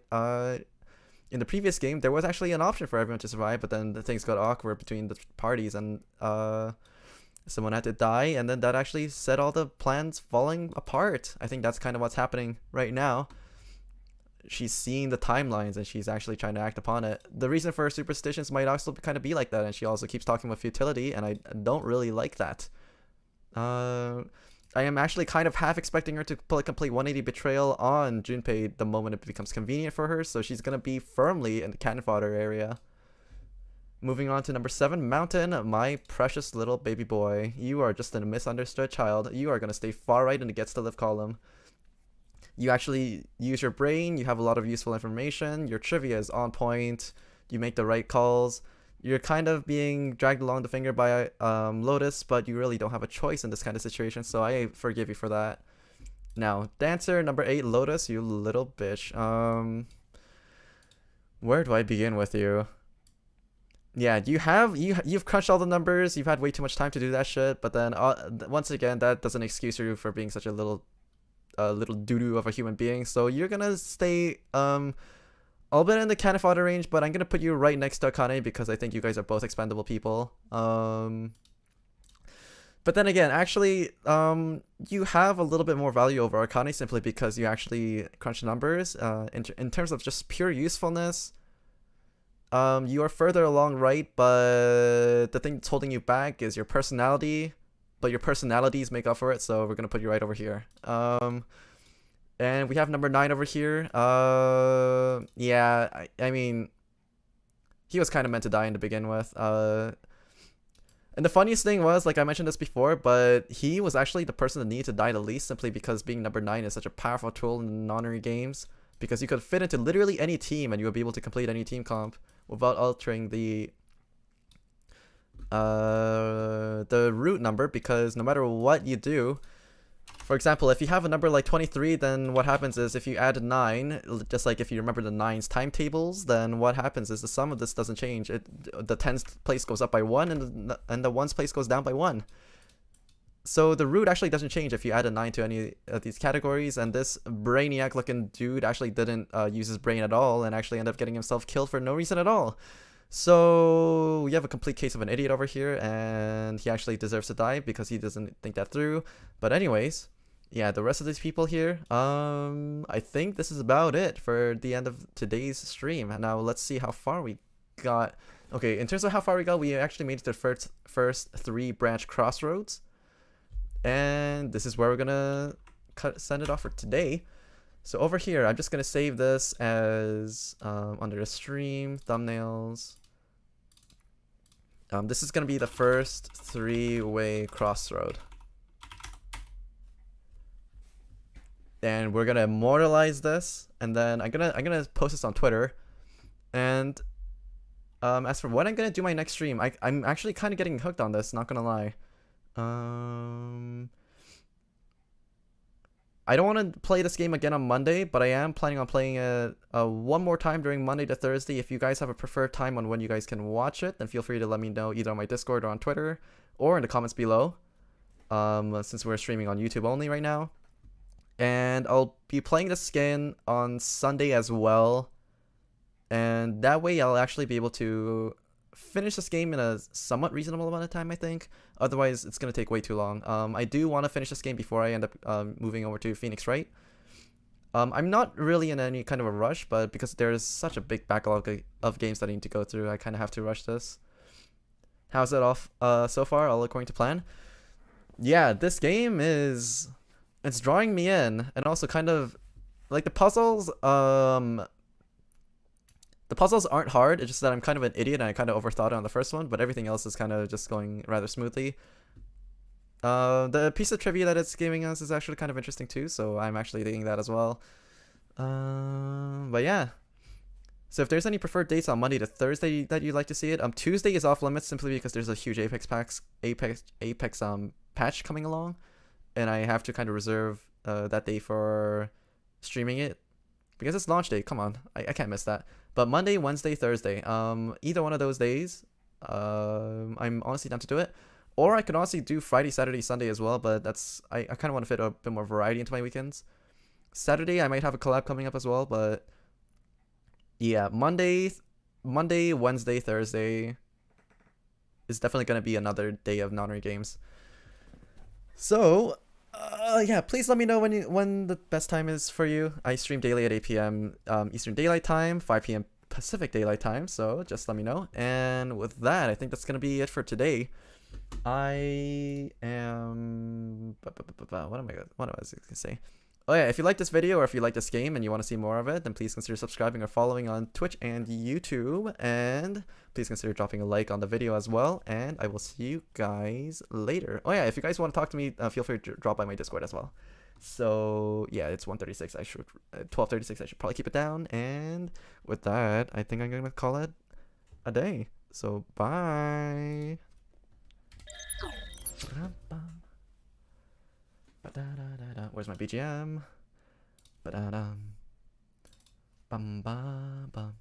in the previous game, there was actually an option for everyone to survive, but then the things got awkward between the parties, and someone had to die, and then that actually set all the plans falling apart. I think that's kind of what's happening right now. She's seeing the timelines and she's actually trying to act upon it. The reason for her superstitions might also kind of be like that, and she also keeps talking about futility, and I don't really like that. I am actually kind of half expecting her to pull a complete 180 betrayal on Junpei the moment it becomes convenient for her, so she's gonna be firmly in the cannon fodder area. Moving on to number 7, Mountain, my precious little baby boy. You are just a misunderstood child. You are going to stay far right in the gets to live column. You actually use your brain, you have a lot of useful information, your trivia is on point, you make the right calls. You're kind of being dragged along the finger by Lotus, but you really don't have a choice in this kind of situation, so I forgive you for that. Now, Dancer, number 8, Lotus, you little bitch. Where do I begin with you? Yeah, you've crunched all the numbers, you've had way too much time to do that shit, but then once again, that doesn't excuse you for being such a little doo-doo of a human being, so you're gonna stay a bit in the cannon fodder range, but I'm gonna put you right next to Akane because I think you guys are both expendable people. But then again, actually, you have a little bit more value over Akane simply because you actually crunch numbers. In terms of just pure usefulness, you are further along right, but the thing that's holding you back is your personality. But your personalities make up for it, so we're gonna put you right over here. And we have number 9 over here. Yeah, I mean, he was kind of meant to die to begin with. And the funniest thing was, like I mentioned this before, but he was actually the person that needed to die the least simply because being number 9 is such a powerful tool in non-honorary games. Because you could fit into literally any team and you would be able to complete any team comp without altering the root number, because no matter what you do, for example, if you have a number like 23, then what happens is if you add a 9, just like if you remember the 9's timetables, then what happens is the sum of this doesn't change. The 10th place goes up by 1 and the 1's place goes down by 1. So the root actually doesn't change if you add a 9 to any of these categories, and this brainiac looking dude actually didn't use his brain at all and actually ended up getting himself killed for no reason at all. So we have a complete case of an idiot over here, and he actually deserves to die because he doesn't think that through. But anyways, yeah, the rest of these people here, I think this is about it for the end of today's stream. And now let's see how far we got. Okay, in terms of how far we got, we actually made it to the first 3 branch crossroads. And this is where we're gonna send it off for today. So over here, I'm just gonna save this as under the stream thumbnails. This is gonna be the first 3-way crossroad, and we're gonna immortalize this. And then I'm gonna post this on Twitter. And as for when I'm gonna do my next stream, I'm actually kind of getting hooked on this. Not gonna lie. I don't want to play this game again on Monday, but I am planning on playing it one more time during Monday to Thursday. If you guys have a preferred time on when you guys can watch it, then feel free to let me know either on my Discord or on Twitter or in the comments below, since we're streaming on YouTube only right now. And I'll be playing the skin on Sunday as well, and that way I'll actually be able to finish this game in a somewhat reasonable amount of time, I think. Otherwise, it's going to take way too long. I do want to finish this game before I end up moving over to Phoenix Wright. I'm not really in any kind of a rush, but because there's such a big backlog of games that I need to go through, I kind of have to rush this. How's it off so far? All according to plan? Yeah, this game it's drawing me in, and also kind of like the puzzles. The puzzles aren't hard, it's just that I'm kind of an idiot and I kind of overthought it on the first one, but everything else is kind of just going rather smoothly. The piece of trivia that it's giving us is actually kind of interesting too, so I'm actually digging that as well. But yeah. So if there's any preferred dates on Monday to Thursday that you'd like to see it, Tuesday is off limits simply because there's a huge Apex patch coming along, and I have to kind of reserve that day for streaming it. Because it's launch day, come on, I can't miss that. But Monday, Wednesday, Thursday, either one of those days, I'm honestly down to do it. Or I could honestly do Friday, Saturday, Sunday as well, but I kind of want to fit a bit more variety into my weekends. Saturday, I might have a collab coming up as well, but yeah, Monday, Wednesday, Thursday is definitely going to be another day of non-honorary games. So yeah, please let me know when the best time is for you. I stream daily at 8 p.m. Eastern Daylight Time, 5 p.m. Pacific Daylight Time, so just let me know. And with that, I think that's gonna be it for today. I am what was I gonna say? Oh yeah, if you like this video or if you like this game and you want to see more of it, then please consider subscribing or following on Twitch and YouTube. And please consider dropping a like on the video as well. And I will see you guys later. Oh yeah, if you guys want to talk to me, feel free to drop by my Discord as well. So yeah, it's 1:36. I should 12:36. I should probably keep it down. And with that, I think I'm gonna call it a day. So bye. Where's my BGM? Bum bum bum.